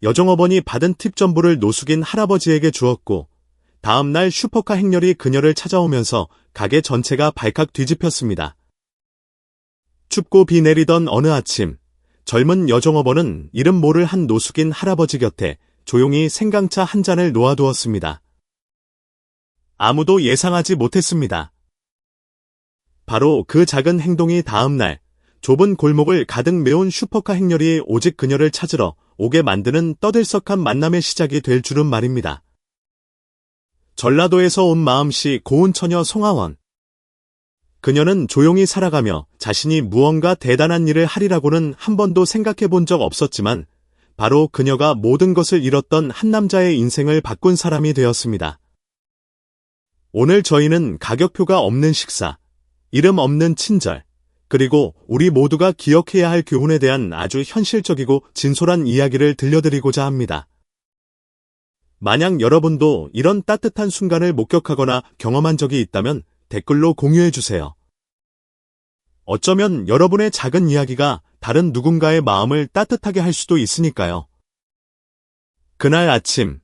여종업원이 받은 팁 전부를 노숙인 할아버지에게 주었고 다음 날 슈퍼카 행렬이 그녀를 찾아오면서 가게 전체가 발칵 뒤집혔습니다. 춥고 비 내리던 어느 아침, 젊은 여종업원은 이름 모를 한 노숙인 할아버지 곁에 조용히 생강차 한 잔을 놓아두었습니다. 아무도 예상하지 못했습니다. 바로 그 작은 행동이 다음 날 좁은 골목을 가득 메운 슈퍼카 행렬이 오직 그녀를 찾으러 오게 만드는 떠들썩한 만남의 시작이 될 줄은 말입니다. 전라도에서 온 마음씨 고운 처녀 송하원. 그녀는 조용히 살아가며 자신이 무언가 대단한 일을 하리라고는 한 번도 생각해 본 적 없었지만 바로 그녀가 모든 것을 잃었던 한 남자의 인생을 바꾼 사람이 되었습니다. 오늘 저희는 가격표가 없는 식사, 이름 없는 친절, 그리고 우리 모두가 기억해야 할 교훈에 대한 아주 현실적이고 진솔한 이야기를 들려드리고자 합니다. 만약 여러분도 이런 따뜻한 순간을 목격하거나 경험한 적이 있다면 댓글로 공유해주세요. 어쩌면 여러분의 작은 이야기가 다른 누군가의 마음을 따뜻하게 할 수도 있으니까요. 그날 아침,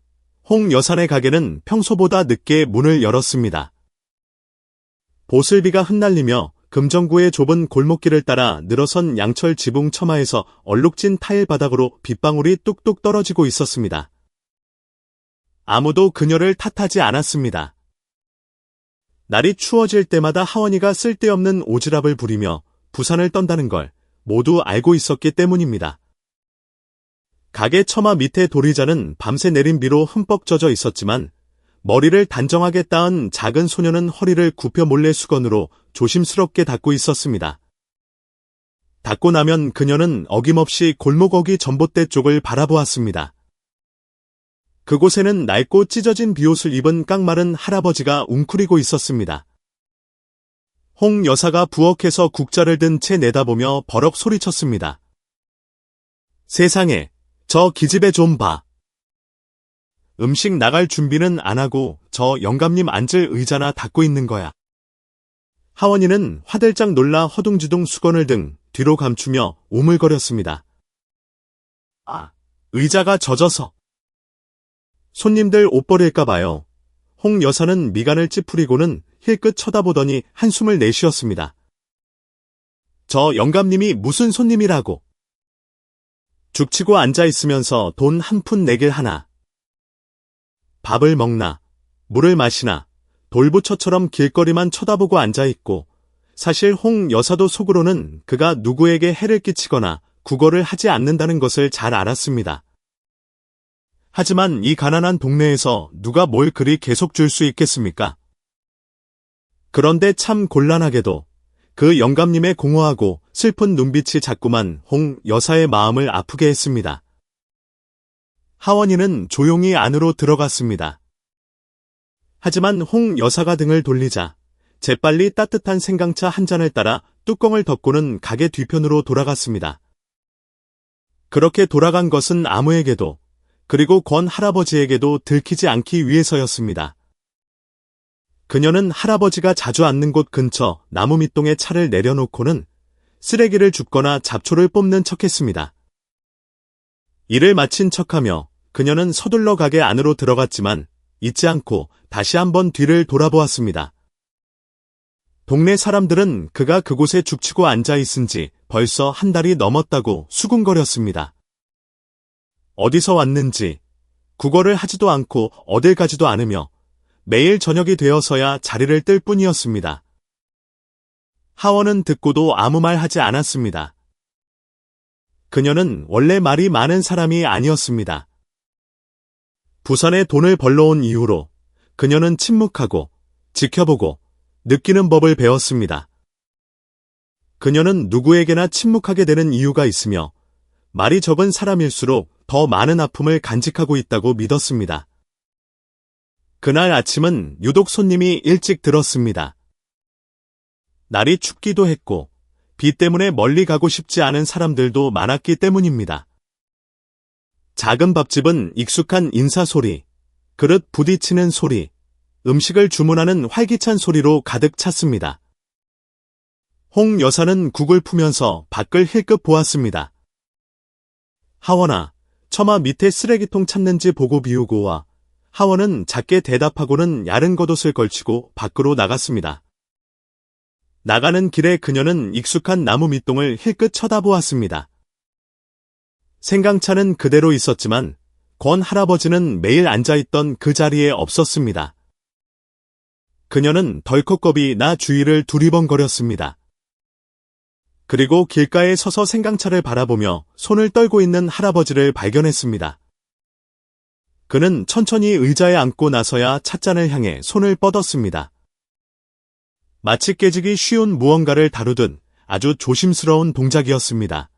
홍 여사네 가게는 평소보다 늦게 문을 열었습니다. 보슬비가 흩날리며 금정구의 좁은 골목길을 따라 늘어선 양철 지붕 처마에서 얼룩진 타일 바닥으로 빗방울이 뚝뚝 떨어지고 있었습니다. 아무도 그녀를 탓하지 않았습니다. 날이 추워질 때마다 하원이가 쓸데없는 오지랖을 부리며 부산을 떤다는 걸 모두 알고 있었기 때문입니다. 가게 처마 밑에 도리자는 밤새 내린 비로 흠뻑 젖어 있었지만 머리를 단정하게 따은 작은 소녀는 허리를 굽혀 몰래 수건으로 조심스럽게 닦고 있었습니다. 닦고 나면 그녀는 어김없이 골목어기 전봇대 쪽을 바라보았습니다. 그곳에는 낡고 찢어진 비옷을 입은 깡마른 할아버지가 웅크리고 있었습니다. 홍 여사가 부엌에서 국자를 든 채 내다보며 버럭 소리쳤습니다. 세상에, 저 기집애 좀 봐. 음식 나갈 준비는 안 하고 저 영감님 앉을 의자나 닦고 있는 거야. 하원이는 화들짝 놀라 허둥지둥 수건을 등 뒤로 감추며 오물거렸습니다. 아, 의자가 젖어서. 손님들 옷 버릴까 봐요. 홍 여사는 미간을 찌푸리고는 힐끗 쳐다보더니 한숨을 내쉬었습니다. 저 영감님이 무슨 손님이라고. 죽치고 앉아있으면서 돈 한 푼 내길 하나. 밥을 먹나, 물을 마시나, 돌부처처럼 길거리만 쳐다보고 앉아있고, 사실 홍 여사도 속으로는 그가 누구에게 해를 끼치거나 구걸을 하지 않는다는 것을 잘 알았습니다. 하지만 이 가난한 동네에서 누가 뭘 그리 계속 줄 수 있겠습니까? 그런데 참 곤란하게도 그 영감님의 공허하고 슬픈 눈빛이 자꾸만 홍 여사의 마음을 아프게 했습니다. 하원이는 조용히 안으로 들어갔습니다. 하지만 홍 여사가 등을 돌리자 재빨리 따뜻한 생강차 한 잔을 따라 뚜껑을 덮고는 가게 뒤편으로 돌아갔습니다. 그렇게 돌아간 것은 아무에게도 그리고 권 할아버지에게도 들키지 않기 위해서였습니다. 그녀는 할아버지가 자주 앉는 곳 근처 나무 밑동에 차를 내려놓고는 쓰레기를 줍거나 잡초를 뽑는 척했습니다. 일을 마친 척하며 그녀는 서둘러 가게 안으로 들어갔지만 잊지 않고 다시 한번 뒤를 돌아보았습니다. 동네 사람들은 그가 그곳에 죽치고 앉아 있은 지 벌써 한 달이 넘었다고 수군거렸습니다. 어디서 왔는지 구걸을 하지도 않고 어딜 가지도 않으며 매일 저녁이 되어서야 자리를 뜰 뿐이었습니다. 하원은 듣고도 아무 말 하지 않았습니다. 그녀는 원래 말이 많은 사람이 아니었습니다. 부산에 돈을 벌러 온 이후로 그녀는 침묵하고 지켜보고 느끼는 법을 배웠습니다. 그녀는 누구에게나 침묵하게 되는 이유가 있으며 말이 적은 사람일수록 더 많은 아픔을 간직하고 있다고 믿었습니다. 그날 아침은 유독 손님이 일찍 들었습니다. 날이 춥기도 했고 비 때문에 멀리 가고 싶지 않은 사람들도 많았기 때문입니다. 작은 밥집은 익숙한 인사소리, 그릇 부딪히는 소리, 음식을 주문하는 활기찬 소리로 가득 찼습니다. 홍 여사는 국을 푸면서 밖을 힐끗 보았습니다. 하원아, 처마 밑에 쓰레기통 찾는지 보고 비우고와 하원은 작게 대답하고는 야른 겉옷을 걸치고 밖으로 나갔습니다. 나가는 길에 그녀는 익숙한 나무 밑동을 힐끗 쳐다보았습니다. 생강차는 그대로 있었지만 권 할아버지는 매일 앉아있던 그 자리에 없었습니다. 그녀는 덜컥 겁이 나 주위를 두리번거렸습니다. 그리고 길가에 서서 생강차를 바라보며 손을 떨고 있는 할아버지를 발견했습니다. 그는 천천히 의자에 앉고 나서야 찻잔을 향해 손을 뻗었습니다. 마치 깨지기 쉬운 무언가를 다루듯 아주 조심스러운 동작이었습니다.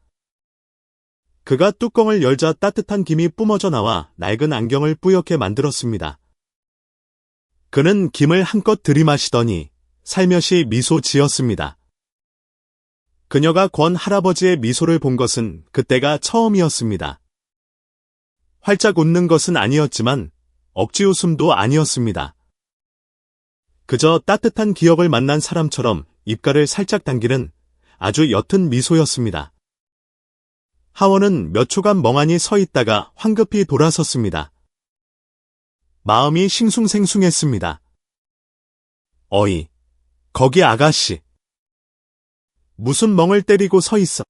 그가 뚜껑을 열자 따뜻한 김이 뿜어져 나와 낡은 안경을 뿌옇게 만들었습니다. 그는 김을 한껏 들이마시더니 살며시 미소 지었습니다. 그녀가 권 할아버지의 미소를 본 것은 그때가 처음이었습니다. 활짝 웃는 것은 아니었지만 억지 웃음도 아니었습니다. 그저 따뜻한 기억을 만난 사람처럼 입가를 살짝 당기는 아주 옅은 미소였습니다. 하원은 몇 초간 멍하니 서 있다가 황급히 돌아섰습니다. 마음이 싱숭생숭했습니다. 어이, 거기 아가씨. 무슨 멍을 때리고 서 있어.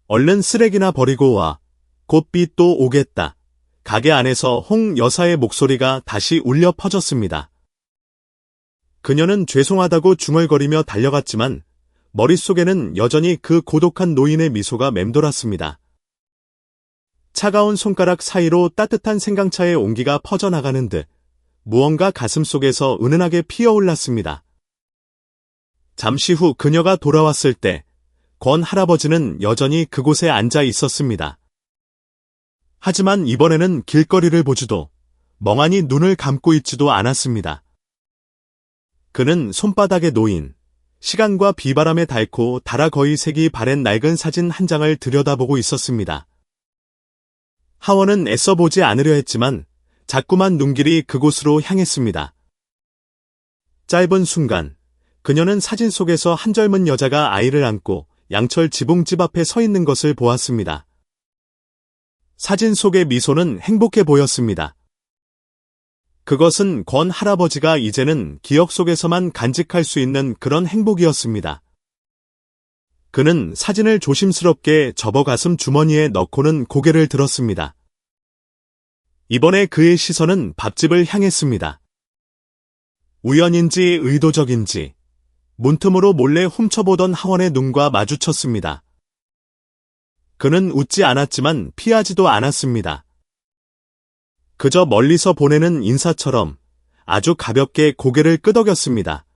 얼른 쓰레기나 버리고 와. 곧 비 또 오겠다. 가게 안에서 홍 여사의 목소리가 다시 울려 퍼졌습니다. 그녀는 죄송하다고 중얼거리며 달려갔지만 머릿속에는 여전히 그 고독한 노인의 미소가 맴돌았습니다. 차가운 손가락 사이로 따뜻한 생강차의 온기가 퍼져나가는 듯 무언가 가슴속에서 은은하게 피어올랐습니다. 잠시 후 그녀가 돌아왔을 때 권 할아버지는 여전히 그곳에 앉아 있었습니다. 하지만 이번에는 길거리를 보지도 멍하니 눈을 감고 있지도 않았습니다. 그는 손바닥에 놓인 시간과 비바람에 닳고 달아 거의 색이 바랜 낡은 사진 한 장을 들여다보고 있었습니다. 하원은 애써 보지 않으려 했지만 자꾸만 눈길이 그곳으로 향했습니다. 짧은 순간 그녀는 사진 속에서 한 젊은 여자가 아이를 안고 양철 지붕집 앞에 서 있는 것을 보았습니다. 사진 속의 미소는 행복해 보였습니다. 그것은 권 할아버지가 이제는 기억 속에서만 간직할 수 있는 그런 행복이었습니다. 그는 사진을 조심스럽게 접어 가슴 주머니에 넣고는 고개를 들었습니다. 이번에 그의 시선은 밥집을 향했습니다. 우연인지 의도적인지 문틈으로 몰래 훔쳐보던 하원의 눈과 마주쳤습니다. 그는 웃지 않았지만 피하지도 않았습니다. 그저 멀리서 보내는 인사처럼 아주 가볍게 고개를 끄덕였습니다.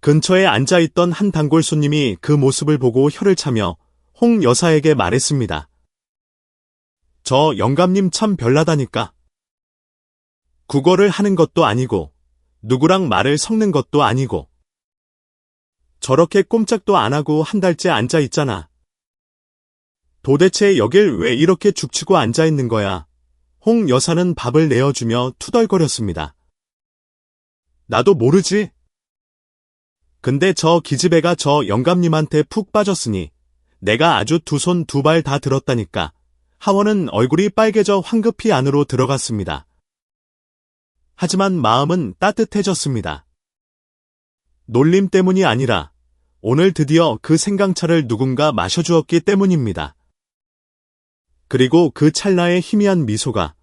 근처에 앉아있던 한 단골 손님이 그 모습을 보고 혀를 차며 홍 여사에게 말했습니다. 저 영감님 참 별나다니까. 국어를 하는 것도 아니고 누구랑 말을 섞는 것도 아니고 저렇게 꼼짝도 안 하고 한 달째 앉아 있잖아. 도대체 여길 왜 이렇게 죽치고 앉아 있는 거야? 홍 여사는 밥을 내어주며 투덜거렸습니다. 나도 모르지. 근데 저 기집애가 저 영감님한테 푹 빠졌으니 내가 아주 두 손 두 발 다 들었다니까. 하원은 얼굴이 빨개져 황급히 안으로 들어갔습니다. 하지만 마음은 따뜻해졌습니다. 놀림 때문이 아니라 오늘 드디어 그 생강차를 누군가 마셔주었기 때문입니다. 그리고 그 찰나의 희미한 미소가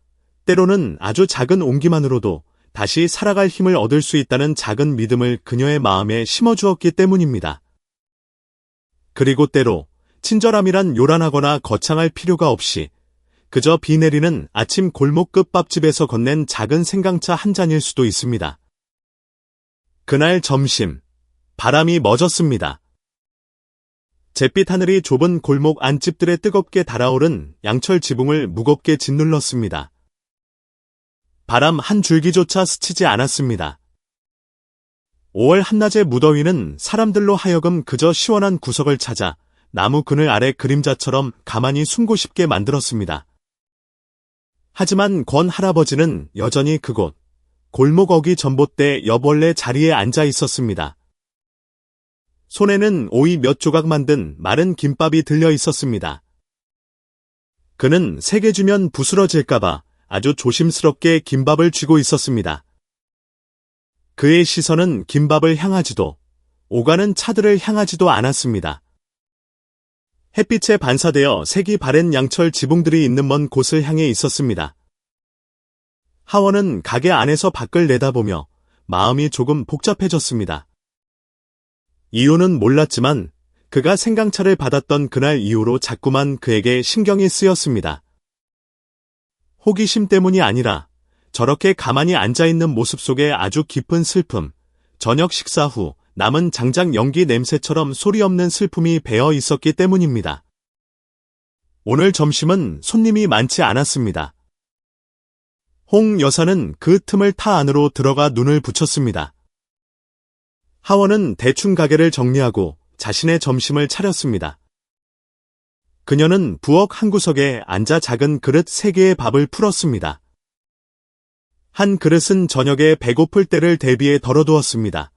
때로는 아주 작은 온기만으로도 다시 살아갈 힘을 얻을 수 있다는 작은 믿음을 그녀의 마음에 심어주었기 때문입니다. 그리고 때로 친절함이란 요란하거나 거창할 필요가 없이 그저 비 내리는 아침 골목 끝 밥집에서 건넨 작은 생강차 한 잔일 수도 있습니다. 그날 점심, 바람이 멎었습니다. 잿빛 하늘이 좁은 골목 안집들에 뜨겁게 달아오른 양철 지붕을 무겁게 짓눌렀습니다. 바람 한 줄기조차 스치지 않았습니다. 5월 한낮의 무더위는 사람들로 하여금 그저 시원한 구석을 찾아 나무 그늘 아래 그림자처럼 가만히 숨고 싶게 만들었습니다. 하지만 권 할아버지는 여전히 그곳 골목 어귀 전봇대 옆원래 자리에 앉아 있었습니다. 손에는 오이 몇 조각 만든 마른 김밥이 들려 있었습니다. 그는 세게 주면 부스러질까봐 아주 조심스럽게 김밥을 쥐고 있었습니다. 그의 시선은 김밥을 향하지도 오가는 차들을 향하지도 않았습니다. 햇빛에 반사되어 색이 바랜 양철 지붕들이 있는 먼 곳을 향해 있었습니다. 하원은 가게 안에서 밖을 내다보며 마음이 조금 복잡해졌습니다. 이유는 몰랐지만 그가 생강차를 받았던 그날 이후로 자꾸만 그에게 신경이 쓰였습니다. 호기심 때문이 아니라 저렇게 가만히 앉아있는 모습 속에 아주 깊은 슬픔, 저녁 식사 후 남은 장작 연기 냄새처럼 소리 없는 슬픔이 배어 있었기 때문입니다. 오늘 점심은 손님이 많지 않았습니다. 홍 여사는 그 틈을 타 안으로 들어가 눈을 붙였습니다. 하원은 대충 가게를 정리하고 자신의 점심을 차렸습니다. 그녀는 부엌 한 구석에 앉아 작은 그릇 3개의 밥을 풀었습니다. 한 그릇은 저녁에 배고플 때를 대비해 덜어두었습니다.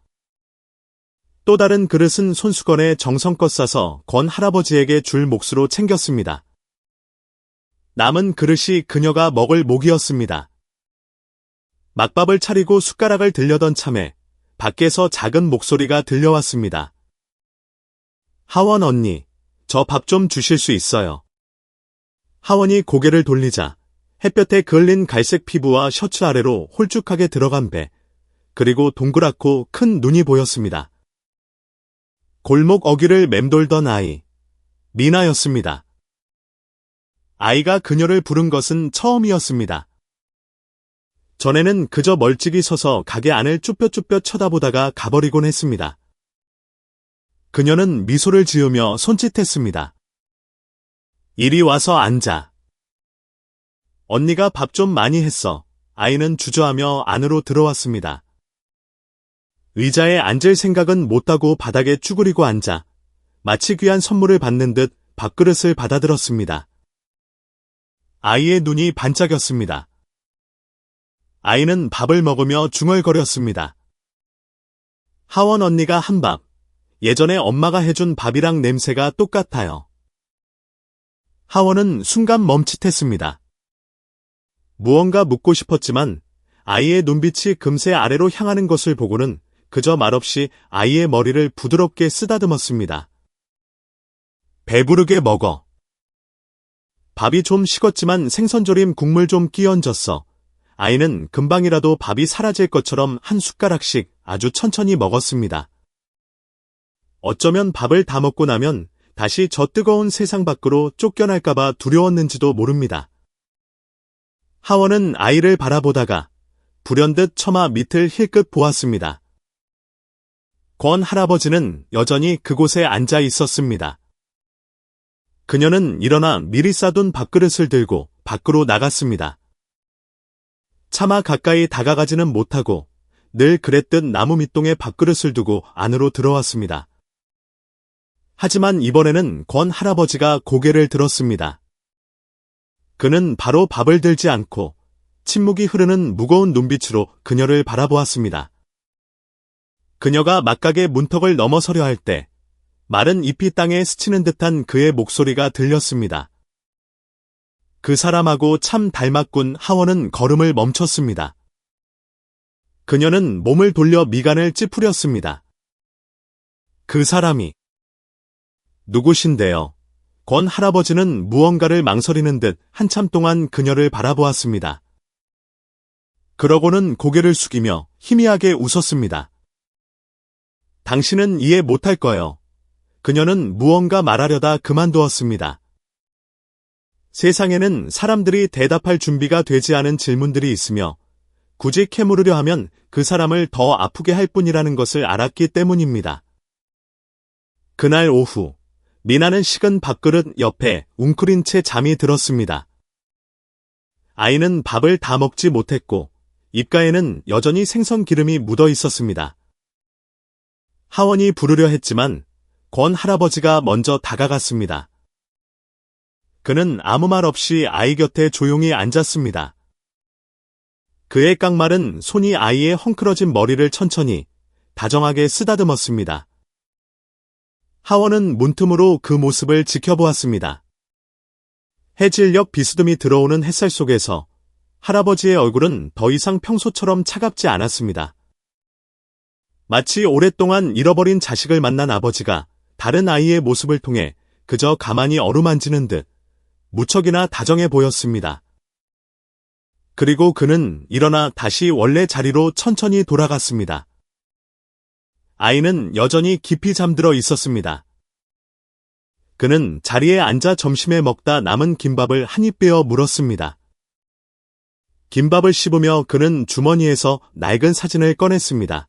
또 다른 그릇은 손수건에 정성껏 싸서 권 할아버지에게 줄 몫으로 챙겼습니다. 남은 그릇이 그녀가 먹을 목이었습니다. 막밥을 차리고 숟가락을 들려던 참에 밖에서 작은 목소리가 들려왔습니다. 하원 언니, 저 밥 좀 주실 수 있어요. 하원이 고개를 돌리자 햇볕에 그을린 갈색 피부와 셔츠 아래로 홀쭉하게 들어간 배, 그리고 동그랗고 큰 눈이 보였습니다. 골목 어귀를 맴돌던 아이, 미나였습니다. 아이가 그녀를 부른 것은 처음이었습니다. 전에는 그저 멀찍이 서서 가게 안을 쭈뼛쭈뼛 쳐다보다가 가버리곤 했습니다. 그녀는 미소를 지으며 손짓했습니다. 이리 와서 앉아. 언니가 밥 좀 많이 했어. 아이는 주저하며 안으로 들어왔습니다. 의자에 앉을 생각은 못하고 바닥에 쭈그리고 앉아 마치 귀한 선물을 받는 듯 밥그릇을 받아들었습니다. 아이의 눈이 반짝였습니다. 아이는 밥을 먹으며 중얼거렸습니다. 하원 언니가 한 밥, 예전에 엄마가 해준 밥이랑 냄새가 똑같아요. 하원은 순간 멈칫했습니다. 무언가 묻고 싶었지만 아이의 눈빛이 금세 아래로 향하는 것을 보고는 그저 말없이 아이의 머리를 부드럽게 쓰다듬었습니다. 배부르게 먹어. 밥이 좀 식었지만 생선조림 국물 좀 끼얹었어. 아이는 금방이라도 밥이 사라질 것처럼 한 숟가락씩 아주 천천히 먹었습니다. 어쩌면 밥을 다 먹고 나면 다시 저 뜨거운 세상 밖으로 쫓겨날까봐 두려웠는지도 모릅니다. 하원은 아이를 바라보다가 불현듯 처마 밑을 힐끗 보았습니다. 권 할아버지는 여전히 그곳에 앉아 있었습니다. 그녀는 일어나 미리 싸둔 밥그릇을 들고 밖으로 나갔습니다. 차마 가까이 다가가지는 못하고 늘 그랬듯 나무 밑동에 밥그릇을 두고 안으로 들어왔습니다. 하지만 이번에는 권 할아버지가 고개를 들었습니다. 그는 바로 밥을 들지 않고 침묵이 흐르는 무거운 눈빛으로 그녀를 바라보았습니다. 그녀가 막가게 문턱을 넘어서려 할 때 마른 잎이 땅에 스치는 듯한 그의 목소리가 들렸습니다. 그 사람하고 참 닮았군. 하원은 걸음을 멈췄습니다. 그녀는 몸을 돌려 미간을 찌푸렸습니다. 그 사람이 누구신데요? 권 할아버지는 무언가를 망설이는 듯 한참 동안 그녀를 바라보았습니다. 그러고는 고개를 숙이며 희미하게 웃었습니다. 당신은 이해 못할 거요. 그녀는 무언가 말하려다 그만두었습니다. 세상에는 사람들이 대답할 준비가 되지 않은 질문들이 있으며 굳이 캐물으려 하면 그 사람을 더 아프게 할 뿐이라는 것을 알았기 때문입니다. 그날 오후, 미나는 식은 밥그릇 옆에 웅크린 채 잠이 들었습니다. 아이는 밥을 다 먹지 못했고 입가에는 여전히 생선 기름이 묻어 있었습니다. 하원이 부르려 했지만 권 할아버지가 먼저 다가갔습니다. 그는 아무 말 없이 아이 곁에 조용히 앉았습니다. 그의 깡마른 손이 아이의 헝클어진 머리를 천천히 다정하게 쓰다듬었습니다. 하원은 문틈으로 그 모습을 지켜보았습니다. 해질녘 비스듬히 들어오는 햇살 속에서 할아버지의 얼굴은 더 이상 평소처럼 차갑지 않았습니다. 마치 오랫동안 잃어버린 자식을 만난 아버지가 다른 아이의 모습을 통해 그저 가만히 어루만지는 듯 무척이나 다정해 보였습니다. 그리고 그는 일어나 다시 원래 자리로 천천히 돌아갔습니다. 아이는 여전히 깊이 잠들어 있었습니다. 그는 자리에 앉아 점심에 먹다 남은 김밥을 한 입 베어 물었습니다. 김밥을 씹으며 그는 주머니에서 낡은 사진을 꺼냈습니다.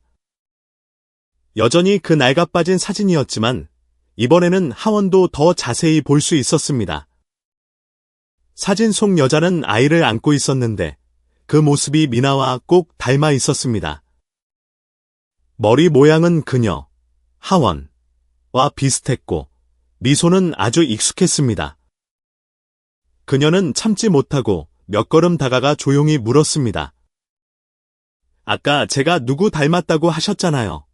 여전히 그 낡아 빠진 사진이었지만 이번에는 하원도 더 자세히 볼 수 있었습니다. 사진 속 여자는 아이를 안고 있었는데 그 모습이 미나와 꼭 닮아 있었습니다. 머리 모양은 그녀, 하원과 비슷했고 미소는 아주 익숙했습니다. 그녀는 참지 못하고 몇 걸음 다가가 조용히 물었습니다. 아까 제가 누구 닮았다고 하셨잖아요.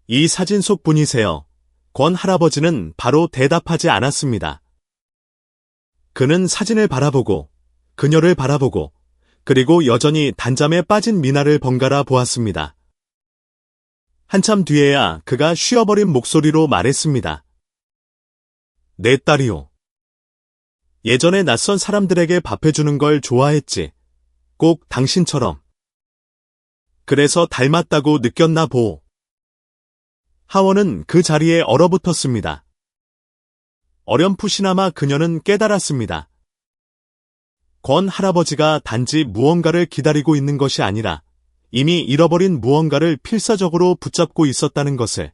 이 사진 속 분이세요. 권 할아버지는 바로 대답하지 않았습니다. 그는 사진을 바라보고 그녀를 바라보고 그리고 여전히 단잠에 빠진 미나를 번갈아 보았습니다. 한참 뒤에야 그가 쉬어버린 목소리로 말했습니다. 내 딸이요. 예전에 낯선 사람들에게 밥해주는 걸 좋아했지. 꼭 당신처럼. 그래서 닮았다고 느꼈나 보. 하원은 그 자리에 얼어붙었습니다. 어렴풋이나마 그녀는 깨달았습니다. 권 할아버지가 단지 무언가를 기다리고 있는 것이 아니라 이미 잃어버린 무언가를 필사적으로 붙잡고 있었다는 것을.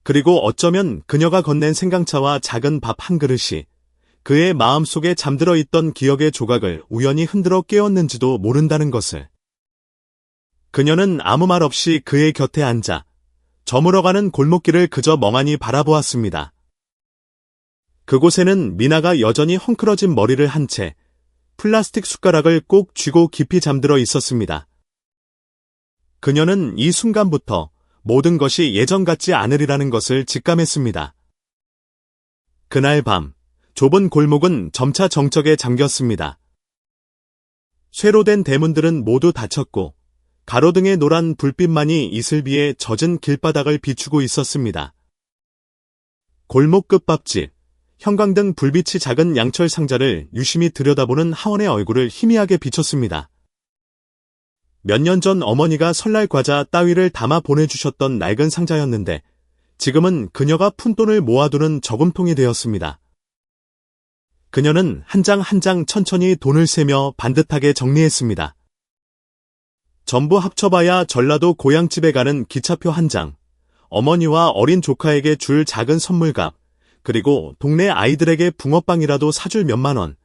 그리고 어쩌면 그녀가 건넨 생강차와 작은 밥 한 그릇이 그의 마음속에 잠들어 있던 기억의 조각을 우연히 흔들어 깨웠는지도 모른다는 것을. 그녀는 아무 말 없이 그의 곁에 앉아 저물어가는 골목길을 그저 멍하니 바라보았습니다. 그곳에는 미나가 여전히 헝클어진 머리를 한 채 플라스틱 숟가락을 꼭 쥐고 깊이 잠들어 있었습니다. 그녀는 이 순간부터 모든 것이 예전 같지 않으리라는 것을 직감했습니다. 그날 밤, 좁은 골목은 점차 정적에 잠겼습니다. 쇠로 된 대문들은 모두 닫혔고 가로등의 노란 불빛만이 이슬비에 젖은 길바닥을 비추고 있었습니다. 골목 끝밥집, 형광등 불빛이 작은 양철 상자를 유심히 들여다보는 하원의 얼굴을 희미하게 비췄습니다. 몇 년 전 어머니가 설날 과자 따위를 담아 보내주셨던 낡은 상자였는데 지금은 그녀가 푼돈을 모아두는 저금통이 되었습니다. 그녀는 한 장 한 장 천천히 돈을 세며 반듯하게 정리했습니다. 전부 합쳐봐야 전라도 고향집에 가는 기차표 한 장, 어머니와 어린 조카에게 줄 작은 선물값, 그리고 동네 아이들에게 붕어빵이라도 사줄 몇만 원,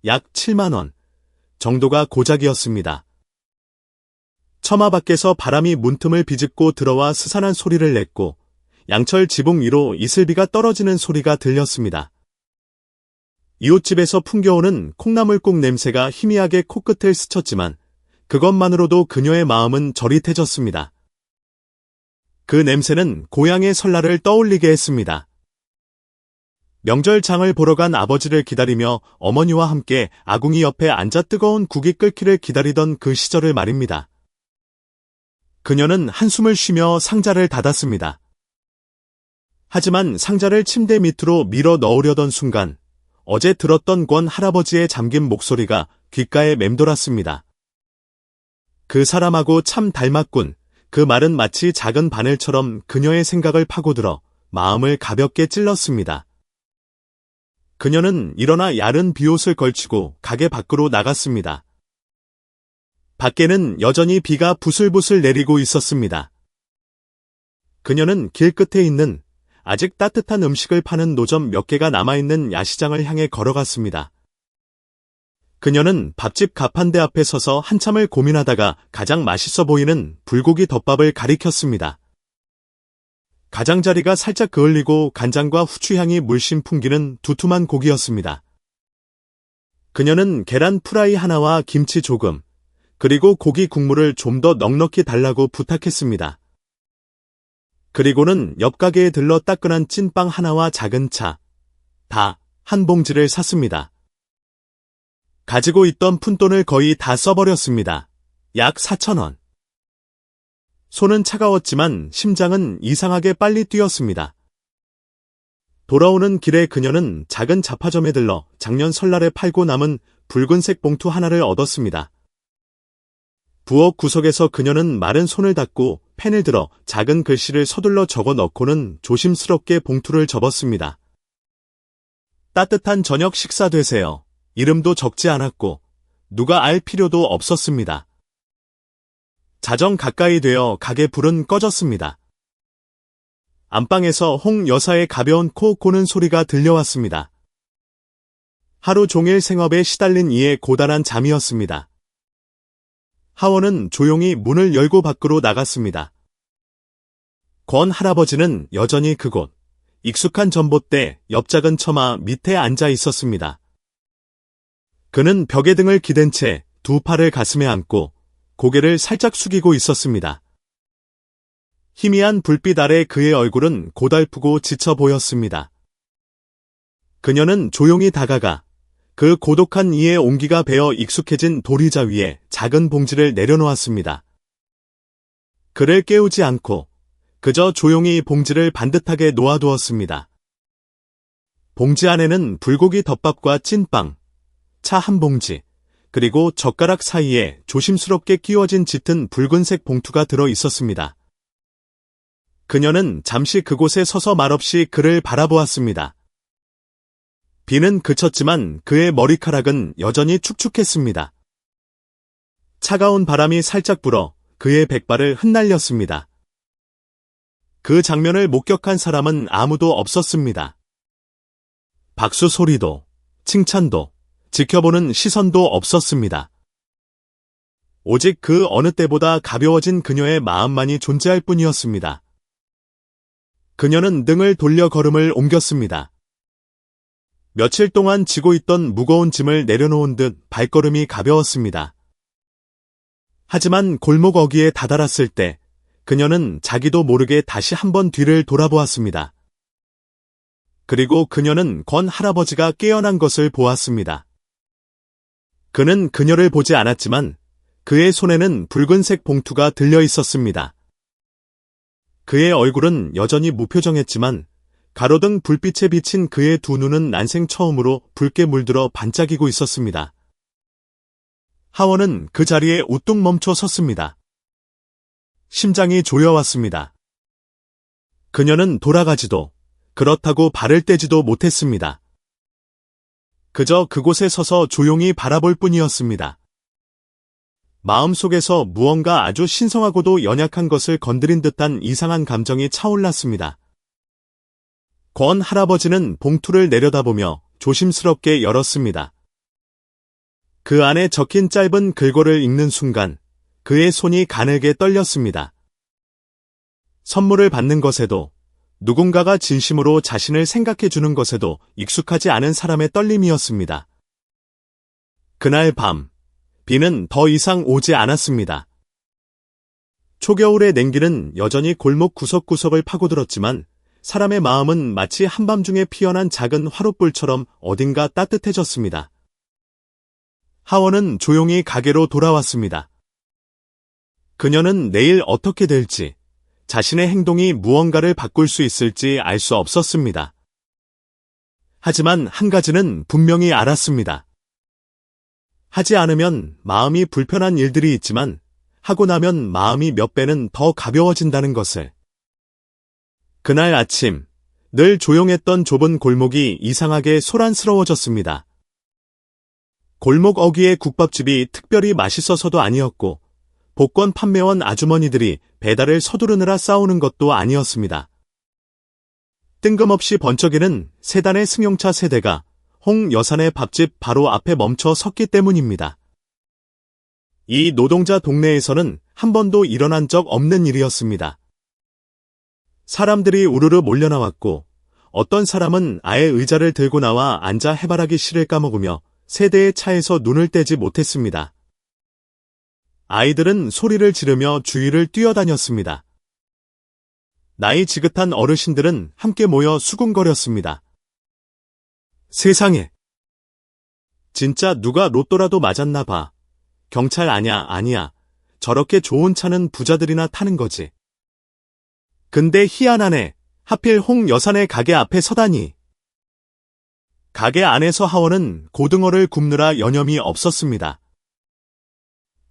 약 7만 원 정도가 고작이었습니다. 처마 밖에서 바람이 문틈을 비집고 들어와 스산한 소리를 냈고 양철 지붕 위로 이슬비가 떨어지는 소리가 들렸습니다. 이웃집에서 풍겨오는 콩나물국 냄새가 희미하게 코끝을 스쳤지만 그것만으로도 그녀의 마음은 저릿해졌습니다. 그 냄새는 고향의 설날을 떠올리게 했습니다. 명절 장을 보러 간 아버지를 기다리며 어머니와 함께 아궁이 옆에 앉아 뜨거운 국이 끓기를 기다리던 그 시절을 말입니다. 그녀는 한숨을 쉬며 상자를 닫았습니다. 하지만 상자를 침대 밑으로 밀어 넣으려던 순간 어제 들었던 권 할아버지의 잠긴 목소리가 귓가에 맴돌았습니다. 그 사람하고 참 닮았군. 그 말은 마치 작은 바늘처럼 그녀의 생각을 파고들어 마음을 가볍게 찔렀습니다. 그녀는 일어나 야른 비옷을 걸치고 가게 밖으로 나갔습니다. 밖에는 여전히 비가 부슬부슬 내리고 있었습니다. 그녀는 길 끝에 있는 아직 따뜻한 음식을 파는 노점 몇 개가 남아있는 야시장을 향해 걸어갔습니다. 그녀는 밥집 가판대 앞에 서서 한참을 고민하다가 가장 맛있어 보이는 불고기 덮밥을 가리켰습니다. 가장자리가 살짝 그을리고 간장과 후추향이 물씬 풍기는 두툼한 고기였습니다. 그녀는 계란 프라이 하나와 김치 조금, 그리고 고기 국물을 좀 더 넉넉히 달라고 부탁했습니다. 그리고는 옆 가게에 들러 따끈한 찐빵 하나와 작은 차, 다 한 봉지를 샀습니다. 가지고 있던 푼돈을 거의 다 써버렸습니다. 약 4,000원. 손은 차가웠지만 심장은 이상하게 빨리 뛰었습니다. 돌아오는 길에 그녀는 작은 잡화점에 들러 작년 설날에 팔고 남은 붉은색 봉투 하나를 얻었습니다. 부엌 구석에서 그녀는 마른 손을 닦고 펜을 들어 작은 글씨를 서둘러 적어 넣고는 조심스럽게 봉투를 접었습니다. 따뜻한 저녁 식사 되세요. 이름도 적지 않았고 누가 알 필요도 없었습니다. 자정 가까이 되어 가게 불은 꺼졌습니다. 안방에서 홍 여사의 가벼운 코 고는 소리가 들려왔습니다. 하루 종일 생업에 시달린 이의 고단한 잠이었습니다. 하원은 조용히 문을 열고 밖으로 나갔습니다. 권 할아버지는 여전히 그곳 익숙한 전봇대 옆 작은 처마 밑에 앉아 있었습니다. 그는 벽에 등을 기댄 채 두 팔을 가슴에 안고 고개를 살짝 숙이고 있었습니다. 희미한 불빛 아래 그의 얼굴은 고달프고 지쳐 보였습니다. 그녀는 조용히 다가가 그 고독한 이의 온기가 배어 익숙해진 돌의자 위에 작은 봉지를 내려놓았습니다. 그를 깨우지 않고 그저 조용히 봉지를 반듯하게 놓아두었습니다. 봉지 안에는 불고기 덮밥과 찐빵, 차 한 봉지, 그리고 젓가락 사이에 조심스럽게 끼워진 짙은 붉은색 봉투가 들어 있었습니다. 그녀는 잠시 그곳에 서서 말없이 그를 바라보았습니다. 비는 그쳤지만 그의 머리카락은 여전히 축축했습니다. 차가운 바람이 살짝 불어 그의 백발을 흩날렸습니다. 그 장면을 목격한 사람은 아무도 없었습니다. 박수 소리도, 칭찬도, 지켜보는 시선도 없었습니다. 오직 그 어느 때보다 가벼워진 그녀의 마음만이 존재할 뿐이었습니다. 그녀는 등을 돌려 걸음을 옮겼습니다. 며칠 동안 지고 있던 무거운 짐을 내려놓은 듯 발걸음이 가벼웠습니다. 하지만 골목 어귀에 다다랐을 때 그녀는 자기도 모르게 다시 한번 뒤를 돌아보았습니다. 그리고 그녀는 권 할아버지가 깨어난 것을 보았습니다. 그는 그녀를 보지 않았지만 그의 손에는 붉은색 봉투가 들려 있었습니다. 그의 얼굴은 여전히 무표정했지만 가로등 불빛에 비친 그의 두 눈은 난생 처음으로 붉게 물들어 반짝이고 있었습니다. 하원은 그 자리에 우뚝 멈춰 섰습니다. 심장이 조여왔습니다. 그녀는 돌아가지도 그렇다고 발을 떼지도 못했습니다. 그저 그곳에 서서 조용히 바라볼 뿐이었습니다. 마음속에서 무언가 아주 신성하고도 연약한 것을 건드린 듯한 이상한 감정이 차올랐습니다. 권 할아버지는 봉투를 내려다보며 조심스럽게 열었습니다. 그 안에 적힌 짧은 글꼴을 읽는 순간 그의 손이 가늘게 떨렸습니다. 선물을 받는 것에도 누군가가 진심으로 자신을 생각해 주는 것에도 익숙하지 않은 사람의 떨림이었습니다. 그날 밤, 비는 더 이상 오지 않았습니다. 초겨울의 냉기는 여전히 골목 구석구석을 파고들었지만 사람의 마음은 마치 한밤중에 피어난 작은 화롯불처럼 어딘가 따뜻해졌습니다. 하원은 조용히 가게로 돌아왔습니다. 그녀는 내일 어떻게 될지, 자신의 행동이 무언가를 바꿀 수 있을지 알 수 없었습니다. 하지만 한 가지는 분명히 알았습니다. 하지 않으면 마음이 불편한 일들이 있지만 하고 나면 마음이 몇 배는 더 가벼워진다는 것을. 그날 아침, 늘 조용했던 좁은 골목이 이상하게 소란스러워졌습니다. 골목 어귀의 국밥집이 특별히 맛있어서도 아니었고 복권 판매원 아주머니들이 배달을 서두르느라 싸우는 것도 아니었습니다. 뜬금없이 번쩍이는 세단의 승용차 세대가 홍 여산의 밥집 바로 앞에 멈춰 섰기 때문입니다. 이 노동자 동네에서는 한 번도 일어난 적 없는 일이었습니다. 사람들이 우르르 몰려나왔고 어떤 사람은 아예 의자를 들고 나와 앉아 해바라기 씨를 까먹으며 세대의 차에서 눈을 떼지 못했습니다. 아이들은 소리를 지르며 주위를 뛰어다녔습니다. 나이 지긋한 어르신들은 함께 모여 수군거렸습니다. 세상에. 진짜 누가 로또라도 맞았나 봐. 경찰 아니야. 저렇게 좋은 차는 부자들이나 타는 거지. 근데 희한하네. 하필 홍 여사네 가게 앞에 서다니. 가게 안에서 하원은 고등어를 굽느라 여념이 없었습니다.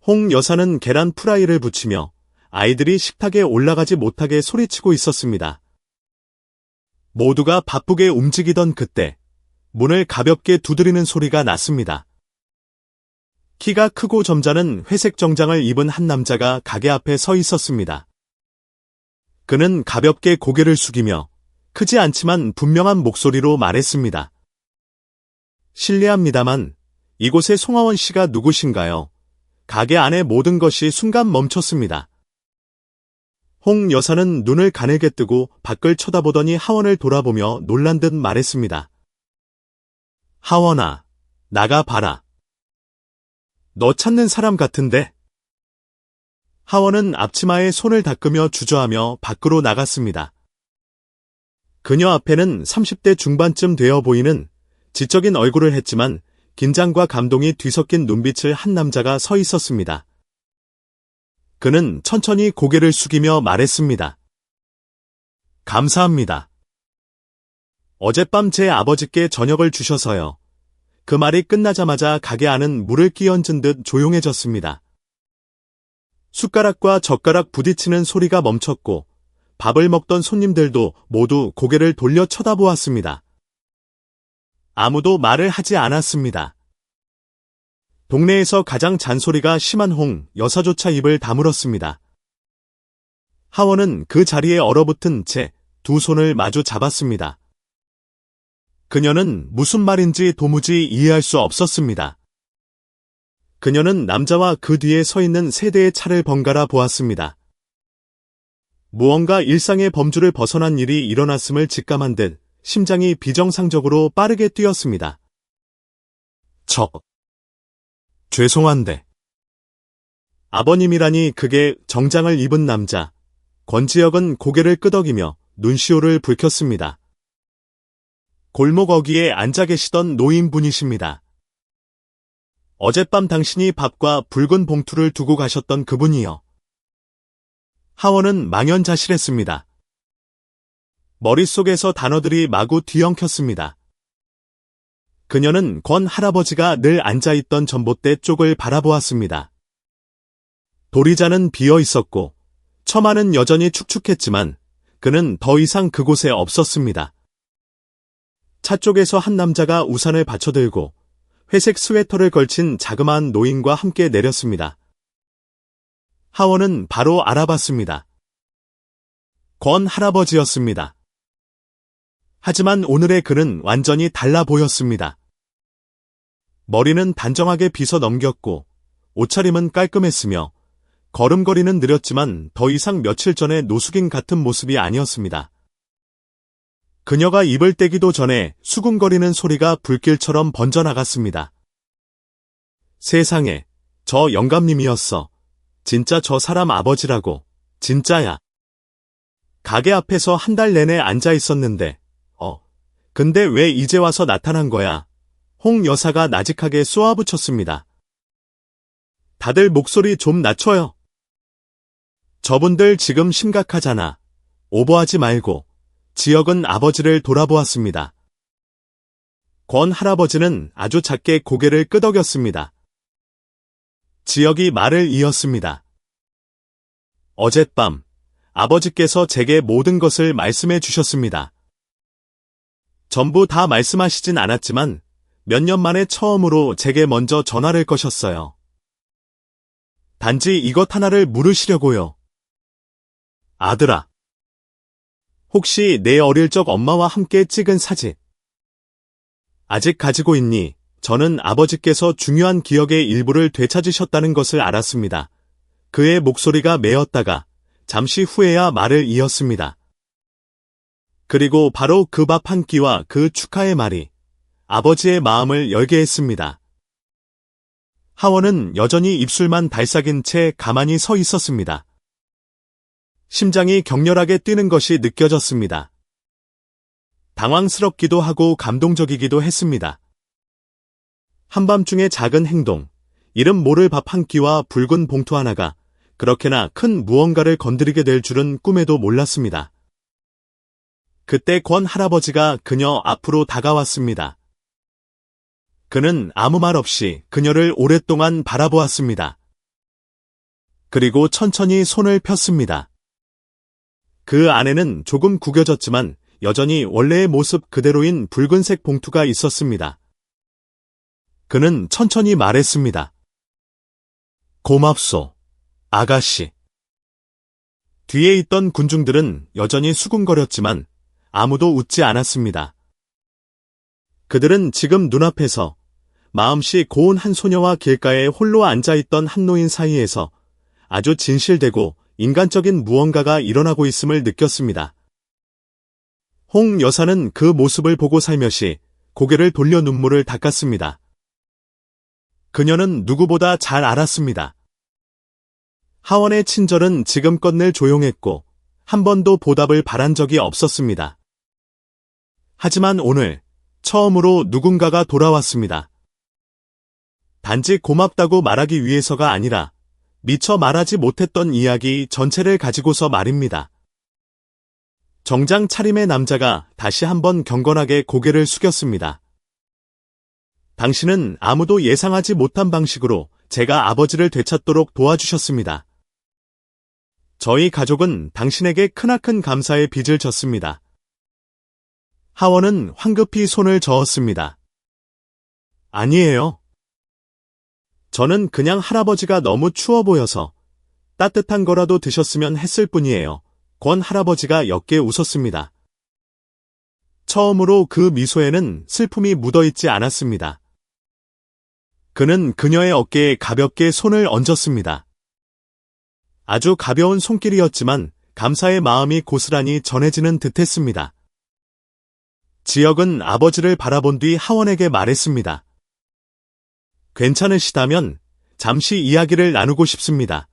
홍 여사는 계란 프라이를 부치며 아이들이 식탁에 올라가지 못하게 소리치고 있었습니다. 모두가 바쁘게 움직이던 그때 문을 가볍게 두드리는 소리가 났습니다. 키가 크고 점잖은 회색 정장을 입은 한 남자가 가게 앞에 서 있었습니다. 그는 가볍게 고개를 숙이며 크지 않지만 분명한 목소리로 말했습니다. 실례합니다만 이곳의 송하원 씨가 누구신가요? 가게 안의 모든 것이 순간 멈췄습니다. 홍 여사는 눈을 가늘게 뜨고 밖을 쳐다보더니 하원을 돌아보며 놀란 듯 말했습니다. 하원아, 나가봐라. 너 찾는 사람 같은데? 하원은 앞치마에 손을 닦으며 주저하며 밖으로 나갔습니다. 그녀 앞에는 30대 중반쯤 되어 보이는 지적인 얼굴을 했지만 긴장과 감동이 뒤섞인 눈빛을 한 남자가 서 있었습니다. 그는 천천히 고개를 숙이며 말했습니다. 감사합니다. 어젯밤 제 아버지께 저녁을 주셔서요. 그 말이 끝나자마자 가게 안은 물을 끼얹은 듯 조용해졌습니다. 숟가락과 젓가락 부딪히는 소리가 멈췄고 밥을 먹던 손님들도 모두 고개를 돌려 쳐다보았습니다. 아무도 말을 하지 않았습니다. 동네에서 가장 잔소리가 심한 홍 여사조차 입을 다물었습니다. 하원은 그 자리에 얼어붙은 채 두 손을 마주 잡았습니다. 그녀는 무슨 말인지 도무지 이해할 수 없었습니다. 그녀는 남자와 그 뒤에 서 있는 세 대의 차를 번갈아 보았습니다. 무언가 일상의 범주를 벗어난 일이 일어났음을 직감한 듯 심장이 비정상적으로 빠르게 뛰었습니다. 죄송한데. 아버님이라니. 그게 정장을 입은 남자. 권지혁은 고개를 끄덕이며 눈시울을 붉혔습니다. 골목 어귀에 앉아 계시던 노인분이십니다. 어젯밤 당신이 밥과 붉은 봉투를 두고 가셨던 그분이요. 하원은 망연자실했습니다. 머릿속에서 단어들이 마구 뒤엉켰습니다. 그녀는 권 할아버지가 늘 앉아있던 전봇대 쪽을 바라보았습니다. 도리자는 비어 있었고 처마는 여전히 축축했지만 그는 더 이상 그곳에 없었습니다. 차 쪽에서 한 남자가 우산을 받쳐들고 회색 스웨터를 걸친 자그마한 노인과 함께 내렸습니다. 하원은 바로 알아봤습니다. 권 할아버지였습니다. 하지만 오늘의 그는 완전히 달라 보였습니다. 머리는 단정하게 빗어 넘겼고 옷차림은 깔끔했으며 걸음걸이는 느렸지만 더 이상 며칠 전의 노숙인 같은 모습이 아니었습니다. 그녀가 입을 떼기도 전에 수군거리는 소리가 불길처럼 번져나갔습니다. 세상에, 저 영감님이었어. 진짜 저 사람 아버지라고. 진짜야. 가게 앞에서 한 달 내내 앉아 있었는데, 근데 왜 이제 와서 나타난 거야? 홍 여사가 나직하게 쏘아붙였습니다. 다들 목소리 좀 낮춰요. 저분들 지금 심각하잖아. 오버하지 말고. 지혁은 아버지를 돌아보았습니다. 권 할아버지는 아주 작게 고개를 끄덕였습니다. 지혁이 말을 이었습니다. 어젯밤 아버지께서 제게 모든 것을 말씀해 주셨습니다. 전부 다 말씀하시진 않았지만 몇 년 만에 처음으로 제게 먼저 전화를 거셨어요. 단지 이것 하나를 물으시려고요. 아들아. 혹시 내 어릴 적 엄마와 함께 찍은 사진 아직 가지고 있니? 저는 아버지께서 중요한 기억의 일부를 되찾으셨다는 것을 알았습니다. 그의 목소리가 메었다가 잠시 후에야 말을 이었습니다. 그리고 바로 그 밥 한 끼와 그 축하의 말이 아버지의 마음을 열게 했습니다. 하원은 여전히 입술만 달싹인 채 가만히 서 있었습니다. 심장이 격렬하게 뛰는 것이 느껴졌습니다. 당황스럽기도 하고 감동적이기도 했습니다. 한밤중의 작은 행동, 이름 모를 밥 한 끼와 붉은 봉투 하나가 그렇게나 큰 무언가를 건드리게 될 줄은 꿈에도 몰랐습니다. 그때 권 할아버지가 그녀 앞으로 다가왔습니다. 그는 아무 말 없이 그녀를 오랫동안 바라보았습니다. 그리고 천천히 손을 폈습니다. 그 안에는 조금 구겨졌지만 여전히 원래의 모습 그대로인 붉은색 봉투가 있었습니다. 그는 천천히 말했습니다. 고맙소, 아가씨. 뒤에 있던 군중들은 여전히 수군거렸지만 아무도 웃지 않았습니다. 그들은 지금 눈앞에서 마음씨 고운 한 소녀와 길가에 홀로 앉아있던 한 노인 사이에서 아주 진실되고 인간적인 무언가가 일어나고 있음을 느꼈습니다. 홍 여사는 그 모습을 보고 살며시 고개를 돌려 눈물을 닦았습니다. 그녀는 누구보다 잘 알았습니다. 하원의 친절은 지금껏 늘 조용했고 한 번도 보답을 바란 적이 없었습니다. 하지만 오늘 처음으로 누군가가 돌아왔습니다. 단지 고맙다고 말하기 위해서가 아니라 미처 말하지 못했던 이야기 전체를 가지고서 말입니다. 정장 차림의 남자가 다시 한번 경건하게 고개를 숙였습니다. 당신은 아무도 예상하지 못한 방식으로 제가 아버지를 되찾도록 도와주셨습니다. 저희 가족은 당신에게 크나큰 감사의 빚을 졌습니다. 하원은 황급히 손을 저었습니다. 아니에요. 저는 그냥 할아버지가 너무 추워 보여서 따뜻한 거라도 드셨으면 했을 뿐이에요. 권 할아버지가 옅게 웃었습니다. 처음으로 그 미소에는 슬픔이 묻어있지 않았습니다. 그는 그녀의 어깨에 가볍게 손을 얹었습니다. 아주 가벼운 손길이었지만 감사의 마음이 고스란히 전해지는 듯했습니다. 지역은 아버지를 바라본 뒤 하원에게 말했습니다. 괜찮으시다면 잠시 이야기를 나누고 싶습니다.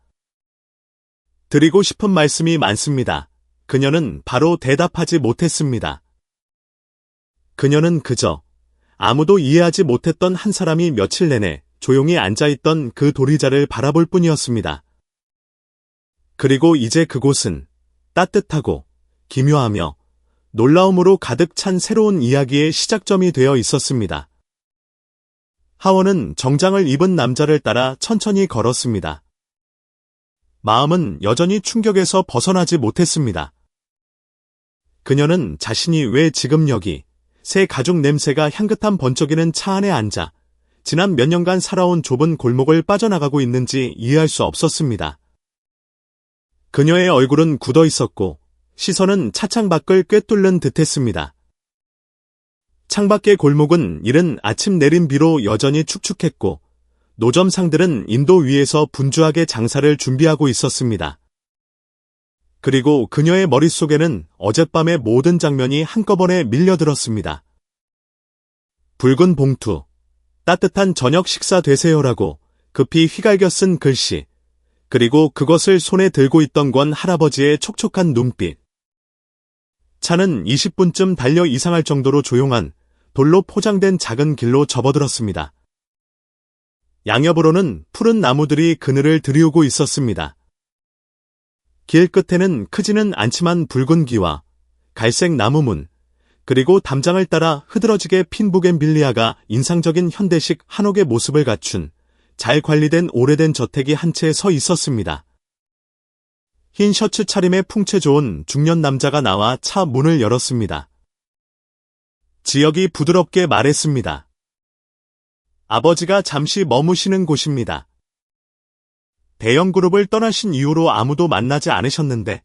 드리고 싶은 말씀이 많습니다. 그녀는 바로 대답하지 못했습니다. 그녀는 그저 아무도 이해하지 못했던 한 사람이 며칠 내내 조용히 앉아있던 그 도리자를 바라볼 뿐이었습니다. 그리고 이제 그곳은 따뜻하고 기묘하며 놀라움으로 가득 찬 새로운 이야기의 시작점이 되어 있었습니다. 하원은 정장을 입은 남자를 따라 천천히 걸었습니다. 마음은 여전히 충격에서 벗어나지 못했습니다. 그녀는 자신이 왜 지금 여기 새 가죽 냄새가 향긋한 번쩍이는 차 안에 앉아 지난 몇 년간 살아온 좁은 골목을 빠져나가고 있는지 이해할 수 없었습니다. 그녀의 얼굴은 굳어 있었고 시선은 차창 밖을 꿰뚫는 듯했습니다. 창밖의 골목은 이른 아침 내린 비로 여전히 축축했고 노점상들은 인도 위에서 분주하게 장사를 준비하고 있었습니다. 그리고 그녀의 머릿속에는 어젯밤의 모든 장면이 한꺼번에 밀려들었습니다. 붉은 봉투, 따뜻한 저녁 식사 되세요라고 급히 휘갈겨 쓴 글씨, 그리고 그것을 손에 들고 있던 권 할아버지의 촉촉한 눈빛. 차는 20분쯤 달려 이상할 정도로 조용한 돌로 포장된 작은 길로 접어들었습니다. 양옆으로는 푸른 나무들이 그늘을 들이우고 있었습니다. 길 끝에는 크지는 않지만 붉은 기와 갈색 나무문, 그리고 담장을 따라 흐드러지게 핀 부겐빌리아가 인상적인 현대식 한옥의 모습을 갖춘 잘 관리된 오래된 저택이 한 채 서 있었습니다. 흰 셔츠 차림에 풍채 좋은 중년 남자가 나와 차 문을 열었습니다. 지역이 부드럽게 말했습니다. 아버지가 잠시 머무시는 곳입니다. 대형 그룹을 떠나신 이후로 아무도 만나지 않으셨는데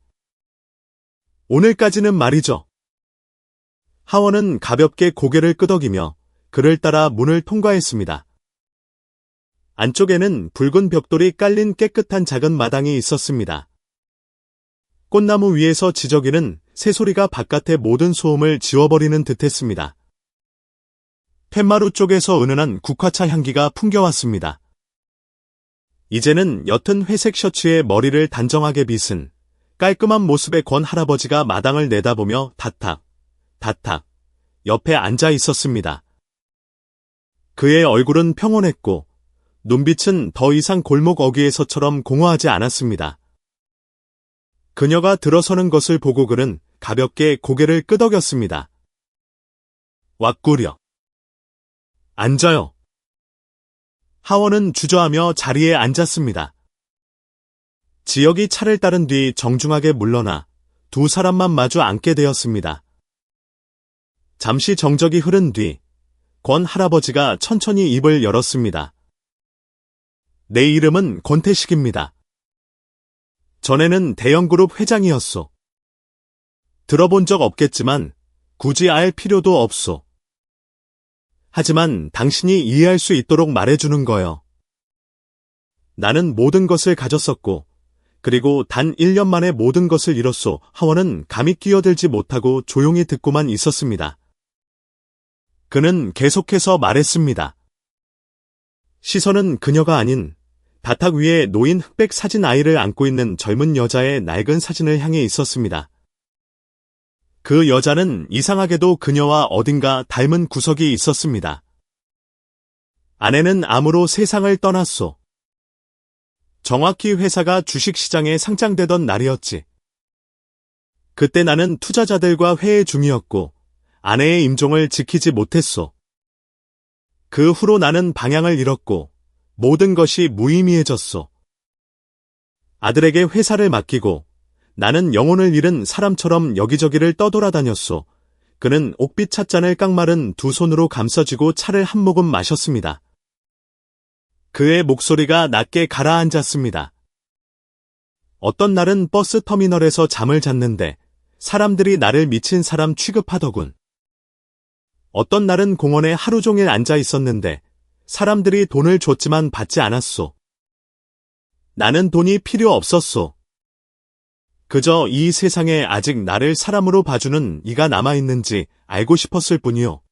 오늘까지는 말이죠. 하원은 가볍게 고개를 끄덕이며 그를 따라 문을 통과했습니다. 안쪽에는 붉은 벽돌이 깔린 깨끗한 작은 마당이 있었습니다. 꽃나무 위에서 지저귀는 새소리가 바깥의 모든 소음을 지워버리는 듯했습니다. 팻마루 쪽에서 은은한 국화차 향기가 풍겨왔습니다. 이제는 옅은 회색 셔츠에 머리를 단정하게 빗은 깔끔한 모습의 권 할아버지가 마당을 내다보며 다탁, 다탁 옆에 앉아 있었습니다. 그의 얼굴은 평온했고 눈빛은 더 이상 골목 어귀에서처럼 공허하지 않았습니다. 그녀가 들어서는 것을 보고 그는 가볍게 고개를 끄덕였습니다. 왔구려. 앉아요. 하원은 주저하며 자리에 앉았습니다. 지역이 차를 따른 뒤 정중하게 물러나 두 사람만 마주 앉게 되었습니다. 잠시 정적이 흐른 뒤 권 할아버지가 천천히 입을 열었습니다. 내 이름은 권태식입니다. 전에는 대형그룹 회장이었소. 들어본 적 없겠지만 굳이 알 필요도 없소. 하지만 당신이 이해할 수 있도록 말해주는 거요. 나는 모든 것을 가졌었고 그리고 단 1년 만에 모든 것을 잃었소. 하원은 감히 끼어들지 못하고 조용히 듣고만 있었습니다. 그는 계속해서 말했습니다. 시선은 그녀가 아닌 바닥 위에 놓인 흑백 사진 아이를 안고 있는 젊은 여자의 낡은 사진을 향해 있었습니다. 그 여자는 이상하게도 그녀와 어딘가 닮은 구석이 있었습니다. 아내는 암으로 세상을 떠났소. 정확히 회사가 주식시장에 상장되던 날이었지. 그때 나는 투자자들과 회의 중이었고 아내의 임종을 지키지 못했소. 그 후로 나는 방향을 잃었고 모든 것이 무의미해졌소. 아들에게 회사를 맡기고 나는 영혼을 잃은 사람처럼 여기저기를 떠돌아다녔소. 그는 옥빛 찻잔을 깡마른 두 손으로 감싸쥐고 차를 한 모금 마셨습니다. 그의 목소리가 낮게 가라앉았습니다. 어떤 날은 버스 터미널에서 잠을 잤는데 사람들이 나를 미친 사람 취급하더군. 어떤 날은 공원에 하루 종일 앉아 있었는데 사람들이 돈을 줬지만 받지 않았소. 나는 돈이 필요 없었소. 그저 이 세상에 아직 나를 사람으로 봐주는 이가 남아있는지 알고 싶었을 뿐이요.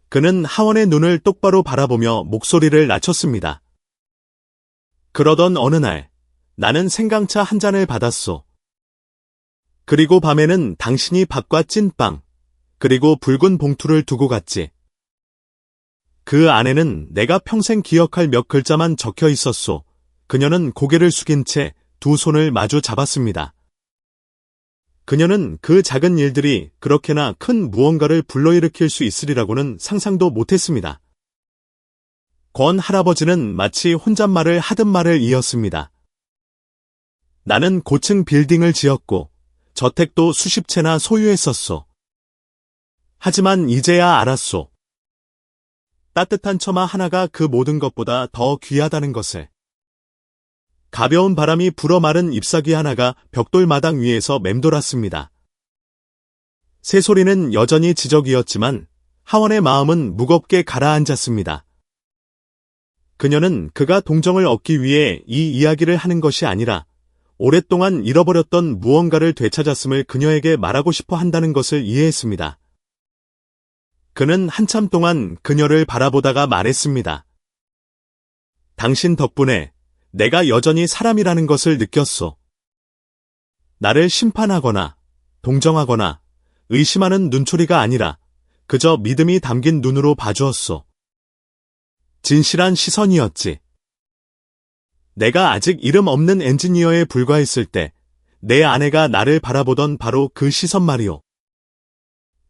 그는 하원의 눈을 똑바로 바라보며 목소리를 낮췄습니다. 그러던 어느 날 나는 생강차 한 잔을 받았소. 그리고 밤에는 당신이 밥과 찐빵, 그리고 붉은 봉투를 두고 갔지. 그 안에는 내가 평생 기억할 몇 글자만 적혀 있었소. 그녀는 고개를 숙인 채 두 손을 마주 잡았습니다. 그녀는 그 작은 일들이 그렇게나 큰 무언가를 불러일으킬 수 있으리라고는 상상도 못했습니다. 권 할아버지는 마치 혼잣말을 하듯 말을 이었습니다. 나는 고층 빌딩을 지었고 저택도 수십 채나 소유했었소. 하지만 이제야 알았소. 따뜻한 처마 하나가 그 모든 것보다 더 귀하다는 것을. 가벼운 바람이 불어 마른 잎사귀 하나가 벽돌 마당 위에서 맴돌았습니다. 새소리는 여전히 지적이었지만 하원의 마음은 무겁게 가라앉았습니다. 그녀는 그가 동정을 얻기 위해 이 이야기를 하는 것이 아니라 오랫동안 잃어버렸던 무언가를 되찾았음을 그녀에게 말하고 싶어 한다는 것을 이해했습니다. 그는 한참 동안 그녀를 바라보다가 말했습니다. 당신 덕분에 내가 여전히 사람이라는 것을 느꼈소. 나를 심판하거나 동정하거나 의심하는 눈초리가 아니라 그저 믿음이 담긴 눈으로 봐주었소. 진실한 시선이었지. 내가 아직 이름 없는 엔지니어에 불과했을 때 내 아내가 나를 바라보던 바로 그 시선 말이오.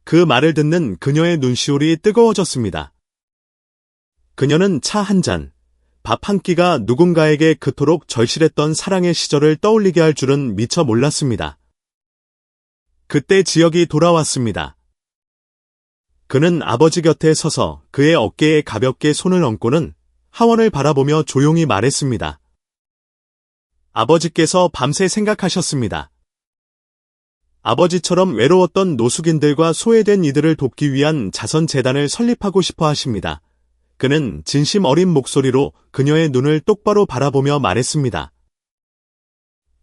그 말을 듣는 그녀의 눈시울이 뜨거워졌습니다. 그녀는 차 한 잔, 밥 한 끼가 누군가에게 그토록 절실했던 사랑의 시절을 떠올리게 할 줄은 미처 몰랐습니다. 그때 지역이 돌아왔습니다. 그는 아버지 곁에 서서 그의 어깨에 가볍게 손을 얹고는 하원을 바라보며 조용히 말했습니다. 아버지께서 밤새 생각하셨습니다. 아버지처럼 외로웠던 노숙인들과 소외된 이들을 돕기 위한 자선재단을 설립하고 싶어 하십니다. 그는 진심 어린 목소리로 그녀의 눈을 똑바로 바라보며 말했습니다.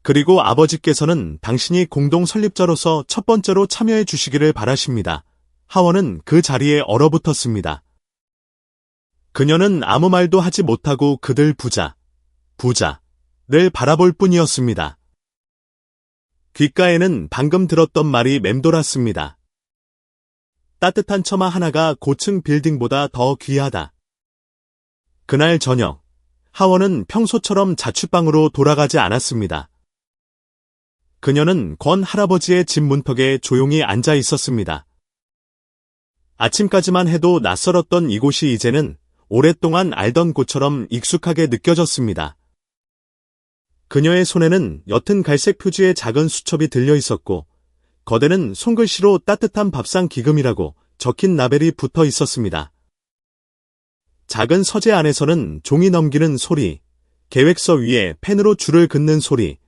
그리고 아버지께서는 당신이 공동 설립자로서 첫 번째로 참여해 주시기를 바라십니다. 하원은 그 자리에 얼어붙었습니다. 그녀는 아무 말도 하지 못하고 그들 부자를 바라볼 뿐이었습니다. 귓가에는 방금 들었던 말이 맴돌았습니다. 따뜻한 처마 하나가 고층 빌딩보다 더 귀하다. 그날 저녁, 하원은 평소처럼 자취방으로 돌아가지 않았습니다. 그녀는 권 할아버지의 집 문턱에 조용히 앉아 있었습니다. 아침까지만 해도 낯설었던 이곳이 이제는 오랫동안 알던 곳처럼 익숙하게 느껴졌습니다. 그녀의 손에는 옅은 갈색 표지의 작은 수첩이 들려 있었고, 거대는 손글씨로 따뜻한 밥상 기금이라고 적힌 라벨이 붙어 있었습니다. 작은 서재 안에서는 종이 넘기는 소리, 계획서 위에 펜으로 줄을 긋는 소리,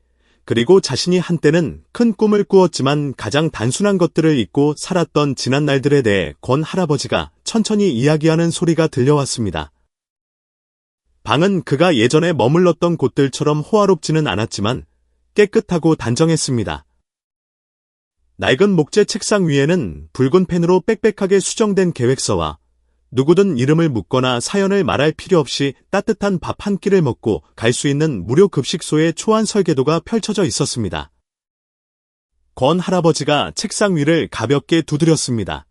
그리고 자신이 한때는 큰 꿈을 꾸었지만 가장 단순한 것들을 잊고 살았던 지난 날들에 대해 권 할아버지가 천천히 이야기하는 소리가 들려왔습니다. 방은 그가 예전에 머물렀던 곳들처럼 호화롭지는 않았지만 깨끗하고 단정했습니다. 낡은 목재 책상 위에는 붉은 펜으로 빽빽하게 수정된 계획서와 누구든 이름을 묻거나 사연을 말할 필요 없이 따뜻한 밥 한 끼를 먹고 갈 수 있는 무료 급식소의 초안 설계도가 펼쳐져 있었습니다. 권 할아버지가 책상 위를 가볍게 두드렸습니다.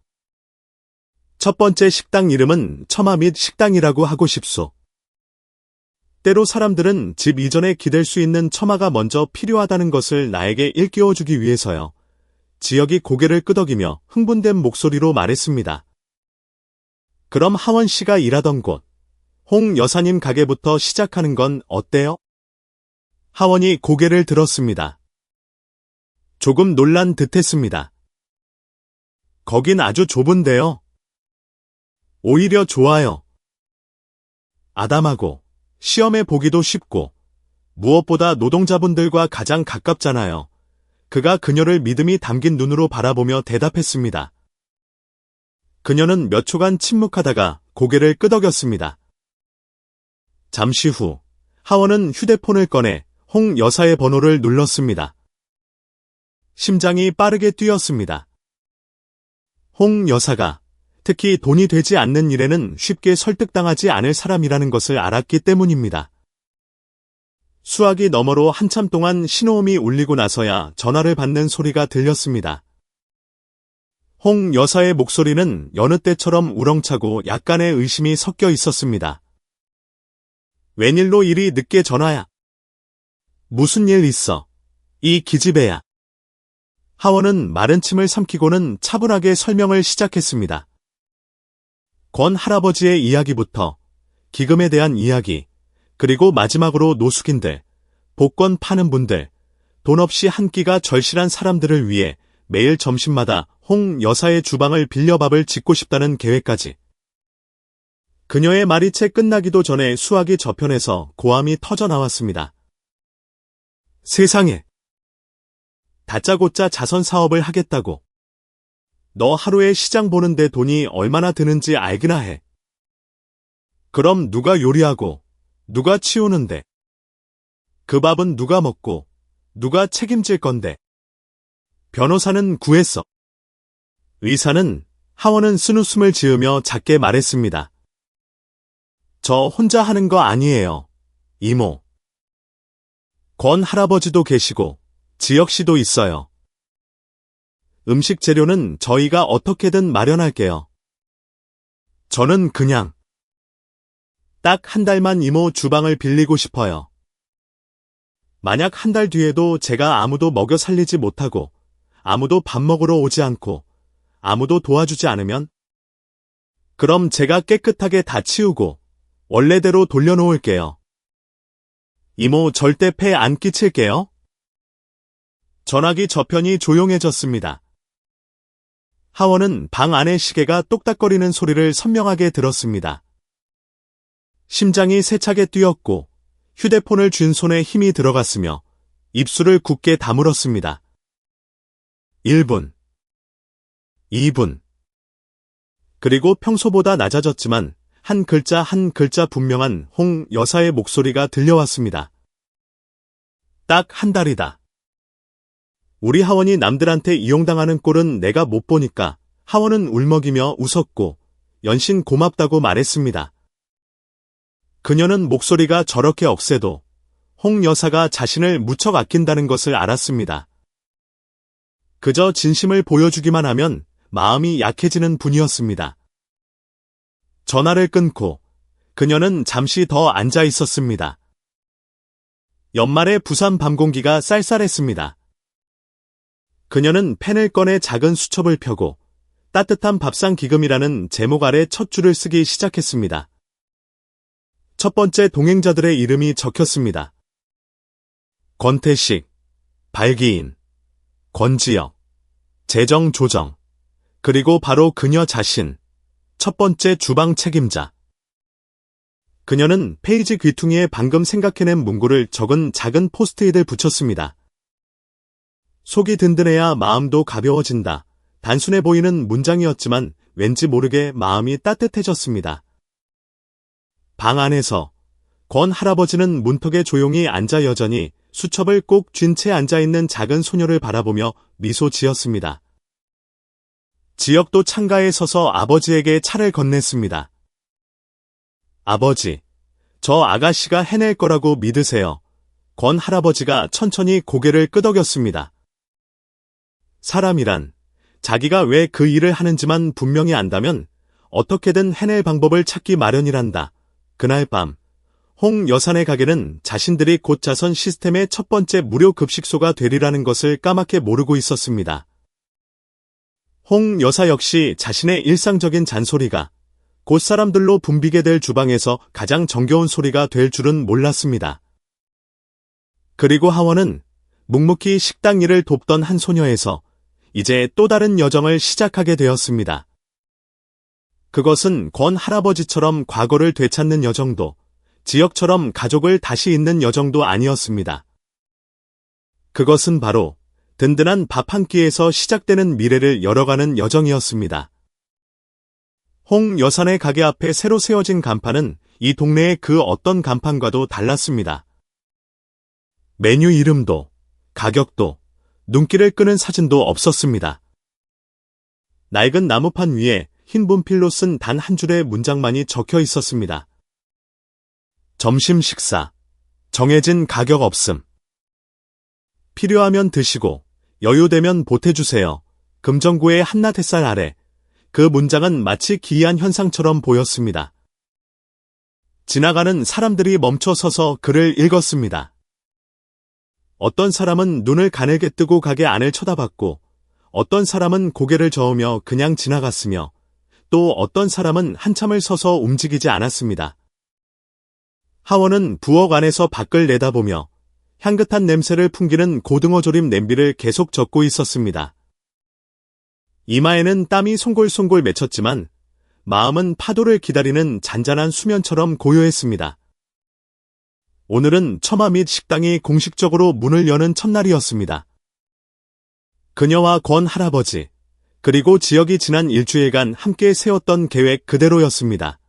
첫 번째 식당 이름은 처마 및 식당이라고 하고 싶소. 때로 사람들은 집 이전에 기댈 수 있는 처마가 먼저 필요하다는 것을 나에게 일깨워주기 위해서요. 지역이 고개를 끄덕이며 흥분된 목소리로 말했습니다. 그럼 하원 씨가 일하던 곳, 홍 여사님 가게부터 시작하는 건 어때요? 하원이 고개를 들었습니다. 조금 놀란 듯했습니다. 거긴 아주 좁은데요. 오히려 좋아요. 아담하고 시험해 보기도 쉽고 무엇보다 노동자분들과 가장 가깝잖아요. 그가 그녀를 믿음이 담긴 눈으로 바라보며 대답했습니다. 그녀는 몇 초간 침묵하다가 고개를 끄덕였습니다. 잠시 후 하원은 휴대폰을 꺼내 홍 여사의 번호를 눌렀습니다. 심장이 빠르게 뛰었습니다. 홍 여사가 특히 돈이 되지 않는 일에는 쉽게 설득당하지 않을 사람이라는 것을 알았기 때문입니다. 수화기 너머로 한참 동안 신호음이 울리고 나서야 전화를 받는 소리가 들렸습니다. 홍 여사의 목소리는 여느 때처럼 우렁차고 약간의 의심이 섞여 있었습니다. 웬일로 이리 늦게 전화야? 무슨 일 있어? 이 기집애야. 하원은 마른 침을 삼키고는 차분하게 설명을 시작했습니다. 권 할아버지의 이야기부터 기금에 대한 이야기, 그리고 마지막으로 노숙인들, 복권 파는 분들, 돈 없이 한 끼가 절실한 사람들을 위해 매일 점심마다 홍 여사의 주방을 빌려 밥을 짓고 싶다는 계획까지. 그녀의 말이 채 끝나기도 전에 수화기 저편에서 고함이 터져 나왔습니다. 세상에! 다짜고짜 자선 사업을 하겠다고. 너 하루에 시장 보는데 돈이 얼마나 드는지 알기나 해. 그럼 누가 요리하고, 누가 치우는데? 그 밥은 누가 먹고, 누가 책임질 건데? 변호사는 구했어. 의사는, 하원은 쓴웃음을 지으며 작게 말했습니다. 저 혼자 하는 거 아니에요, 이모. 권 할아버지도 계시고, 지역 씨도 있어요. 음식 재료는 저희가 어떻게든 마련할게요. 저는 그냥 딱 한 달만 이모 주방을 빌리고 싶어요. 만약 한 달 뒤에도 제가 아무도 먹여 살리지 못하고, 아무도 밥 먹으러 오지 않고, 아무도 도와주지 않으면, 그럼 제가 깨끗하게 다 치우고 원래대로 돌려놓을게요. 이모 절대 폐 안 끼칠게요. 전화기 저편이 조용해졌습니다. 하원은 방 안의 시계가 똑딱거리는 소리를 선명하게 들었습니다. 심장이 세차게 뛰었고 휴대폰을 쥔 손에 힘이 들어갔으며 입술을 굳게 다물었습니다. 1분, 2분. 그리고 평소보다 낮아졌지만 한 글자 한 글자 분명한 홍 여사의 목소리가 들려왔습니다. 딱 한 달이다. 우리 하원이 남들한테 이용당하는 꼴은 내가 못 보니까 하원은 울먹이며 웃었고 연신 고맙다고 말했습니다. 그녀는 목소리가 저렇게 억세도 홍 여사가 자신을 무척 아낀다는 것을 알았습니다. 그저 진심을 보여주기만 하면 마음이 약해지는 분이었습니다. 전화를 끊고 그녀는 잠시 더 앉아 있었습니다. 연말의 부산 밤 공기가 쌀쌀했습니다. 그녀는 펜을 꺼내 작은 수첩을 펴고 따뜻한 밥상 기금이라는 제목 아래 첫 줄을 쓰기 시작했습니다. 첫 번째 동행자들의 이름이 적혔습니다. 권태식, 발기인, 권지혁, 재정조정, 그리고 바로 그녀 자신, 첫 번째 주방 책임자. 그녀는 페이지 귀퉁이에 방금 생각해낸 문구를 적은 작은 포스트잇을 붙였습니다. 속이 든든해야 마음도 가벼워진다. 단순해 보이는 문장이었지만 왠지 모르게 마음이 따뜻해졌습니다. 방 안에서 권 할아버지는 문턱에 조용히 앉아 여전히 수첩을 꼭 쥔 채 앉아있는 작은 소녀를 바라보며 미소 지었습니다. 지혁도 창가에 서서 아버지에게 차를 건넸습니다. 아버지, 저 아가씨가 해낼 거라고 믿으세요. 권 할아버지가 천천히 고개를 끄덕였습니다. 사람이란 자기가 왜 그 일을 하는지만 분명히 안다면 어떻게든 해낼 방법을 찾기 마련이란다. 그날 밤, 홍 여사네 가게는 자신들이 곧 자선 시스템의 첫 번째 무료 급식소가 되리라는 것을 까맣게 모르고 있었습니다. 홍 여사 역시 자신의 일상적인 잔소리가 곧 사람들로 붐비게 될 주방에서 가장 정겨운 소리가 될 줄은 몰랐습니다. 그리고 하원은 묵묵히 식당 일을 돕던 한 소녀에서 이제 또 다른 여정을 시작하게 되었습니다. 그것은 권 할아버지처럼 과거를 되찾는 여정도, 지역처럼 가족을 다시 잇는 여정도 아니었습니다. 그것은 바로 든든한 밥 한 끼에서 시작되는 미래를 열어가는 여정이었습니다. 홍 여사네 가게 앞에 새로 세워진 간판은 이 동네의 그 어떤 간판과도 달랐습니다. 메뉴 이름도, 가격도, 눈길을 끄는 사진도 없었습니다. 낡은 나무판 위에 흰 분필로 쓴 단 한 줄의 문장만이 적혀 있었습니다. 점심 식사, 정해진 가격 없음. 필요하면 드시고, 여유되면 보태주세요. 금정구의 한낮 햇살 아래, 그 문장은 마치 기이한 현상처럼 보였습니다. 지나가는 사람들이 멈춰 서서 글을 읽었습니다. 어떤 사람은 눈을 가늘게 뜨고 가게 안을 쳐다봤고, 어떤 사람은 고개를 저으며 그냥 지나갔으며, 또 어떤 사람은 한참을 서서 움직이지 않았습니다. 하원은 부엌 안에서 밖을 내다보며 향긋한 냄새를 풍기는 고등어조림 냄비를 계속 젓고 있었습니다. 이마에는 땀이 송골송골 맺혔지만 마음은 파도를 기다리는 잔잔한 수면처럼 고요했습니다. 오늘은 처마 및 식당이 공식적으로 문을 여는 첫날이었습니다. 그녀와 권 할아버지, 그리고 지역이 지난 일주일간 함께 세웠던 계획 그대로였습니다.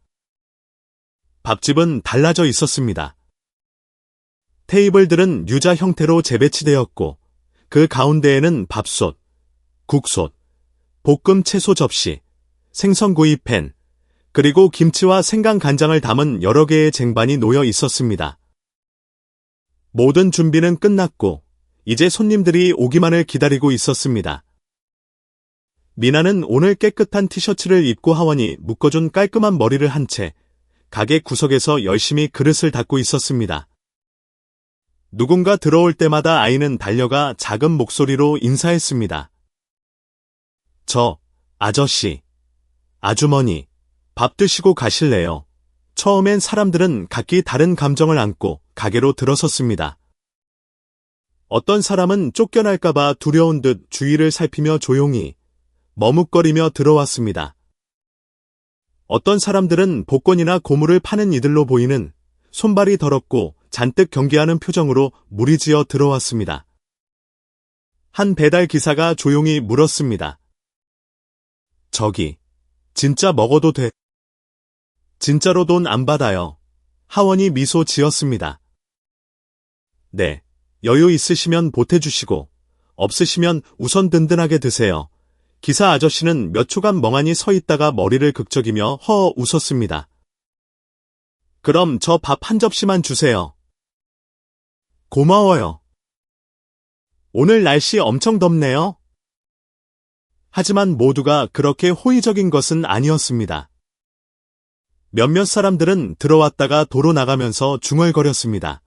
밥집은 달라져 있었습니다. 테이블들은 유자 형태로 재배치되었고 그 가운데에는 밥솥, 국솥, 볶음 채소 접시, 생선구이 팬, 그리고 김치와 생강 간장을 담은 여러 개의 쟁반이 놓여 있었습니다. 모든 준비는 끝났고 이제 손님들이 오기만을 기다리고 있었습니다. 미나는 오늘 깨끗한 티셔츠를 입고 하원이 묶어준 깔끔한 머리를 한 채 가게 구석에서 열심히 그릇을 닦고 있었습니다. 누군가 들어올 때마다 아이는 달려가 작은 목소리로 인사했습니다. 저, 아저씨, 아주머니, 밥 드시고 가실래요? 처음엔 사람들은 각기 다른 감정을 안고 가게로 들어섰습니다. 어떤 사람은 쫓겨날까봐 두려운 듯 주위를 살피며 조용히 머뭇거리며 들어왔습니다. 어떤 사람들은 복권이나 고물을 파는 이들로 보이는 손발이 더럽고 잔뜩 경계하는 표정으로 무리지어 들어왔습니다. 한 배달 기사가 조용히 물었습니다. 저기, 진짜 먹어도 돼? 진짜로 돈 안 받아요. 하원이 미소 지었습니다. 네, 여유 있으시면 보태주시고, 없으시면 우선 든든하게 드세요. 기사 아저씨는 몇 초간 멍하니 서 있다가 머리를 극적이며 허 웃었습니다. 그럼 저 밥 한 접시만 주세요. 고마워요. 오늘 날씨 엄청 덥네요. 하지만 모두가 그렇게 호의적인 것은 아니었습니다. 몇몇 사람들은 들어왔다가 도로 나가면서 중얼거렸습니다.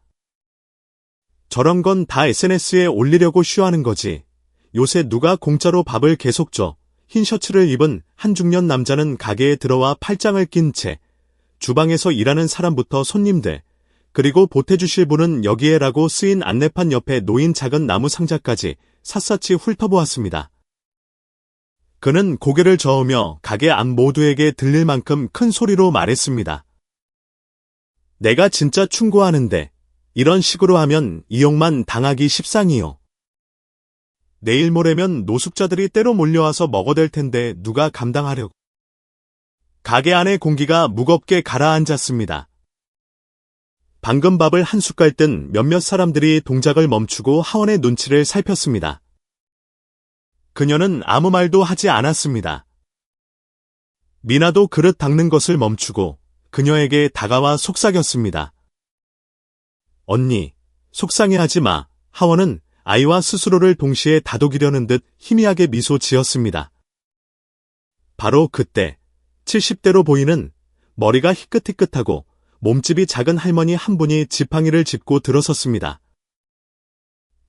저런 건 다 SNS에 올리려고 쇼하는 거지. 요새 누가 공짜로 밥을 계속 줘. 흰 셔츠를 입은 한 중년 남자는 가게에 들어와 팔짱을 낀 채 주방에서 일하는 사람부터 손님들, 그리고 보태주실 분은 여기에라고 쓰인 안내판 옆에 놓인 작은 나무 상자까지 샅샅이 훑어보았습니다. 그는 고개를 저으며 가게 안 모두에게 들릴 만큼 큰 소리로 말했습니다. 내가 진짜 충고하는데 이런 식으로 하면 이용만 당하기 십상이요. 내일 모레면 노숙자들이 때로 몰려와서 먹어댈 텐데 누가 감당하려고. 가게 안의 공기가 무겁게 가라앉았습니다. 방금 밥을 한 숟갈 뜬 몇몇 사람들이 동작을 멈추고 하원의 눈치를 살폈습니다. 그녀는 아무 말도 하지 않았습니다. 미나도 그릇 닦는 것을 멈추고 그녀에게 다가와 속삭였습니다. 언니, 속상해하지 마. 하원은 아이와 스스로를 동시에 다독이려는 듯 희미하게 미소 지었습니다. 바로 그때 70대로 보이는 머리가 희끗희끗하고 몸집이 작은 할머니 한 분이 지팡이를 짚고 들어섰습니다.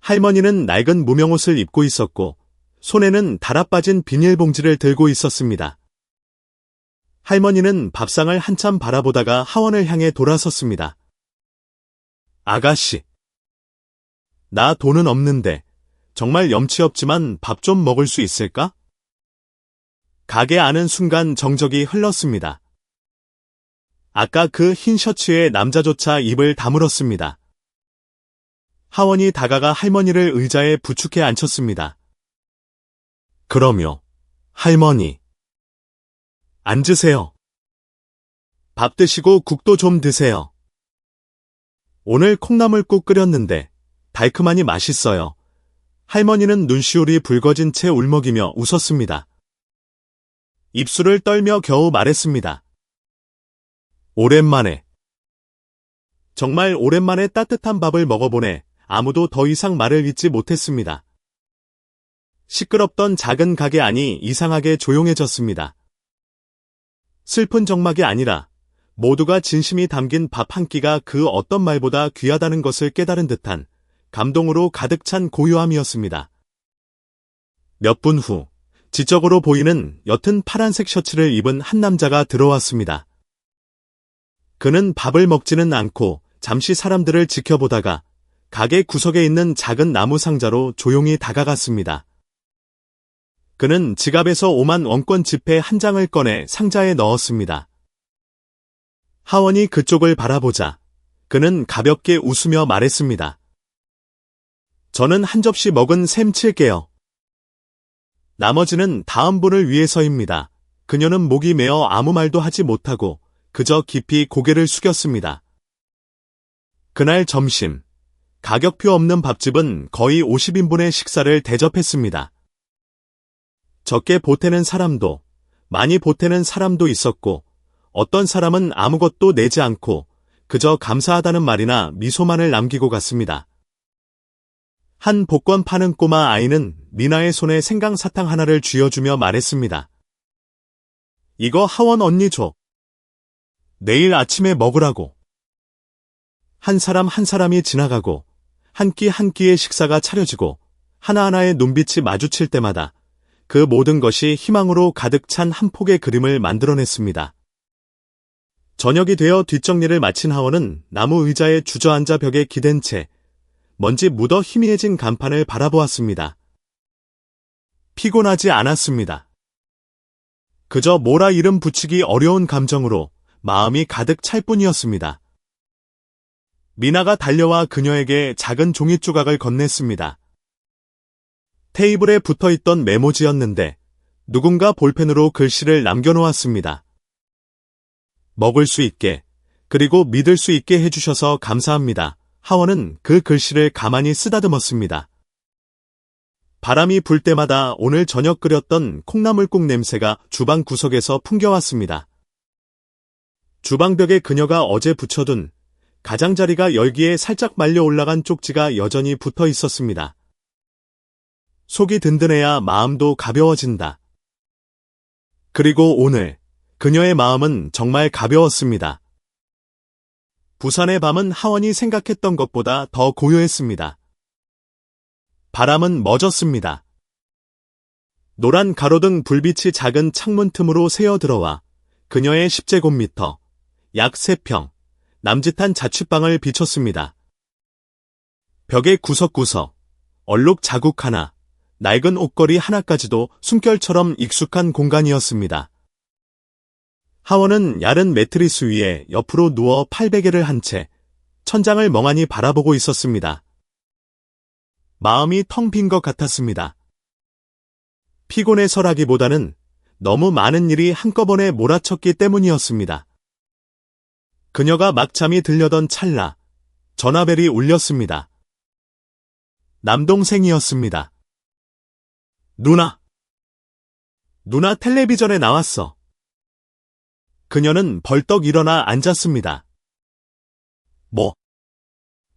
할머니는 낡은 무명옷을 입고 있었고 손에는 달아빠진 비닐봉지를 들고 있었습니다. 할머니는 밥상을 한참 바라보다가 하원을 향해 돌아섰습니다. 아가씨, 나 돈은 없는데 정말 염치 없지만 밥 좀 먹을 수 있을까? 가게 안은 순간 정적이 흘렀습니다. 아까 그 흰 셔츠의 남자조차 입을 다물었습니다. 하원이 다가가 할머니를 의자에 부축해 앉혔습니다. 그럼요, 할머니. 앉으세요. 밥 드시고 국도 좀 드세요. 오늘 콩나물국 끓였는데 달콤하니 맛있어요. 할머니는 눈시울이 붉어진 채 울먹이며 웃었습니다. 입술을 떨며 겨우 말했습니다. 오랜만에. 정말 오랜만에 따뜻한 밥을 먹어보네. 아무도 더 이상 말을 잇지 못했습니다. 시끄럽던 작은 가게 안이 이상하게 조용해졌습니다. 슬픈 적막이 아니라 모두가 진심이 담긴 밥 한 끼가 그 어떤 말보다 귀하다는 것을 깨달은 듯한 감동으로 가득 찬 고요함이었습니다. 몇 분 후, 지적으로 보이는 옅은 파란색 셔츠를 입은 한 남자가 들어왔습니다. 그는 밥을 먹지는 않고 잠시 사람들을 지켜보다가 가게 구석에 있는 작은 나무 상자로 조용히 다가갔습니다. 그는 지갑에서 5만 원권 지폐 한 장을 꺼내 상자에 넣었습니다. 하원이 그쪽을 바라보자 그는 가볍게 웃으며 말했습니다. 저는 한 접시 먹은 셈 칠게요. 나머지는 다음 분을 위해서입니다. 그녀는 목이 메어 아무 말도 하지 못하고 그저 깊이 고개를 숙였습니다. 그날 점심, 가격표 없는 밥집은 거의 50인분의 식사를 대접했습니다. 적게 보태는 사람도, 많이 보태는 사람도 있었고, 어떤 사람은 아무것도 내지 않고 그저 감사하다는 말이나 미소만을 남기고 갔습니다. 한 복권 파는 꼬마 아이는 미나의 손에 생강사탕 하나를 쥐어주며 말했습니다. 이거 하원 언니 줘. 내일 아침에 먹으라고. 한 사람 한 사람이 지나가고 한 끼 한 끼의 식사가 차려지고 하나하나의 눈빛이 마주칠 때마다 그 모든 것이 희망으로 가득 찬 한 폭의 그림을 만들어냈습니다. 저녁이 되어 뒷정리를 마친 하원은 나무 의자에 주저앉아 벽에 기댄 채 먼지 묻어 희미해진 간판을 바라보았습니다. 피곤하지 않았습니다. 그저 뭐라 이름 붙이기 어려운 감정으로 마음이 가득 찰 뿐이었습니다. 미나가 달려와 그녀에게 작은 종이 조각을 건넸습니다. 테이블에 붙어있던 메모지였는데 누군가 볼펜으로 글씨를 남겨놓았습니다. 먹을 수 있게, 그리고 믿을 수 있게 해주셔서 감사합니다. 하원은 그 글씨를 가만히 쓰다듬었습니다. 바람이 불 때마다 오늘 저녁 끓였던 콩나물국 냄새가 주방 구석에서 풍겨왔습니다. 주방벽에 그녀가 어제 붙여둔 가장자리가 열기에 살짝 말려 올라간 쪽지가 여전히 붙어 있었습니다. 속이 든든해야 마음도 가벼워진다. 그리고 오늘 그녀의 마음은 정말 가벼웠습니다. 부산의 밤은 하원이 생각했던 것보다 더 고요했습니다. 바람은 멎었습니다. 노란 가로등 불빛이 작은 창문 틈으로 새어 들어와 그녀의 10제곱미터, 약 3평, 남짓한 자취방을 비췄습니다. 벽에 구석구석, 얼룩 자국 하나, 낡은 옷걸이 하나까지도 숨결처럼 익숙한 공간이었습니다. 하원은 얇은 매트리스 위에 옆으로 누워 팔베개를 한 채 천장을 멍하니 바라보고 있었습니다. 마음이 텅 빈 것 같았습니다. 피곤해서라기보다는 너무 많은 일이 한꺼번에 몰아쳤기 때문이었습니다. 그녀가 막 잠이 들려던 찰나 전화벨이 울렸습니다. 남동생이었습니다. 누나! 누나 텔레비전에 나왔어. 그녀는 벌떡 일어나 앉았습니다.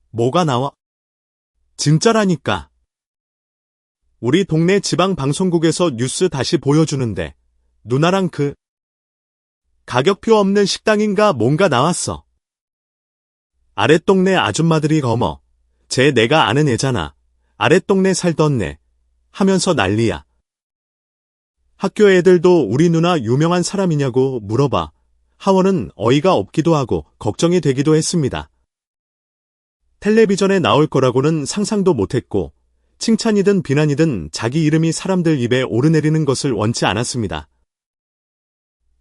뭐가 나와? 진짜라니까. 우리 동네 지방 방송국에서 뉴스 다시 보여주는데 누나랑 그 가격표 없는 식당인가 뭔가 나왔어. 아랫동네 아줌마들이 거머. 쟤 내가 아는 애잖아. 아랫동네 살던 애. 하면서 난리야. 학교 애들도 우리 누나 유명한 사람이냐고 물어봐. 하원은 어이가 없기도 하고 걱정이 되기도 했습니다. 텔레비전에 나올 거라고는 상상도 못했고 칭찬이든 비난이든 자기 이름이 사람들 입에 오르내리는 것을 원치 않았습니다.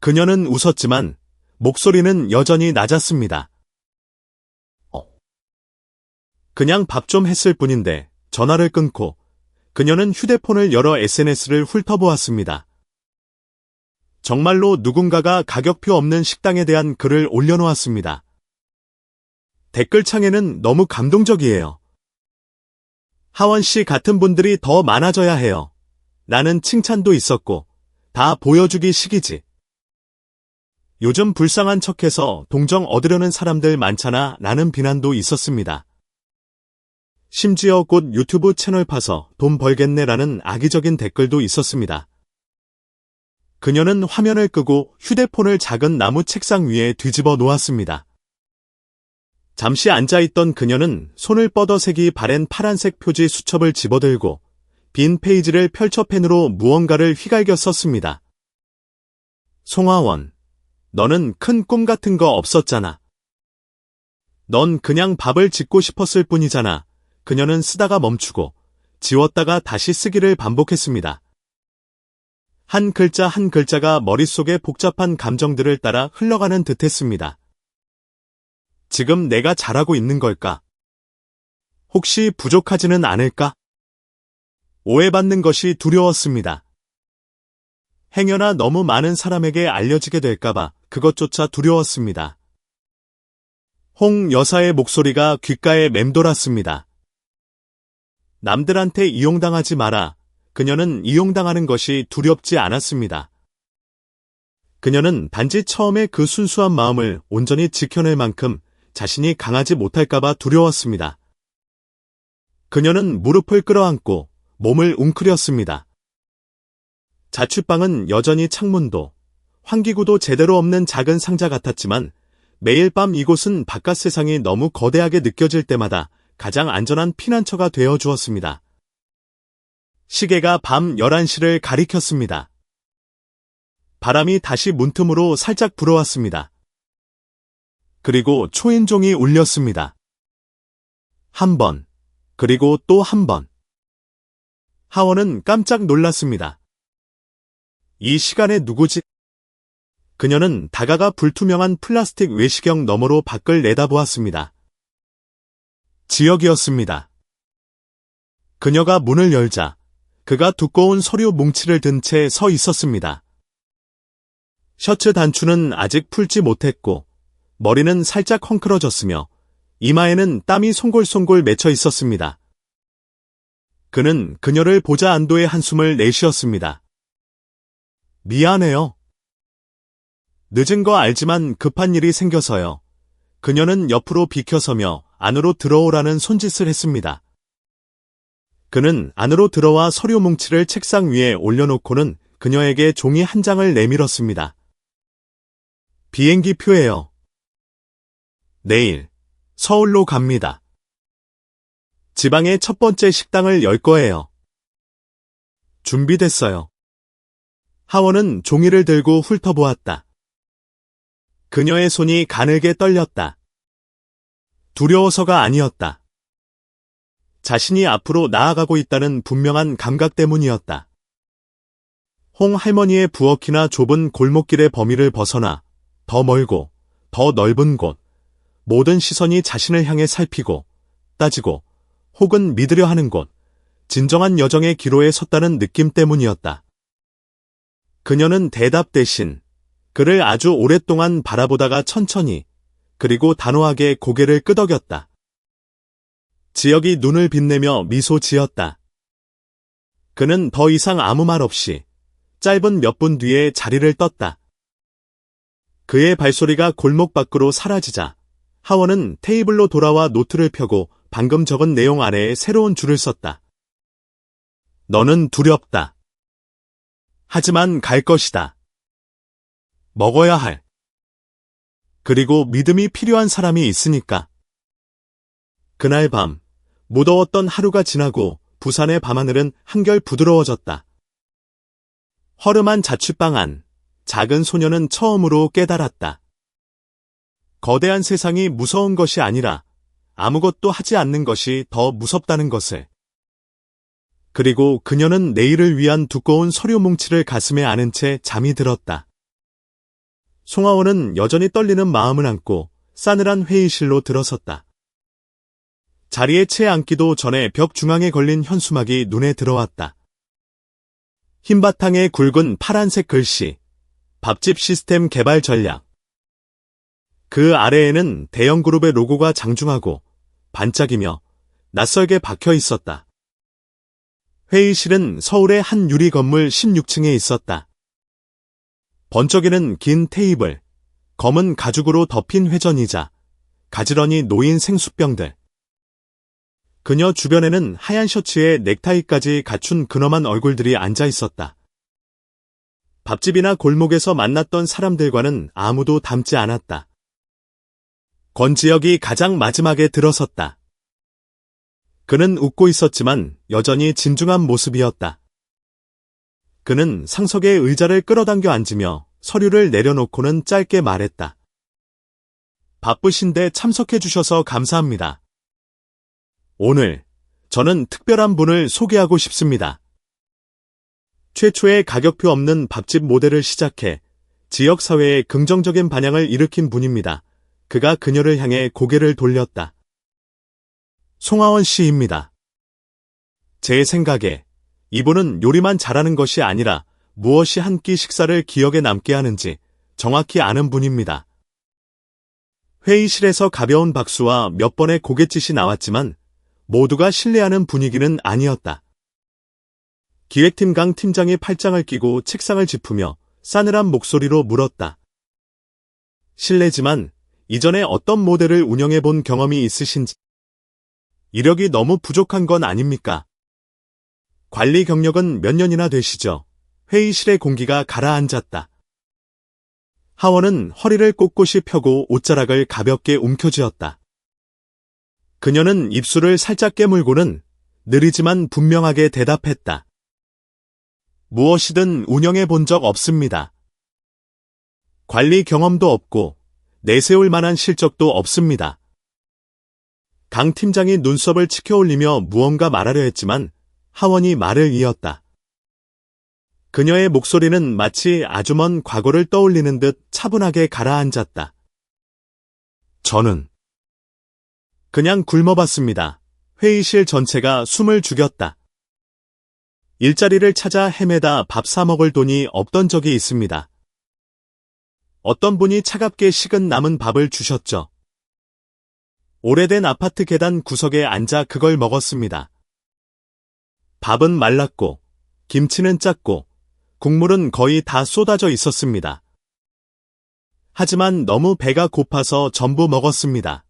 그녀는 웃었지만 목소리는 여전히 낮았습니다. 그냥 밥 좀 했을 뿐인데 전화를 끊고 그녀는 휴대폰을 열어 SNS를 훑어보았습니다. 정말로 누군가가 가격표 없는 식당에 대한 글을 올려놓았습니다. 댓글창에는 너무 감동적이에요. 하원 씨 같은 분들이 더 많아져야 해요. 라는 칭찬도 있었고 다 보여주기 식이지. 요즘 불쌍한 척해서 동정 얻으려는 사람들 많잖아 라는 비난도 있었습니다. 심지어 곧 유튜브 채널 파서 돈 벌겠네라는 악의적인 댓글도 있었습니다. 그녀는 화면을 끄고 휴대폰을 작은 나무 책상 위에 뒤집어 놓았습니다. 잠시 앉아있던 그녀는 손을 뻗어세기 바랜 파란색 표지 수첩을 집어들고 빈 페이지를 펼쳐 펜으로 무언가를 휘갈겨 썼습니다. 송하원, 너는 큰 꿈 같은 거 없었잖아. 넌 그냥 밥을 짓고 싶었을 뿐이잖아. 그녀는 쓰다가 멈추고 지웠다가 다시 쓰기를 반복했습니다. 한 글자 한 글자가 머릿속에 복잡한 감정들을 따라 흘러가는 듯했습니다. 지금 내가 잘하고 있는 걸까? 혹시 부족하지는 않을까? 오해받는 것이 두려웠습니다. 행여나 너무 많은 사람에게 알려지게 될까봐 그것조차 두려웠습니다. 홍 여사의 목소리가 귓가에 맴돌았습니다. 남들한테 이용당하지 마라. 그녀는 이용당하는 것이 두렵지 않았습니다. 그녀는 단지 처음에 그 순수한 마음을 온전히 지켜낼 만큼 자신이 강하지 못할까봐 두려웠습니다. 그녀는 무릎을 끌어안고 몸을 웅크렸습니다. 자취방은 여전히 창문도, 환기구도 제대로 없는 작은 상자 같았지만 매일 밤 이곳은 바깥 세상이 너무 거대하게 느껴질 때마다 가장 안전한 피난처가 되어 주었습니다. 시계가 밤 11시를 가리켰습니다. 바람이 다시 문틈으로 살짝 불어왔습니다. 그리고 초인종이 울렸습니다. 한 번, 그리고 또 한 번. 하원은 깜짝 놀랐습니다. 이 시간에 누구지? 그녀는 다가가 불투명한 플라스틱 외시경 너머로 밖을 내다보았습니다. 지역이었습니다. 그녀가 문을 열자 그가 두꺼운 서류 뭉치를 든 채 서 있었습니다. 셔츠 단추는 아직 풀지 못했고 머리는 살짝 헝클어졌으며 이마에는 땀이 송골송골 맺혀 있었습니다. 그는 그녀를 보자 안도의 한숨을 내쉬었습니다. 미안해요. 늦은 거 알지만 급한 일이 생겨서요. 그녀는 옆으로 비켜서며 안으로 들어오라는 손짓을 했습니다. 그는 안으로 들어와 서류 뭉치를 책상 위에 올려놓고는 그녀에게 종이 한 장을 내밀었습니다. 비행기 표예요. 내일 서울로 갑니다. 지방의 첫 번째 식당을 열 거예요. 준비됐어요. 하원은 종이를 들고 훑어보았다. 그녀의 손이 가늘게 떨렸다. 두려워서가 아니었다. 자신이 앞으로 나아가고 있다는 분명한 감각 때문이었다. 홍 할머니의 부엌이나 좁은 골목길의 범위를 벗어나 더 멀고 더 넓은 곳, 모든 시선이 자신을 향해 살피고 따지고 혹은 믿으려 하는 곳, 진정한 여정의 기로에 섰다는 느낌 때문이었다. 그녀는 대답 대신 그를 아주 오랫동안 바라보다가 천천히 그리고 단호하게 고개를 끄덕였다. 지역이 눈을 빛내며 미소 지었다. 그는 더 이상 아무 말 없이 짧은 몇 분 뒤에 자리를 떴다. 그의 발소리가 골목 밖으로 사라지자 하원은 테이블로 돌아와 노트를 펴고 방금 적은 내용 아래에 새로운 줄을 썼다. 너는 두렵다. 하지만 갈 것이다. 먹어야 할. 그리고 믿음이 필요한 사람이 있으니까. 그날 밤, 무더웠던 하루가 지나고 부산의 밤하늘은 한결 부드러워졌다. 허름한 자취방 안, 작은 소녀는 처음으로 깨달았다. 거대한 세상이 무서운 것이 아니라 아무것도 하지 않는 것이 더 무섭다는 것을. 그리고 그녀는 내일을 위한 두꺼운 서류 뭉치를 가슴에 안은 채 잠이 들었다. 송하원은 여전히 떨리는 마음을 안고 싸늘한 회의실로 들어섰다. 자리에 채 앉기도 전에 벽 중앙에 걸린 현수막이 눈에 들어왔다. 흰 바탕에 굵은 파란색 글씨, 밥집 시스템 개발 전략. 그 아래에는 대형 그룹의 로고가 장중하고 반짝이며 낯설게 박혀 있었다. 회의실은 서울의 한 유리 건물 16층에 있었다. 번쩍이는 긴 테이블, 검은 가죽으로 덮인 회전의자, 가지런히 놓인 생수병들. 그녀 주변에는 하얀 셔츠에 넥타이까지 갖춘 근엄한 얼굴들이 앉아 있었다. 밥집이나 골목에서 만났던 사람들과는 아무도 닮지 않았다. 권지혁이 가장 마지막에 들어섰다. 그는 웃고 있었지만 여전히 진중한 모습이었다. 그는 상석에 의자를 끌어당겨 앉으며 서류를 내려놓고는 짧게 말했다. 바쁘신데 참석해 주셔서 감사합니다. 오늘 저는 특별한 분을 소개하고 싶습니다. 최초의 가격표 없는 밥집 모델을 시작해 지역사회에 긍정적인 반향을 일으킨 분입니다. 그가 그녀를 향해 고개를 돌렸다. 송하원 씨입니다. 제 생각에 이분은 요리만 잘하는 것이 아니라 무엇이 한 끼 식사를 기억에 남게 하는지 정확히 아는 분입니다. 회의실에서 가벼운 박수와 몇 번의 고갯짓이 나왔지만 모두가 신뢰하는 분위기는 아니었다. 기획팀 강 팀장이 팔짱을 끼고 책상을 짚으며 싸늘한 목소리로 물었다. 실례지만 이전에 어떤 모델을 운영해 본 경험이 있으신지. 이력이 너무 부족한 건 아닙니까? 관리 경력은 몇 년이나 되시죠? 회의실의 공기가 가라앉았다. 하원은 허리를 꼿꼿이 펴고 옷자락을 가볍게 움켜쥐었다. 그녀는 입술을 살짝 깨물고는 느리지만 분명하게 대답했다. 무엇이든 운영해 본 적 없습니다. 관리 경험도 없고 내세울 만한 실적도 없습니다. 강 팀장이 눈썹을 치켜올리며 무언가 말하려 했지만 하원이 말을 이었다. 그녀의 목소리는 마치 아주 먼 과거를 떠올리는 듯 차분하게 가라앉았다. 저는 그냥 굶어봤습니다. 회의실 전체가 숨을 죽였다. 일자리를 찾아 헤매다 밥 사 먹을 돈이 없던 적이 있습니다. 어떤 분이 차갑게 식은 남은 밥을 주셨죠. 오래된 아파트 계단 구석에 앉아 그걸 먹었습니다. 밥은 말랐고, 김치는 짰고, 국물은 거의 다 쏟아져 있었습니다. 하지만 너무 배가 고파서 전부 먹었습니다.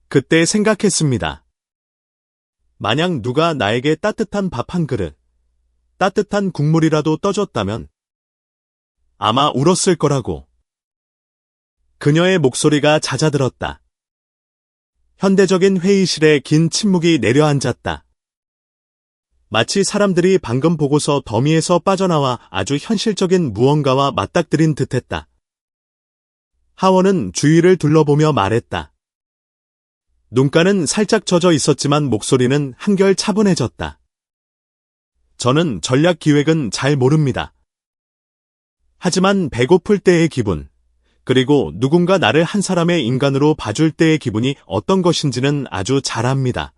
그때 생각했습니다. 만약 누가 나에게 따뜻한 밥 한 그릇, 따뜻한 국물이라도 떠줬다면 아마 울었을 거라고. 그녀의 목소리가 잦아들었다. 현대적인 회의실에 긴 침묵이 내려앉았다. 마치 사람들이 방금 보고서 더미에서 빠져나와 아주 현실적인 무언가와 맞닥뜨린 듯했다. 하원은 주위를 둘러보며 말했다. 눈가는 살짝 젖어 있었지만 목소리는 한결 차분해졌다. 저는 전략 기획은 잘 모릅니다. 하지만 배고플 때의 기분, 그리고 누군가 나를 한 사람의 인간으로 봐줄 때의 기분이 어떤 것인지는 아주 잘 압니다.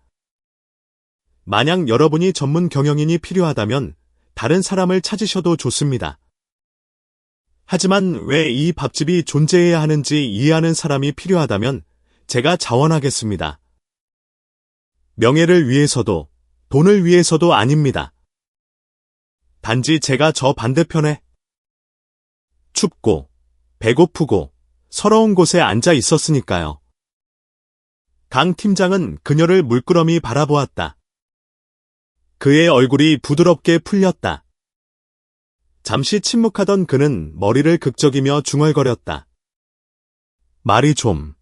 만약 여러분이 전문 경영인이 필요하다면 다른 사람을 찾으셔도 좋습니다. 하지만 왜 이 밥집이 존재해야 하는지 이해하는 사람이 필요하다면 제가 자원하겠습니다. 명예를 위해서도 돈을 위해서도 아닙니다. 단지 제가 저 반대편에 춥고 배고프고 서러운 곳에 앉아 있었으니까요. 강 팀장은 그녀를 물끄러미 바라보았다. 그의 얼굴이 부드럽게 풀렸다. 잠시 침묵하던 그는 머리를 극적이며 중얼거렸다. 말이 좀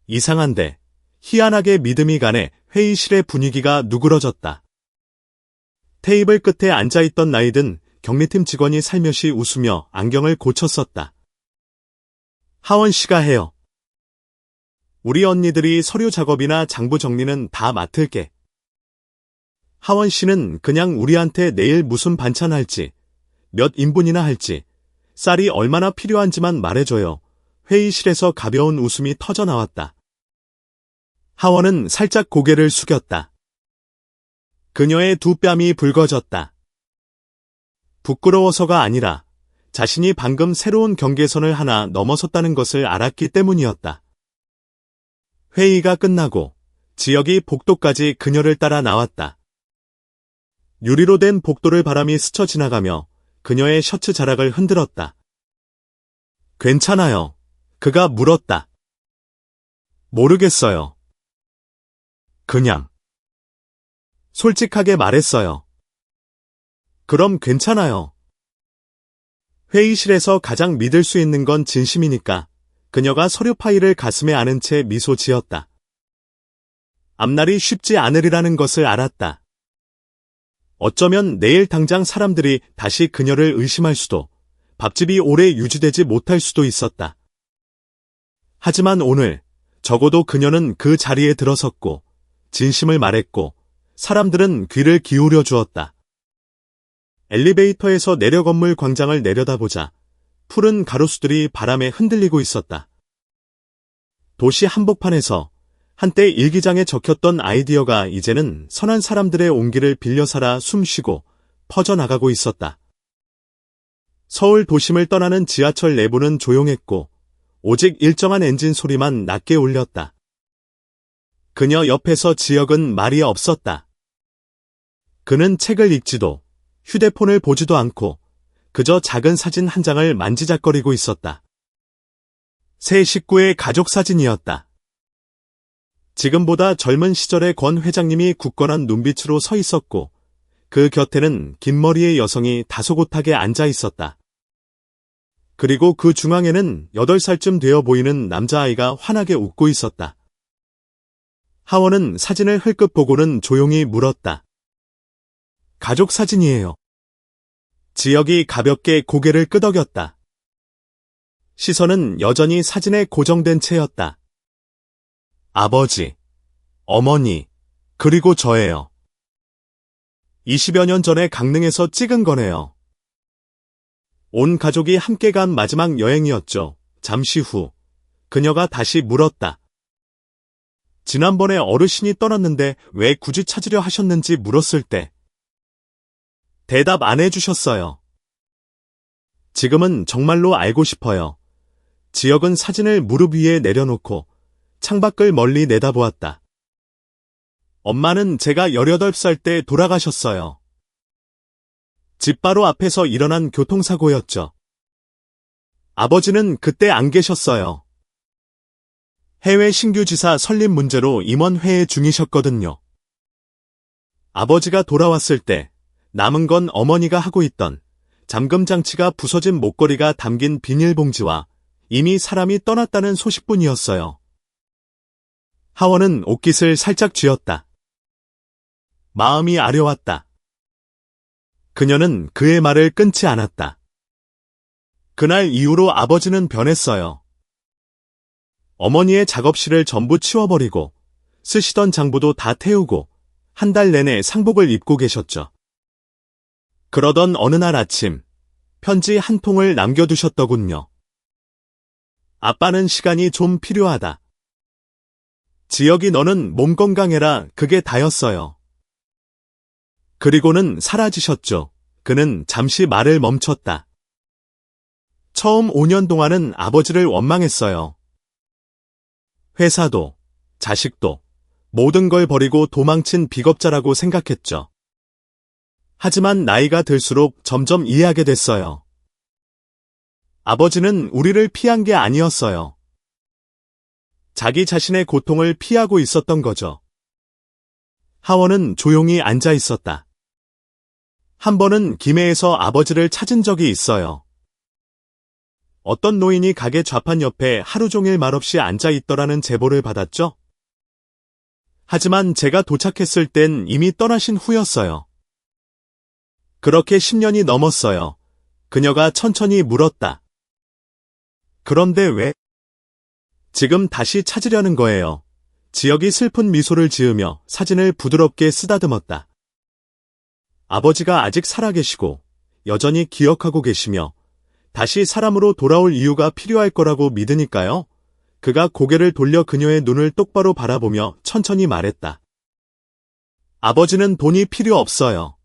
이상한데 희한하게 믿음이 가네. 회의실의 분위기가 누그러졌다. 테이블 끝에 앉아있던 나이든 경리팀 직원이 살며시 웃으며 안경을 고쳤었다. 하원 씨가 해요. 우리 언니들이 서류 작업이나 장부 정리는 다 맡을게. 하원 씨는 그냥 우리한테 내일 무슨 반찬 할지, 몇 인분이나 할지, 쌀이 얼마나 필요한지만 말해줘요. 회의실에서 가벼운 웃음이 터져나왔다. 하원은 살짝 고개를 숙였다. 그녀의 두 뺨이 붉어졌다. 부끄러워서가 아니라 자신이 방금 새로운 경계선을 하나 넘어섰다는 것을 알았기 때문이었다. 회의가 끝나고 지역이 복도까지 그녀를 따라 나왔다. 유리로 된 복도를 바람이 스쳐 지나가며 그녀의 셔츠 자락을 흔들었다. 괜찮아요. 그가 물었다. 모르겠어요. 그냥 솔직하게 말했어요. 그럼 괜찮아요. 회의실에서 가장 믿을 수 있는 건 진심이니까 그녀가 서류 파일을 가슴에 안은 채 미소 지었다. 앞날이 쉽지 않으리라는 것을 알았다. 어쩌면 내일 당장 사람들이 다시 그녀를 의심할 수도, 밥집이 오래 유지되지 못할 수도 있었다. 하지만 오늘 적어도 그녀는 그 자리에 들어섰고 진심을 말했고 사람들은 귀를 기울여 주었다. 엘리베이터에서 내려 건물 광장을 내려다보자 푸른 가로수들이 바람에 흔들리고 있었다. 도시 한복판에서 한때 일기장에 적혔던 아이디어가 이제는 선한 사람들의 온기를 빌려 살아 숨쉬고 퍼져나가고 있었다. 서울 도심을 떠나는 지하철 내부는 조용했고 오직 일정한 엔진 소리만 낮게 울렸다. 그녀 옆에서 지역은 말이 없었다. 그는 책을 읽지도 휴대폰을 보지도 않고 그저 작은 사진 한 장을 만지작거리고 있었다. 새 식구의 가족 사진이었다. 지금보다 젊은 시절의 권 회장님이 굳건한 눈빛으로 서 있었고 그 곁에는 긴 머리의 여성이 다소곳하게 앉아 있었다. 그리고 그 중앙에는 8살쯤 되어 보이는 남자아이가 환하게 웃고 있었다. 하원은 사진을 흘끗 보고는 조용히 물었다. 가족 사진이에요. 지역이 가볍게 고개를 끄덕였다. 시선은 여전히 사진에 고정된 채였다. 아버지, 어머니, 그리고 저예요. 20여 년 전에 강릉에서 찍은 거네요. 온 가족이 함께 간 마지막 여행이었죠. 잠시 후 그녀가 다시 물었다. 지난번에 어르신이 떠났는데 왜 굳이 찾으려 하셨는지 물었을 때 대답 안 해주셨어요. 지금은 정말로 알고 싶어요. 지역은 사진을 무릎 위에 내려놓고 창밖을 멀리 내다보았다. 엄마는 제가 18살 때 돌아가셨어요. 집 바로 앞에서 일어난 교통사고였죠. 아버지는 그때 안 계셨어요. 해외 신규 지사 설립 문제로 임원 회의 중이셨거든요. 아버지가 돌아왔을 때 남은 건 어머니가 하고 있던 잠금장치가 부서진 목걸이가 담긴 비닐봉지와 이미 사람이 떠났다는 소식뿐이었어요. 하원은 옷깃을 살짝 쥐었다. 마음이 아려왔다. 그녀는 그의 말을 끊지 않았다. 그날 이후로 아버지는 변했어요. 어머니의 작업실을 전부 치워버리고 쓰시던 장부도 다 태우고 한 달 내내 상복을 입고 계셨죠. 그러던 어느 날 아침 편지 한 통을 남겨두셨더군요. 아빠는 시간이 좀 필요하다. 지혁이 너는 몸 건강해라. 그게 다였어요. 그리고는 사라지셨죠. 그는 잠시 말을 멈췄다. 처음 5년 동안은 아버지를 원망했어요. 회사도, 자식도, 모든 걸 버리고 도망친 비겁자라고 생각했죠. 하지만 나이가 들수록 점점 이해하게 됐어요. 아버지는 우리를 피한 게 아니었어요. 자기 자신의 고통을 피하고 있었던 거죠. 하원은 조용히 앉아 있었다. 한 번은 김해에서 아버지를 찾은 적이 있어요. 어떤 노인이 가게 좌판 옆에 하루 종일 말없이 앉아 있더라는 제보를 받았죠. 하지만 제가 도착했을 땐 이미 떠나신 후였어요. 그렇게 10년이 넘었어요. 그녀가 천천히 물었다. 그런데 왜? 지금 다시 찾으려는 거예요. 지혁이 슬픈 미소를 지으며 사진을 부드럽게 쓰다듬었다. 아버지가 아직 살아계시고 여전히 기억하고 계시며 다시 사람으로 돌아올 이유가 필요할 거라고 믿으니까요. 그가 고개를 돌려 그녀의 눈을 똑바로 바라보며 천천히 말했다. 아버지는 돈이 필요 없어요.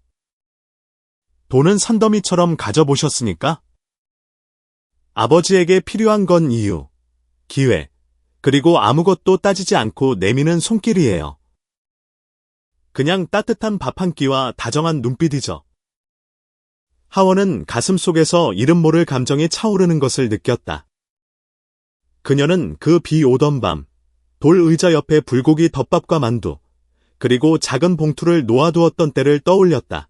돈은 산더미처럼 가져보셨으니까? 아버지에게 필요한 건 이유, 기회, 그리고 아무것도 따지지 않고 내미는 손길이에요. 그냥 따뜻한 밥 한 끼와 다정한 눈빛이죠. 하원은 가슴속에서 이름 모를 감정이 차오르는 것을 느꼈다. 그녀는 그 비 오던 밤, 돌 의자 옆에 불고기 덮밥과 만두, 그리고 작은 봉투를 놓아두었던 때를 떠올렸다.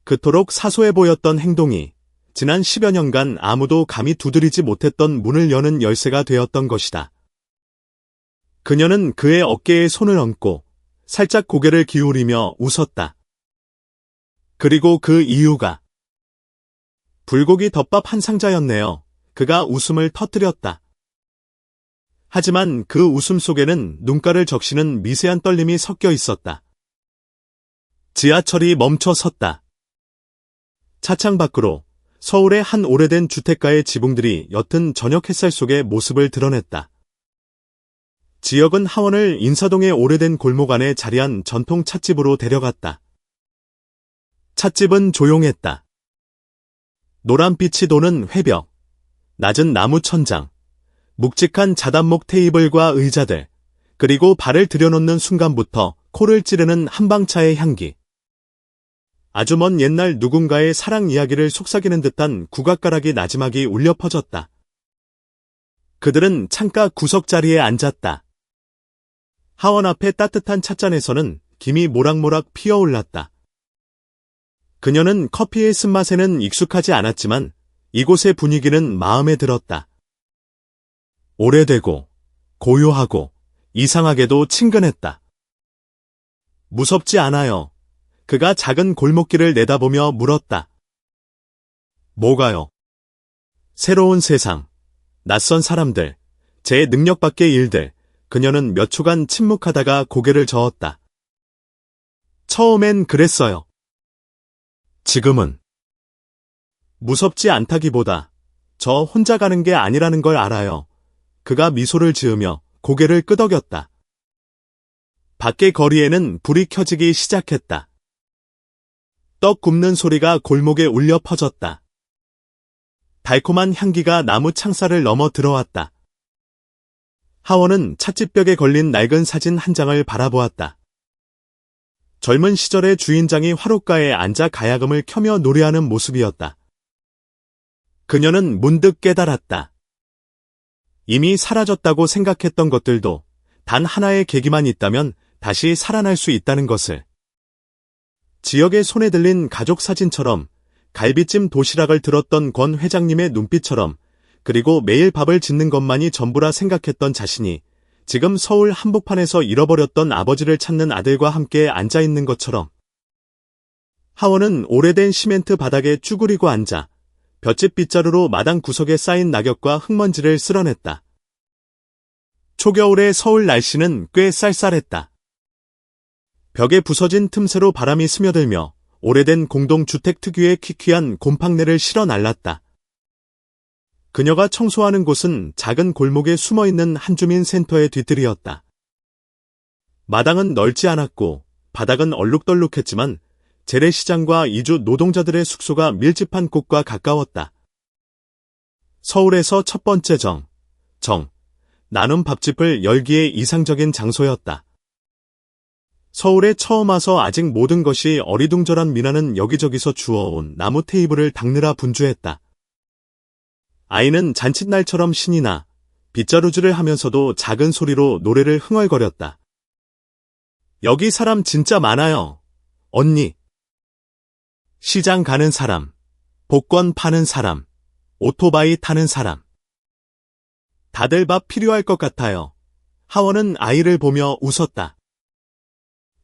그토록 사소해 보였던 행동이 지난 10여 년간 아무도 감히 두드리지 못했던 문을 여는 열쇠가 되었던 것이다. 그녀는 그의 어깨에 손을 얹고 살짝 고개를 기울이며 웃었다. 그리고 그 이유가 불고기 덮밥 한 상자였네요. 그가 웃음을 터뜨렸다. 하지만 그 웃음 속에는 눈가를 적시는 미세한 떨림이 섞여 있었다. 지하철이 멈춰 섰다. 차창 밖으로 서울의 한 오래된 주택가의 지붕들이 옅은 저녁 햇살 속에 모습을 드러냈다. 지혁은 하원을 인사동의 오래된 골목 안에 자리한 전통 찻집으로 데려갔다. 찻집은 조용했다. 노란빛이 도는 회벽, 낮은 나무 천장, 묵직한 자단목 테이블과 의자들, 그리고 발을 들여놓는 순간부터 코를 찌르는 한방차의 향기. 아주 먼 옛날 누군가의 사랑 이야기를 속삭이는 듯한 국악가락이 나지막이 울려 퍼졌다. 그들은 창가 구석자리에 앉았다. 하원 앞에 따뜻한 찻잔에서는 김이 모락모락 피어올랐다. 그녀는 커피의 쓴맛에는 익숙하지 않았지만 이곳의 분위기는 마음에 들었다. 오래되고 고요하고 이상하게도 친근했다. 무섭지 않아요. 그가 작은 골목길을 내다보며 물었다. 뭐가요? 새로운 세상, 낯선 사람들, 제 능력 밖의 일들. 그녀는 몇 초간 침묵하다가 고개를 저었다. 처음엔 그랬어요. 지금은 무섭지 않다기보다 저 혼자 가는 게 아니라는 걸 알아요. 그가 미소를 지으며 고개를 끄덕였다. 밖의 거리에는 불이 켜지기 시작했다. 떡 굽는 소리가 골목에 울려 퍼졌다. 달콤한 향기가 나무 창살을 넘어 들어왔다. 하원은 찻집벽에 걸린 낡은 사진 한 장을 바라보았다. 젊은 시절의 주인장이 화롯가에 앉아 가야금을 켜며 노래하는 모습이었다. 그녀는 문득 깨달았다. 이미 사라졌다고 생각했던 것들도 단 하나의 계기만 있다면 다시 살아날 수 있다는 것을. 지역의 손에 들린 가족 사진처럼, 갈비찜 도시락을 들었던 권 회장님의 눈빛처럼, 그리고 매일 밥을 짓는 것만이 전부라 생각했던 자신이 지금 서울 한복판에서 잃어버렸던 아버지를 찾는 아들과 함께 앉아있는 것처럼. 하원은 오래된 시멘트 바닥에 쭈그리고 앉아 볏짚 빗자루로 마당 구석에 쌓인 낙엽과 흙먼지를 쓸어냈다. 초겨울의 서울 날씨는 꽤 쌀쌀했다. 벽에 부서진 틈새로 바람이 스며들며 오래된 공동주택 특유의 퀴퀴한 곰팡내를 실어 날랐다. 그녀가 청소하는 곳은 작은 골목에 숨어있는 한주민 센터의 뒤뜰이었다. 마당은 넓지 않았고 바닥은 얼룩덜룩했지만 재래시장과 이주 노동자들의 숙소가 밀집한 곳과 가까웠다. 서울에서 첫 번째 나눔 밥집을 열기의 이상적인 장소였다. 서울에 처음 와서 아직 모든 것이 어리둥절한 미나는 여기저기서 주워온 나무 테이블을 닦느라 분주했다. 아이는 잔칫날처럼 신이 나 빗자루질을 하면서도 작은 소리로 노래를 흥얼거렸다. 여기 사람 진짜 많아요. 언니. 시장 가는 사람, 복권 파는 사람, 오토바이 타는 사람. 다들 밥 필요할 것 같아요. 하원은 아이를 보며 웃었다.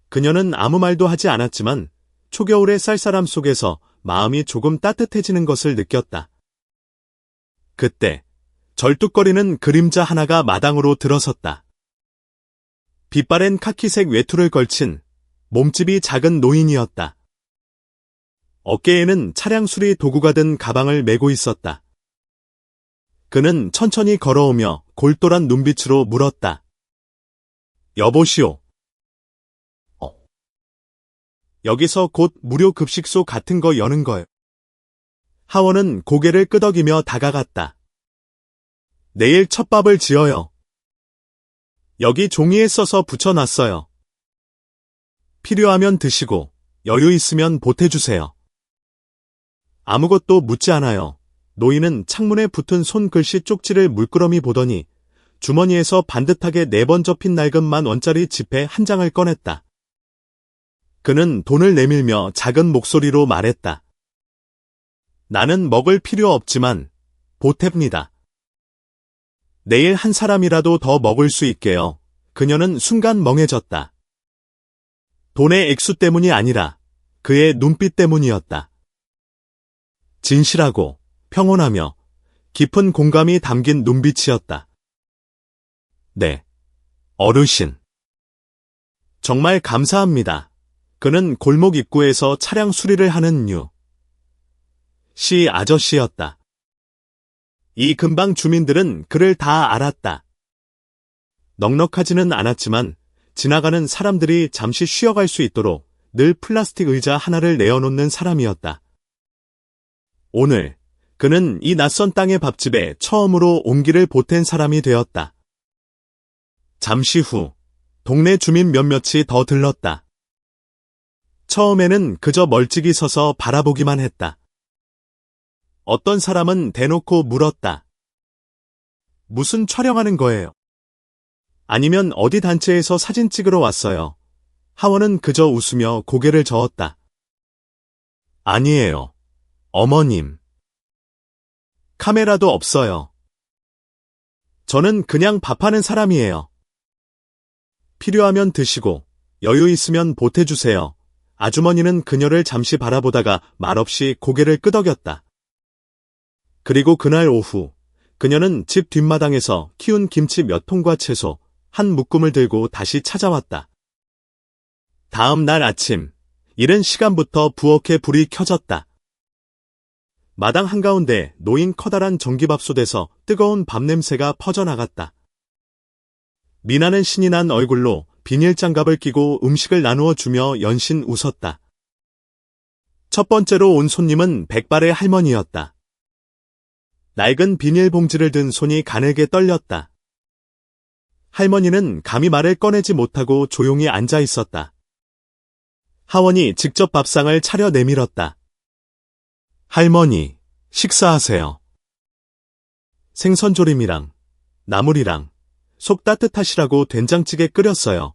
그녀는 아무 말도 하지 않았지만 초겨울의 쌀쌀함 속에서 마음이 조금 따뜻해지는 것을 느꼈다. 그때 절뚝거리는 그림자 하나가 마당으로 들어섰다. 빛바랜 카키색 외투를 걸친 몸집이 작은 노인이었다. 어깨에는 차량 수리 도구가 든 가방을 메고 있었다. 그는 천천히 걸어오며 골똘한 눈빛으로 물었다. 여보시오. 여기서 곧 무료 급식소 같은 거 여는 거요. 하원은 고개를 끄덕이며 다가갔다. 내일 첫밥을 지어요. 여기 종이에 써서 붙여놨어요. 필요하면 드시고 여유 있으면 보태주세요. 아무것도 묻지 않아요. 노인은 창문에 붙은 손글씨 쪽지를 물끄러미 보더니 주머니에서 반듯하게 4번 접힌 낡은 10,000원짜리 지폐 한 장을 꺼냈다. 그는 돈을 내밀며 작은 목소리로 말했다. 나는 먹을 필요 없지만 보탭니다. 내일 한 사람이라도 더 먹을 수 있게요. 그녀는 순간 멍해졌다. 돈의 액수 때문이 아니라 그의 눈빛 때문이었다. 진실하고 평온하며 깊은 공감이 담긴 눈빛이었다. 네, 어르신. 정말 감사합니다. 그는 골목 입구에서 차량 수리를 하는 씨 아저씨였다. 이 근방 주민들은 그를 다 알았다. 넉넉하지는 않았지만 지나가는 사람들이 잠시 쉬어갈 수 있도록 늘 플라스틱 의자 하나를 내어놓는 사람이었다. 오늘 그는 이 낯선 땅의 밥집에 처음으로 온기를 보탠 사람이 되었다. 잠시 후 동네 주민 몇몇이 더 들렀다. 처음에는 그저 멀찍이 서서 바라보기만 했다. 어떤 사람은 대놓고 물었다. 무슨 촬영하는 거예요? 아니면 어디 단체에서 사진 찍으러 왔어요? 하원은 그저 웃으며 고개를 저었다. 아니에요. 어머님. 카메라도 없어요. 저는 그냥 밥하는 사람이에요. 필요하면 드시고 여유 있으면 보태주세요. 아주머니는 그녀를 잠시 바라보다가 말없이 고개를 끄덕였다. 그리고 그날 오후 그녀는 집 뒷마당에서 키운 김치 몇 통과 채소 한 묶음을 들고 다시 찾아왔다. 다음 날 아침 이른 시간부터 부엌에 불이 켜졌다. 마당 한가운데 놓인 커다란 전기밥솥에서 뜨거운 밥 냄새가 퍼져나갔다. 미나는 신이 난 얼굴로 비닐장갑을 끼고 음식을 나누어 주며 연신 웃었다. 첫 번째로 온 손님은 백발의 할머니였다. 낡은 비닐봉지를 든 손이 가늘게 떨렸다. 할머니는 감히 말을 꺼내지 못하고 조용히 앉아 있었다. 하원이 직접 밥상을 차려 내밀었다. 할머니, 식사하세요. 생선조림이랑 나물이랑 속 따뜻하시라고 된장찌개 끓였어요.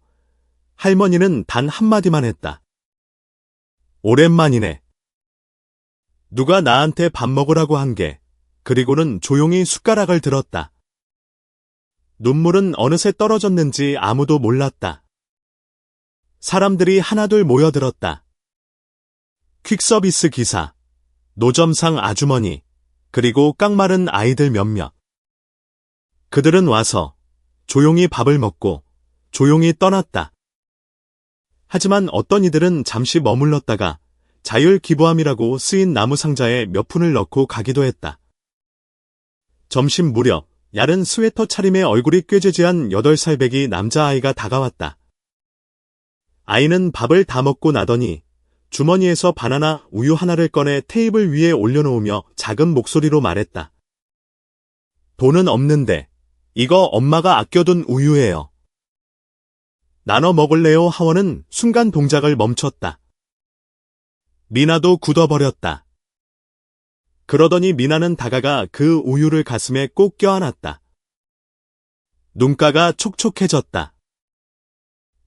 할머니는 단 한마디만 했다. 오랜만이네. 누가 나한테 밥 먹으라고 한 게, 그리고는 조용히 숟가락을 들었다. 눈물은 어느새 떨어졌는지 아무도 몰랐다. 사람들이 하나둘 모여들었다. 퀵서비스 기사, 노점상 아주머니, 그리고 깡마른 아이들 몇몇. 그들은 와서 조용히 밥을 먹고 조용히 떠났다. 하지만 어떤 이들은 잠시 머물렀다가 자율기부함이라고 쓰인 나무 상자에 몇 푼을 넣고 가기도 했다. 점심 무렵 야른 스웨터 차림의 얼굴이 꾀죄죄한 8살 배기 남자아이가 다가왔다. 아이는 밥을 다 먹고 나더니 주머니에서 바나나 우유 하나를 꺼내 테이블 위에 올려놓으며 작은 목소리로 말했다. 돈은 없는데 이거 엄마가 아껴둔 우유예요. 나눠 먹을래요? 하원은 순간 동작을 멈췄다. 미나도 굳어버렸다. 그러더니 미나는 다가가 그 우유를 가슴에 꼭 껴안았다. 눈가가 촉촉해졌다.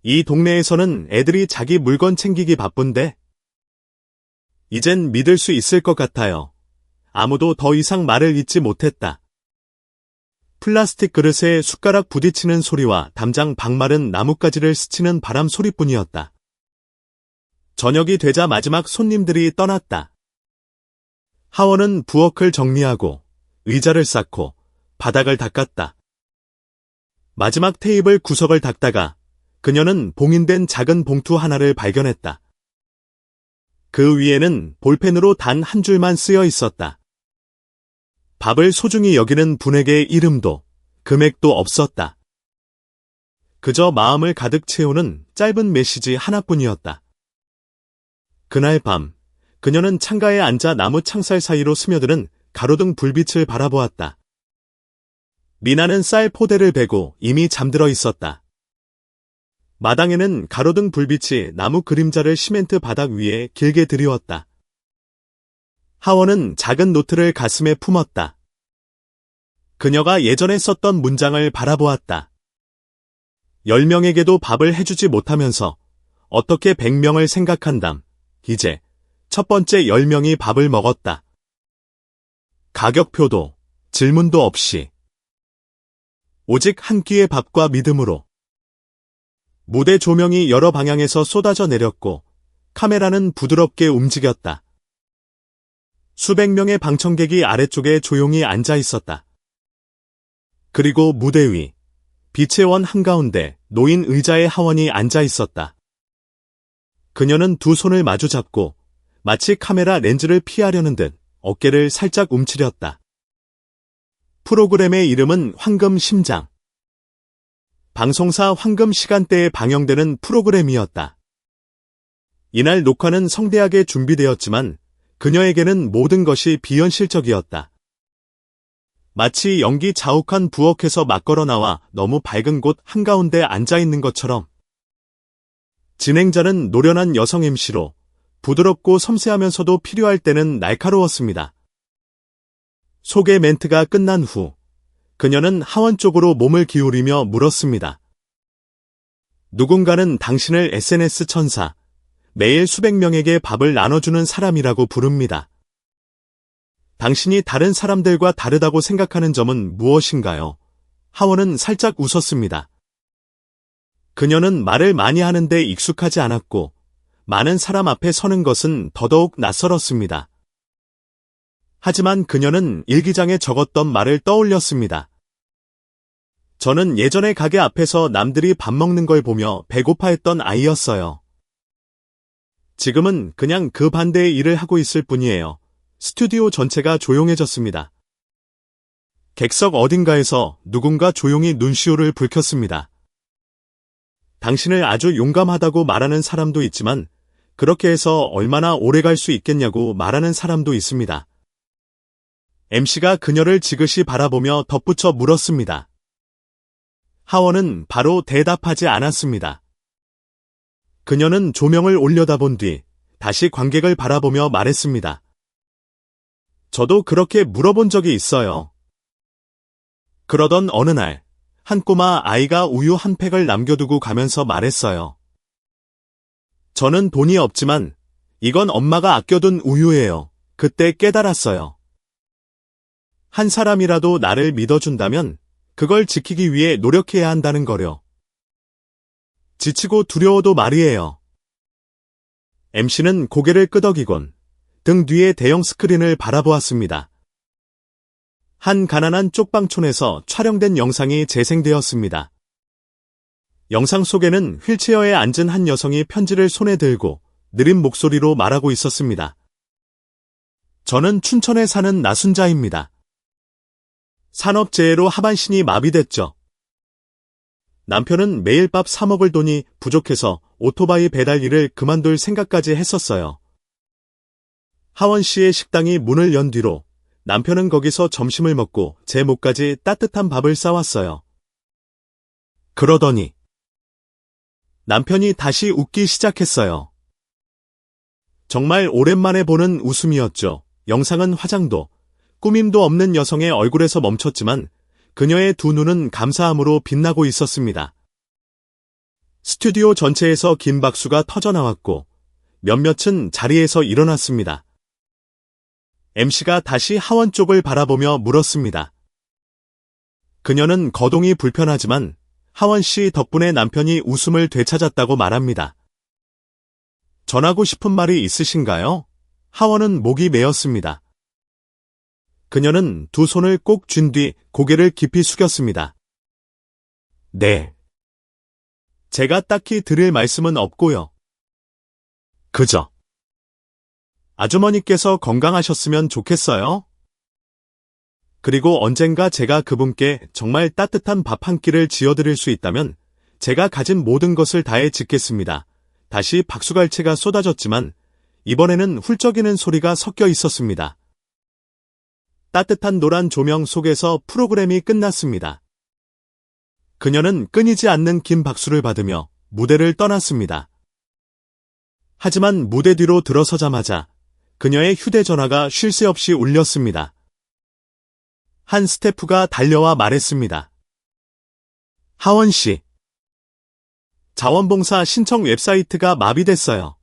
이 동네에서는 애들이 자기 물건 챙기기 바쁜데? 이젠 믿을 수 있을 것 같아요. 아무도 더 이상 말을 잇지 못했다. 플라스틱 그릇에 숟가락 부딪히는 소리와 담장 박마른 나뭇가지를 스치는 바람 소리뿐이었다. 저녁이 되자 마지막 손님들이 떠났다. 하원은 부엌을 정리하고 의자를 쌓고 바닥을 닦았다. 마지막 테이블 구석을 닦다가 그녀는 봉인된 작은 봉투 하나를 발견했다. 그 위에는 볼펜으로 단 한 줄만 쓰여 있었다. 밥을 소중히 여기는 분에게 이름도 금액도 없었다. 그저 마음을 가득 채우는 짧은 메시지 하나뿐이었다. 그날 밤 그녀는 창가에 앉아 나무 창살 사이로 스며드는 가로등 불빛을 바라보았다. 미나는 쌀 포대를 베고 이미 잠들어 있었다. 마당에는 가로등 불빛이 나무 그림자를 시멘트 바닥 위에 길게 드리웠다. 하원은 작은 노트를 가슴에 품었다. 그녀가 예전에 썼던 문장을 바라보았다. 10명에게도 밥을 해주지 못하면서 어떻게 100명을 생각한담. 이제 첫 번째 10명이 밥을 먹었다. 가격표도 질문도 없이 오직 한 끼의 밥과 믿음으로. 무대 조명이 여러 방향에서 쏟아져 내렸고 카메라는 부드럽게 움직였다. 수백 명의 방청객이 아래쪽에 조용히 앉아 있었다. 그리고 무대 위, 빛의 원 한가운데 놓인 의자에 하원이 앉아 있었다. 그녀는 두 손을 마주 잡고 마치 카메라 렌즈를 피하려는 듯 어깨를 살짝 움츠렸다. 프로그램의 이름은 황금심장. 방송사 황금 시간대에 방영되는 프로그램이었다. 이날 녹화는 성대하게 준비되었지만 그녀에게는 모든 것이 비현실적이었다. 마치 연기 자욱한 부엌에서 막 걸어 나와 너무 밝은 곳 한가운데 앉아 있는 것처럼. 진행자는 노련한 여성 MC로 부드럽고 섬세하면서도 필요할 때는 날카로웠습니다. 소개 멘트가 끝난 후 그녀는 하원 쪽으로 몸을 기울이며 물었습니다. 누군가는 당신을 SNS 천사, 매일 수백 명에게 밥을 나눠주는 사람이라고 부릅니다. 당신이 다른 사람들과 다르다고 생각하는 점은 무엇인가요? 하원은 살짝 웃었습니다. 그녀는 말을 많이 하는데 익숙하지 않았고 많은 사람 앞에 서는 것은 더더욱 낯설었습니다. 하지만 그녀는 일기장에 적었던 말을 떠올렸습니다. 저는 예전에 가게 앞에서 남들이 밥 먹는 걸 보며 배고파했던 아이였어요. 지금은 그냥 그 반대의 일을 하고 있을 뿐이에요. 스튜디오 전체가 조용해졌습니다. 객석 어딘가에서 누군가 조용히 눈시울을 붉혔습니다. 당신을 아주 용감하다고 말하는 사람도 있지만 그렇게 해서 얼마나 오래 갈 수 있겠냐고 말하는 사람도 있습니다. MC가 그녀를 지그시 바라보며 덧붙여 물었습니다. 하원은 바로 대답하지 않았습니다. 그녀는 조명을 올려다본 뒤 다시 관객을 바라보며 말했습니다. 저도 그렇게 물어본 적이 있어요. 그러던 어느 날, 한 꼬마 아이가 우유 한 팩을 남겨두고 가면서 말했어요. 저는 돈이 없지만 이건 엄마가 아껴둔 우유예요. 그때 깨달았어요. 한 사람이라도 나를 믿어준다면 그걸 지키기 위해 노력해야 한다는 거려. 지치고 두려워도 말이에요. MC는 고개를 끄덕이곤 등 뒤에 대형 스크린을 바라보았습니다. 한 가난한 쪽방촌에서 촬영된 영상이 재생되었습니다. 영상 속에는 휠체어에 앉은 한 여성이 편지를 손에 들고 느린 목소리로 말하고 있었습니다. 저는 춘천에 사는 나순자입니다. 산업재해로 하반신이 마비됐죠. 남편은 매일 밥 사 먹을 돈이 부족해서 오토바이 배달 일을 그만둘 생각까지 했었어요. 하원 씨의 식당이 문을 연 뒤로 남편은 거기서 점심을 먹고 제 목까지 따뜻한 밥을 싸왔어요. 그러더니 남편이 다시 웃기 시작했어요. 정말 오랜만에 보는 웃음이었죠. 영상은 화장도, 꾸밈도 없는 여성의 얼굴에서 멈췄지만 그녀의 두 눈은 감사함으로 빛나고 있었습니다. 스튜디오 전체에서 긴 박수가 터져나왔고 몇몇은 자리에서 일어났습니다. MC가 다시 하원 쪽을 바라보며 물었습니다. 그녀는 거동이 불편하지만 하원 씨 덕분에 남편이 웃음을 되찾았다고 말합니다. 전하고 싶은 말이 있으신가요? 하원은 목이 메었습니다. 그녀는 두 손을 꼭 쥔 뒤 고개를 깊이 숙였습니다. 네. 제가 딱히 드릴 말씀은 없고요. 그저 아주머니께서 건강하셨으면 좋겠어요. 그리고 언젠가 제가 그분께 정말 따뜻한 밥 한 끼를 지어드릴 수 있다면 제가 가진 모든 것을 다해 짓겠습니다. 다시 박수갈채가 쏟아졌지만 이번에는 훌쩍이는 소리가 섞여 있었습니다. 따뜻한 노란 조명 속에서 프로그램이 끝났습니다. 그녀는 끊이지 않는 긴 박수를 받으며 무대를 떠났습니다. 하지만 무대 뒤로 들어서자마자 그녀의 휴대전화가 쉴 새 없이 울렸습니다. 한 스태프가 달려와 말했습니다. 하원 씨, 자원봉사 신청 웹사이트가 마비됐어요.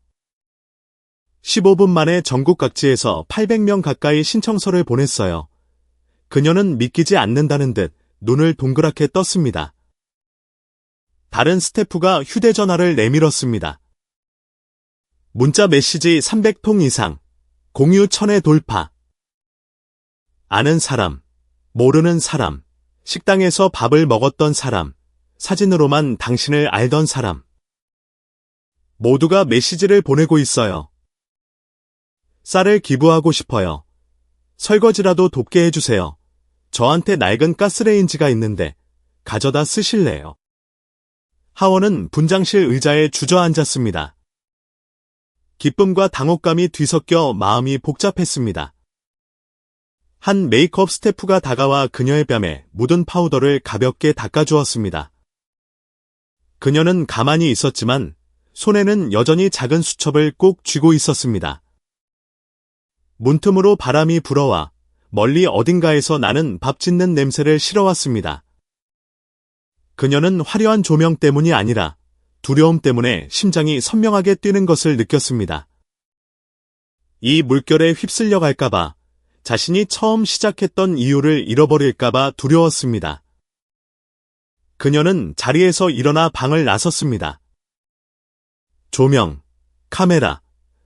15분 만에 전국 각지에서 800명 가까이 신청서를 보냈어요. 그녀는 믿기지 않는다는 듯 눈을 동그랗게 떴습니다. 다른 스태프가 휴대전화를 내밀었습니다. 문자 메시지 300통 이상, 공유 1000회 돌파. 아는 사람, 모르는 사람, 식당에서 밥을 먹었던 사람, 사진으로만 당신을 알던 사람. 모두가 메시지를 보내고 있어요. 쌀을 기부하고 싶어요. 설거지라도 돕게 해주세요. 저한테 낡은 가스레인지가 있는데 가져다 쓰실래요? 하원은 분장실 의자에 주저앉았습니다. 기쁨과 당혹감이 뒤섞여 마음이 복잡했습니다. 한 메이크업 스태프가 다가와 그녀의 뺨에 묻은 파우더를 가볍게 닦아주었습니다. 그녀는 가만히 있었지만 손에는 여전히 작은 수첩을 꼭 쥐고 있었습니다. 문틈으로 바람이 불어와 멀리 어딘가에서 나는 밥 짓는 냄새를 실어왔습니다. 그녀는 화려한 조명 때문이 아니라 두려움 때문에 심장이 선명하게 뛰는 것을 느꼈습니다. 이 물결에 휩쓸려 갈까봐, 자신이 처음 시작했던 이유를 잃어버릴까봐 두려웠습니다. 그녀는 자리에서 일어나 방을 나섰습니다. 조명, 카메라,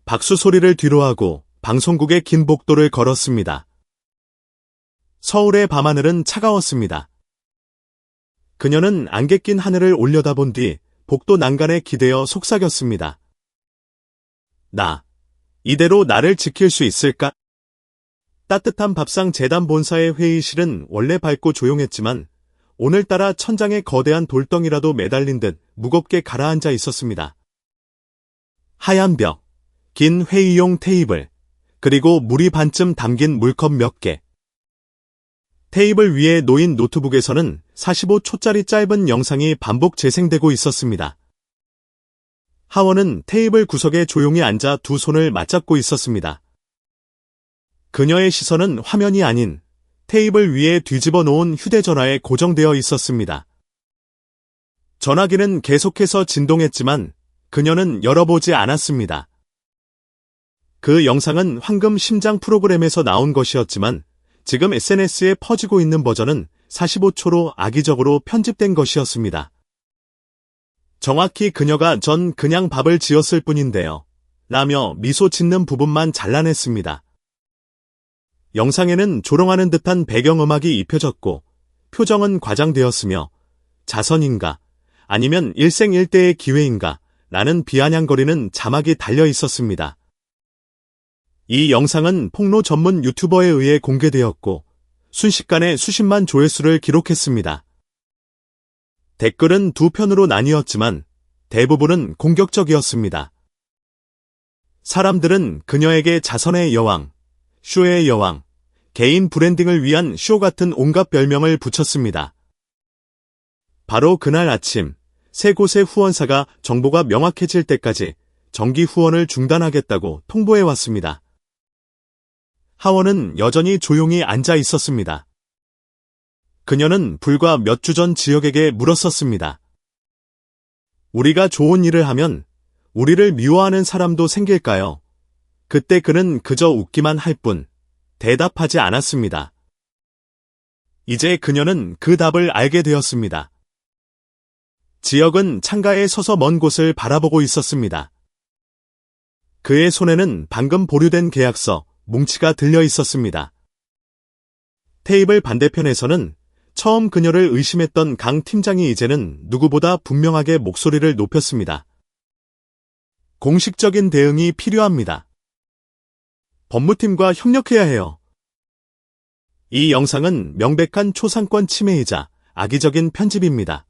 박수 소리를 뒤로하고 방송국의 긴 복도를 걸었습니다. 서울의 밤하늘은 차가웠습니다. 그녀는 안개 낀 하늘을 올려다본 뒤 복도 난간에 기대어 속삭였습니다. 이대로 나를 지킬 수 있을까? 따뜻한 밥상 재단 본사의 회의실은 원래 밝고 조용했지만 오늘따라 천장에 거대한 돌덩이라도 매달린 듯 무겁게 가라앉아 있었습니다. 하얀 벽, 긴 회의용 테이블, 그리고 물이 반쯤 담긴 물컵 몇 개. 테이블 위에 놓인 노트북에서는 45초짜리 짧은 영상이 반복 재생되고 있었습니다. 하원은 테이블 구석에 조용히 앉아 두 손을 맞잡고 있었습니다. 그녀의 시선은 화면이 아닌 테이블 위에 뒤집어 놓은 휴대전화에 고정되어 있었습니다. 전화기는 계속해서 진동했지만 그녀는 열어보지 않았습니다. 그 영상은 황금 심장 프로그램에서 나온 것이었지만 지금 SNS에 퍼지고 있는 버전은 45초로 악의적으로 편집된 것이었습니다. 정확히 그녀가 전 그냥 밥을 지었을 뿐인데요. 라며 미소 짓는 부분만 잘라냈습니다. 영상에는 조롱하는 듯한 배경음악이 입혀졌고 표정은 과장되었으며 자선인가 아니면 일생일대의 기회인가 라는 비아냥거리는 자막이 달려 있었습니다. 이 영상은 폭로 전문 유튜버에 의해 공개되었고 순식간에 수십만 조회수를 기록했습니다. 댓글은 두 편으로 나뉘었지만 대부분은 공격적이었습니다. 사람들은 그녀에게 자선의 여왕, 쇼의 여왕, 개인 브랜딩을 위한 쇼 같은 온갖 별명을 붙였습니다. 바로 그날 아침, 세 곳의 후원사가 정보가 명확해질 때까지 정기 후원을 중단하겠다고 통보해왔습니다. 하원은 여전히 조용히 앉아 있었습니다. 그녀는 불과 몇 주 전 지역에게 물었었습니다. 우리가 좋은 일을 하면 우리를 미워하는 사람도 생길까요? 그때 그는 그저 웃기만 할 뿐 대답하지 않았습니다. 이제 그녀는 그 답을 알게 되었습니다. 지역은 창가에 서서 먼 곳을 바라보고 있었습니다. 그의 손에는 방금 보류된 계약서, 뭉치가 들려 있었습니다. 테이블 반대편에서는 처음 그녀를 의심했던 강 팀장이 이제는 누구보다 분명하게 목소리를 높였습니다. 공식적인 대응이 필요합니다. 법무팀과 협력해야 해요. 이 영상은 명백한 초상권 침해이자 악의적인 편집입니다.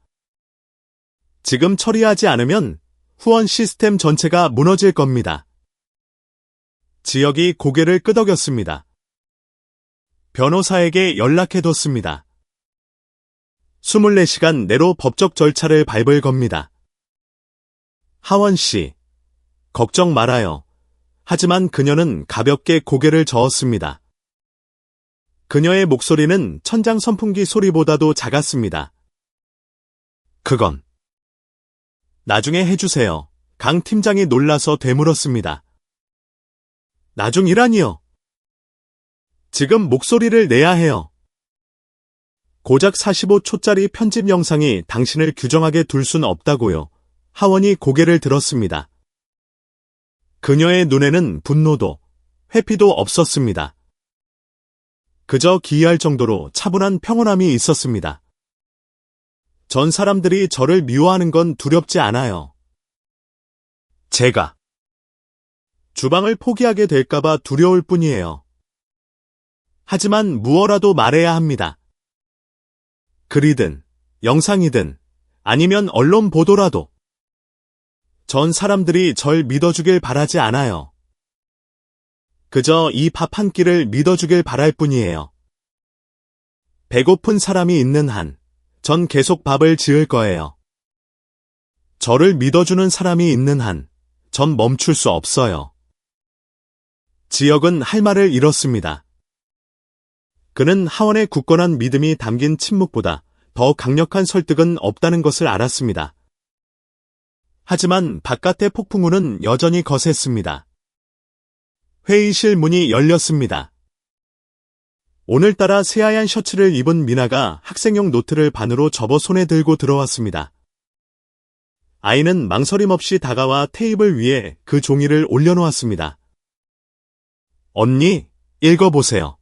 지금 처리하지 않으면 후원 시스템 전체가 무너질 겁니다. 지역이 고개를 끄덕였습니다. 변호사에게 연락해뒀습니다. 24시간 내로 법적 절차를 밟을 겁니다. 하원 씨, 걱정 말아요. 하지만 그녀는 가볍게 고개를 저었습니다. 그녀의 목소리는 천장 선풍기 소리보다도 작았습니다. 그건 나중에 해주세요. 강 팀장이 놀라서 되물었습니다. 나중이라니요. 지금 목소리를 내야 해요. 고작 45초짜리 편집 영상이 당신을 규정하게 둘 순 없다고요. 하원이 고개를 들었습니다. 그녀의 눈에는 분노도, 회피도 없었습니다. 그저 기이할 정도로 차분한 평온함이 있었습니다. 전 사람들이 저를 미워하는 건 두렵지 않아요. 제가 주방을 포기하게 될까봐 두려울 뿐이에요. 하지만 무어라도 말해야 합니다. 글이든 영상이든 아니면 언론 보도라도 전 사람들이 절 믿어주길 바라지 않아요. 그저 이 밥 한 끼를 믿어주길 바랄 뿐이에요. 배고픈 사람이 있는 한 전 계속 밥을 지을 거예요. 저를 믿어주는 사람이 있는 한 전 멈출 수 없어요. 지역은 할 말을 잃었습니다. 그는 하원의 굳건한 믿음이 담긴 침묵보다 더 강력한 설득은 없다는 것을 알았습니다. 하지만 바깥의 폭풍우는 여전히 거셌습니다. 회의실 문이 열렸습니다. 오늘따라 새하얀 셔츠를 입은 미나가 학생용 노트를 반으로 접어 손에 들고 들어왔습니다. 아이는 망설임 없이 다가와 테이블 위에 그 종이를 올려놓았습니다. 언니, 읽어보세요.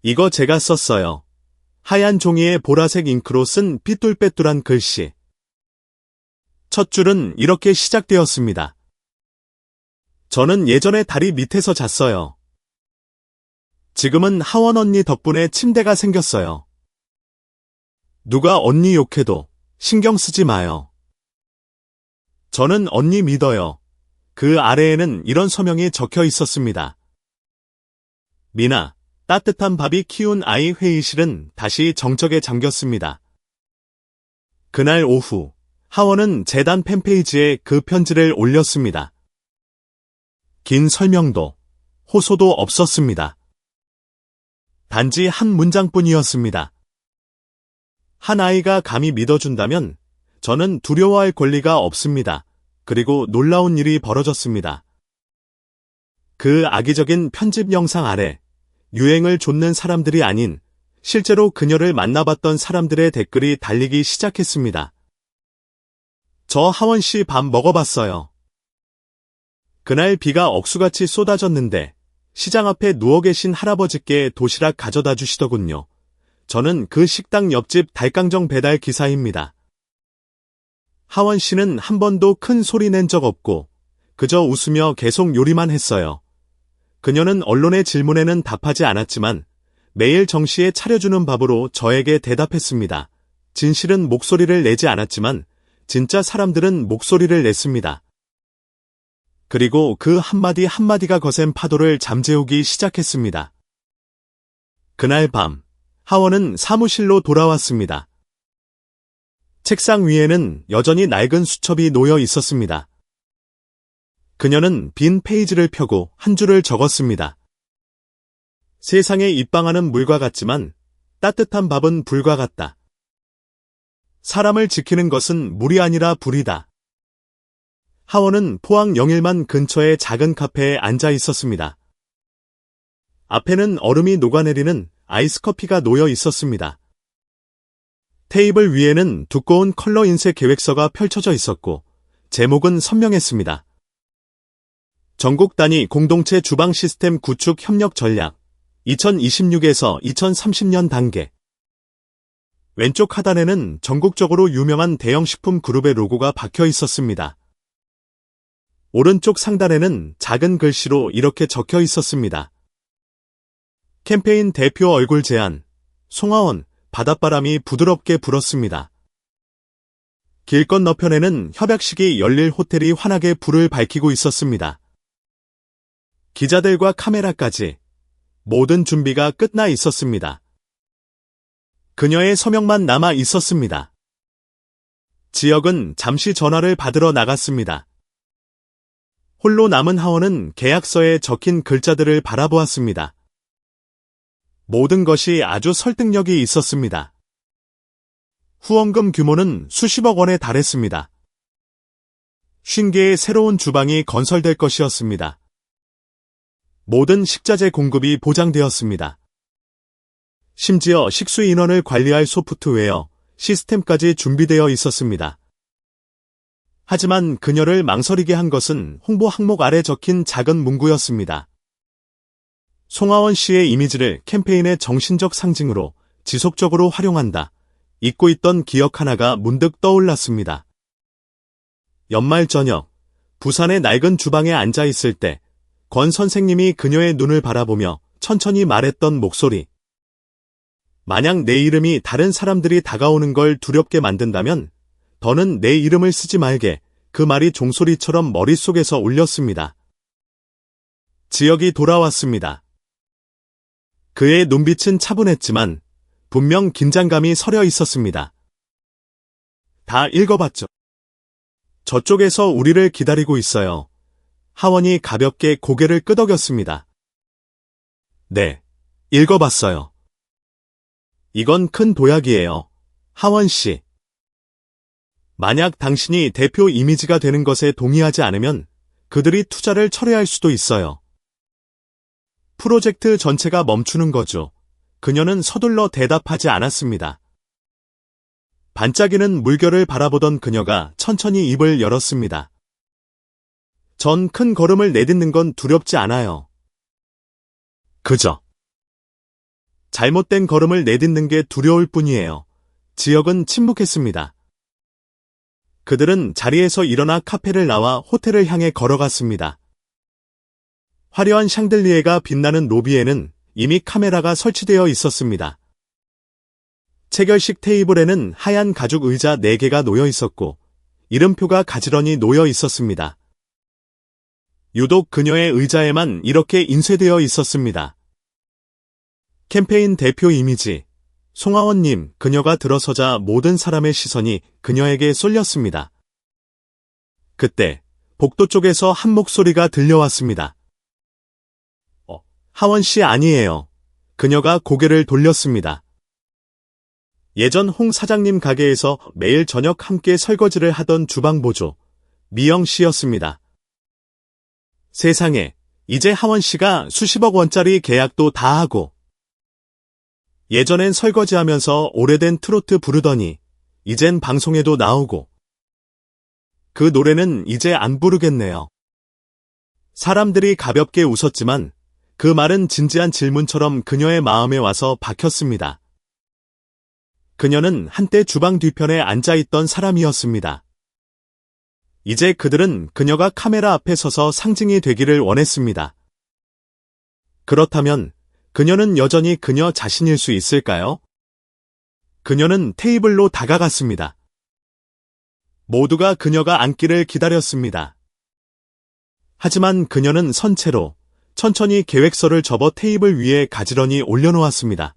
이거 제가 썼어요. 하얀 종이에 보라색 잉크로 쓴 삐뚤빼뚤한 글씨. 첫 줄은 이렇게 시작되었습니다. 저는 예전에 다리 밑에서 잤어요. 지금은 하원 언니 덕분에 침대가 생겼어요. 누가 언니 욕해도 신경 쓰지 마요. 저는 언니 믿어요. 그 아래에는 이런 서명이 적혀 있었습니다. 미나, 따뜻한 밥이 키운 아이. 회의실은 다시 정적에 잠겼습니다. 그날 오후, 하원은 재단 팬페이지에 그 편지를 올렸습니다. 긴 설명도, 호소도 없었습니다. 단지 한 문장뿐이었습니다. 한 아이가 감히 믿어준다면 저는 두려워할 권리가 없습니다. 그리고 놀라운 일이 벌어졌습니다. 그 악의적인 편집 영상 아래 유행을 좇는 사람들이 아닌 실제로 그녀를 만나봤던 사람들의 댓글이 달리기 시작했습니다. 저 하원 씨 밥 먹어봤어요. 그날 비가 억수같이 쏟아졌는데 시장 앞에 누워 계신 할아버지께 도시락 가져다 주시더군요. 저는 그 식당 옆집 닭강정 배달 기사입니다. 하원 씨는 한 번도 큰 소리 낸 적 없고 그저 웃으며 계속 요리만 했어요. 그녀는 언론의 질문에는 답하지 않았지만 매일 정시에 차려주는 밥으로 저에게 대답했습니다. 진실은 목소리를 내지 않았지만 진짜 사람들은 목소리를 냈습니다. 그리고 그 한마디 한마디가 거센 파도를 잠재우기 시작했습니다. 그날 밤, 하원은 사무실로 돌아왔습니다. 책상 위에는 여전히 낡은 수첩이 놓여 있었습니다. 그녀는 빈 페이지를 펴고 한 줄을 적었습니다. 세상에 입방아는 물과 같지만 따뜻한 밥은 불과 같다. 사람을 지키는 것은 물이 아니라 불이다. 하원은 포항 영일만 근처의 작은 카페에 앉아 있었습니다. 앞에는 얼음이 녹아내리는 아이스커피가 놓여 있었습니다. 테이블 위에는 두꺼운 컬러 인쇄 계획서가 펼쳐져 있었고 제목은 선명했습니다. 전국 단위 공동체 주방 시스템 구축 협력 전략 2026에서 2030년 단계. 왼쪽 하단에는 전국적으로 유명한 대형 식품 그룹의 로고가 박혀 있었습니다. 오른쪽 상단에는 작은 글씨로 이렇게 적혀 있었습니다. 캠페인 대표 얼굴 제안, 송하원, 바닷바람이 부드럽게 불었습니다. 길 건너편에는 협약식이 열릴 호텔이 환하게 불을 밝히고 있었습니다. 기자들과 카메라까지 모든 준비가 끝나 있었습니다. 그녀의 서명만 남아 있었습니다. 지역은 잠시 전화를 받으러 나갔습니다. 홀로 남은 하원은 계약서에 적힌 글자들을 바라보았습니다. 모든 것이 아주 설득력이 있었습니다. 후원금 규모는 수십억 원에 달했습니다. 50개의 새로운 주방이 건설될 것이었습니다. 모든 식자재 공급이 보장되었습니다. 심지어 식수 인원을 관리할 소프트웨어, 시스템까지 준비되어 있었습니다. 하지만 그녀를 망설이게 한 것은 홍보 항목 아래 적힌 작은 문구였습니다. 송하원 씨의 이미지를 캠페인의 정신적 상징으로 지속적으로 활용한다. 잊고 있던 기억 하나가 문득 떠올랐습니다. 연말 저녁, 부산의 낡은 주방에 앉아 있을 때 권 선생님이 그녀의 눈을 바라보며 천천히 말했던 목소리. 만약 내 이름이 다른 사람들이 다가오는 걸 두렵게 만든다면 더는 내 이름을 쓰지 말게. 그 말이 종소리처럼 머릿속에서 울렸습니다. 지역이 돌아왔습니다. 그의 눈빛은 차분했지만 분명 긴장감이 서려 있었습니다. 다 읽어봤죠? 저쪽에서 우리를 기다리고 있어요. 하원이 가볍게 고개를 끄덕였습니다. 네, 읽어봤어요. 이건 큰 도약이에요. 하원 씨. 만약 당신이 대표 이미지가 되는 것에 동의하지 않으면 그들이 투자를 철회할 수도 있어요. 프로젝트 전체가 멈추는 거죠. 그녀는 서둘러 대답하지 않았습니다. 반짝이는 물결을 바라보던 그녀가 천천히 입을 열었습니다. 전 큰 걸음을 내딛는 건 두렵지 않아요. 그저 잘못된 걸음을 내딛는 게 두려울 뿐이에요. 지역은 침묵했습니다. 그들은 자리에서 일어나 카페를 나와 호텔을 향해 걸어갔습니다. 화려한 샹들리에가 빛나는 로비에는 이미 카메라가 설치되어 있었습니다. 체결식 테이블에는 하얀 가죽 의자 4개가 놓여 있었고 이름표가 가지런히 놓여 있었습니다. 유독 그녀의 의자에만 이렇게 인쇄되어 있었습니다. 캠페인 대표 이미지, 송하원님. 그녀가 들어서자 모든 사람의 시선이 그녀에게 쏠렸습니다. 그때 복도 쪽에서 한 목소리가 들려왔습니다. 하원 씨 아니에요. 그녀가 고개를 돌렸습니다. 예전 홍 사장님 가게에서 매일 저녁 함께 설거지를 하던 주방보조 미영 씨였습니다. 세상에, 이제 하원 씨가 수십억 원짜리 계약도 다 하고, 예전엔 설거지하면서 오래된 트로트 부르더니 이젠 방송에도 나오고, 그 노래는 이제 안 부르겠네요. 사람들이 가볍게 웃었지만 그 말은 진지한 질문처럼 그녀의 마음에 와서 박혔습니다. 그녀는 한때 주방 뒤편에 앉아있던 사람이었습니다. 이제 그들은 그녀가 카메라 앞에 서서 상징이 되기를 원했습니다. 그렇다면 그녀는 여전히 그녀 자신일 수 있을까요? 그녀는 테이블로 다가갔습니다. 모두가 그녀가 앉기를 기다렸습니다. 하지만 그녀는 선체로 천천히 계획서를 접어 테이블 위에 가지런히 올려놓았습니다.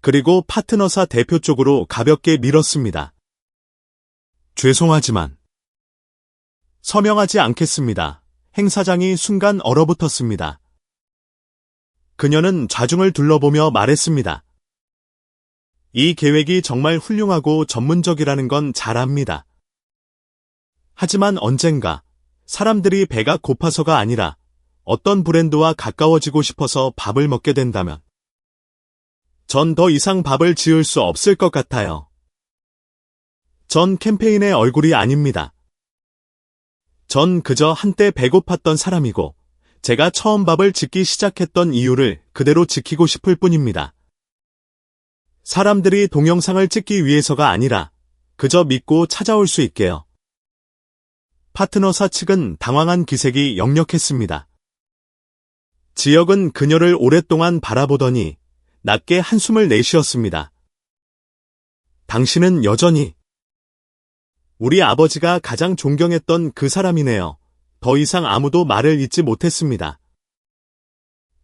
그리고 파트너사 대표 쪽으로 가볍게 밀었습니다. 죄송하지만 서명하지 않겠습니다. 행사장이 순간 얼어붙었습니다. 그녀는 좌중을 둘러보며 말했습니다. 이 계획이 정말 훌륭하고 전문적이라는 건 잘 압니다. 하지만 언젠가 사람들이 배가 고파서가 아니라 어떤 브랜드와 가까워지고 싶어서 밥을 먹게 된다면 전 더 이상 밥을 지을 수 없을 것 같아요. 전 캠페인의 얼굴이 아닙니다. 전 그저 한때 배고팠던 사람이고 제가 처음 밥을 짓기 시작했던 이유를 그대로 지키고 싶을 뿐입니다. 사람들이 동영상을 찍기 위해서가 아니라 그저 믿고 찾아올 수 있게요. 파트너사 측은 당황한 기색이 역력했습니다. 지역은 그녀를 오랫동안 바라보더니 낮게 한숨을 내쉬었습니다. 당신은 여전히 우리 아버지가 가장 존경했던 그 사람이네요. 더 이상 아무도 말을 잇지 못했습니다.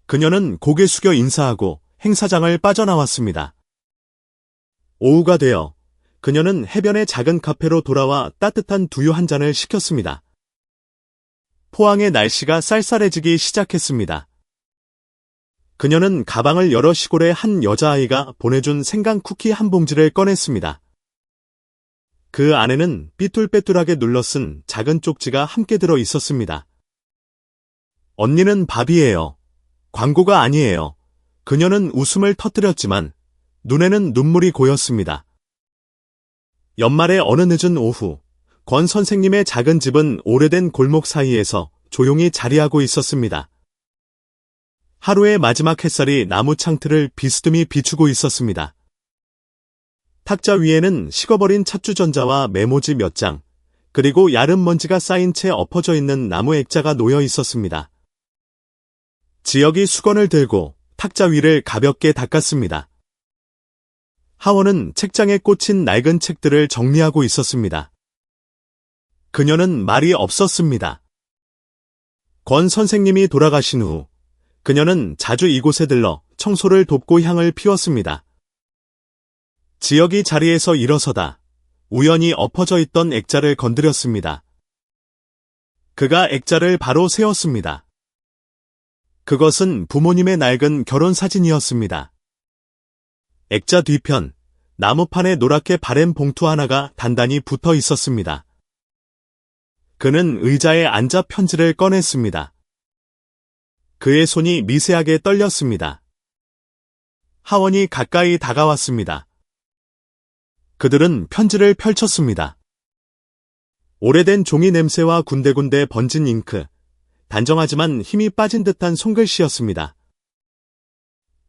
그녀는 고개 숙여 인사하고 행사장을 빠져나왔습니다. 오후가 되어 그녀는 해변의 작은 카페로 돌아와 따뜻한 두유 한 잔을 시켰습니다. 포항의 날씨가 쌀쌀해지기 시작했습니다. 그녀는 가방을 열어 시골의 한 여자아이가 보내준 생강 쿠키 한 봉지를 꺼냈습니다. 그 안에는 삐뚤빼뚤하게 눌러쓴 작은 쪽지가 함께 들어 있었습니다. 언니는 밥이에요. 광고가 아니에요. 그녀는 웃음을 터뜨렸지만 눈에는 눈물이 고였습니다. 연말의 어느 늦은 오후, 권 선생님의 작은 집은 오래된 골목 사이에서 조용히 자리하고 있었습니다. 하루의 마지막 햇살이 나무 창틀을 비스듬히 비추고 있었습니다. 탁자 위에는 식어버린 찻주전자와 메모지 몇 장, 그리고 야른 먼지가 쌓인 채 엎어져 있는 나무 액자가 놓여 있었습니다. 지역이 수건을 들고 탁자 위를 가볍게 닦았습니다. 하원은 책장에 꽂힌 낡은 책들을 정리하고 있었습니다. 그녀는 말이 없었습니다. 권 선생님이 돌아가신 후 그녀는 자주 이곳에 들러 청소를 돕고 향을 피웠습니다. 지역이 자리에서 일어서다 우연히 엎어져 있던 액자를 건드렸습니다. 그가 액자를 바로 세웠습니다. 그것은 부모님의 낡은 결혼 사진이었습니다. 액자 뒤편, 나무판에 노랗게 바랜 봉투 하나가 단단히 붙어 있었습니다. 그는 의자에 앉아 편지를 꺼냈습니다. 그의 손이 미세하게 떨렸습니다. 하원이 가까이 다가왔습니다. 그들은 편지를 펼쳤습니다. 오래된 종이 냄새와 군데군데 번진 잉크, 단정하지만 힘이 빠진 듯한 손글씨였습니다.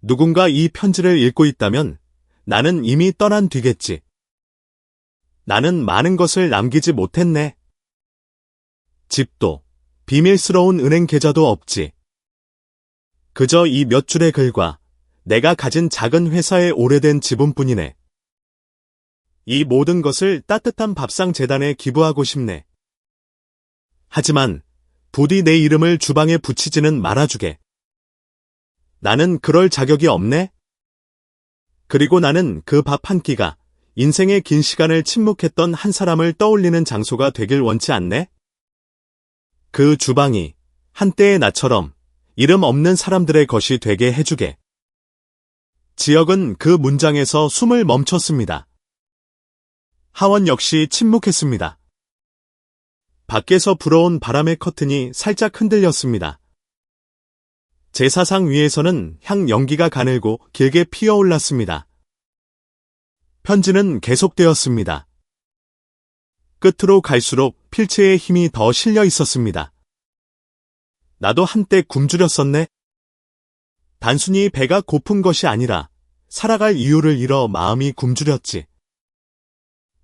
누군가 이 편지를 읽고 있다면 나는 이미 떠난 뒤겠지. 나는 많은 것을 남기지 못했네. 집도, 비밀스러운 은행 계좌도 없지. 그저 이 몇 줄의 글과 내가 가진 작은 회사의 오래된 지분뿐이네. 이 모든 것을 따뜻한 밥상 재단에 기부하고 싶네. 하지만 부디 내 이름을 주방에 붙이지는 말아주게. 나는 그럴 자격이 없네? 그리고 나는 그 밥 한 끼가 인생의 긴 시간을 침묵했던 한 사람을 떠올리는 장소가 되길 원치 않네? 그 주방이 한때의 나처럼 이름 없는 사람들의 것이 되게 해주게. 지역은 그 문장에서 숨을 멈췄습니다. 하원 역시 침묵했습니다. 밖에서 불어온 바람의 커튼이 살짝 흔들렸습니다. 제사상 위에서는 향 연기가 가늘고 길게 피어올랐습니다. 편지는 계속되었습니다. 끝으로 갈수록 필체의 힘이 더 실려 있었습니다. 나도 한때 굶주렸었네. 단순히 배가 고픈 것이 아니라 살아갈 이유를 잃어 마음이 굶주렸지.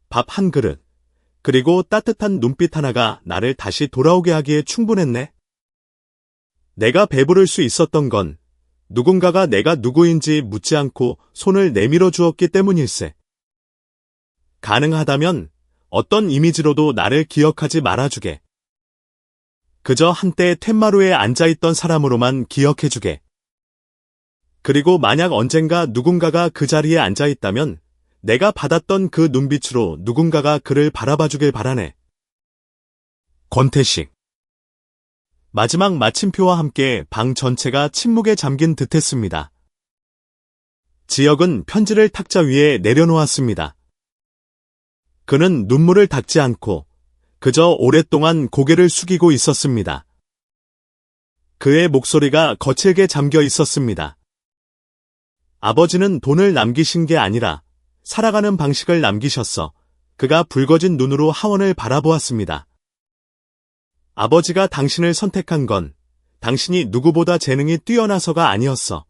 밥 한 그릇, 그리고 따뜻한 눈빛 하나가 나를 다시 돌아오게 하기에 충분했네. 내가 배부를 수 있었던 건 누군가가 내가 누구인지 묻지 않고 손을 내밀어 주었기 때문일세. 가능하다면 어떤 이미지로도 나를 기억하지 말아주게. 그저 한때 텐마루에 앉아있던 사람으로만 기억해주게. 그리고 만약 언젠가 누군가가 그 자리에 앉아있다면 내가 받았던 그 눈빛으로 누군가가 그를 바라봐주길 바라네. 권태식. 마지막 마침표와 함께 방 전체가 침묵에 잠긴 듯했습니다. 지혁은 편지를 탁자 위에 내려놓았습니다. 그는 눈물을 닦지 않고 그저 오랫동안 고개를 숙이고 있었습니다. 그의 목소리가 거칠게 잠겨 있었습니다. 아버지는 돈을 남기신 게 아니라 살아가는 방식을 남기셨어. 그가 붉어진 눈으로 하원을 바라보았습니다. 아버지가 당신을 선택한 건 당신이 누구보다 재능이 뛰어나서가 아니었어.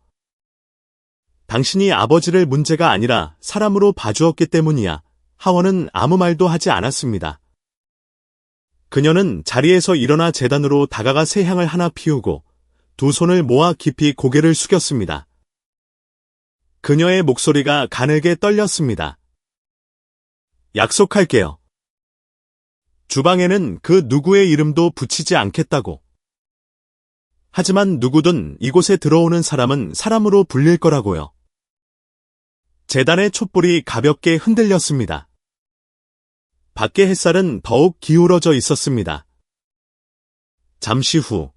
당신이 아버지를 문제가 아니라 사람으로 봐주었기 때문이야. 하원은 아무 말도 하지 않았습니다. 그녀는 자리에서 일어나 제단으로 다가가 새 향을 하나 피우고 두 손을 모아 깊이 고개를 숙였습니다. 그녀의 목소리가 가늘게 떨렸습니다. 약속할게요. 주방에는 그 누구의 이름도 붙이지 않겠다고. 하지만 누구든 이곳에 들어오는 사람은 사람으로 불릴 거라고요. 제단의 촛불이 가볍게 흔들렸습니다. 밖의 햇살은 더욱 기울어져 있었습니다. 잠시 후,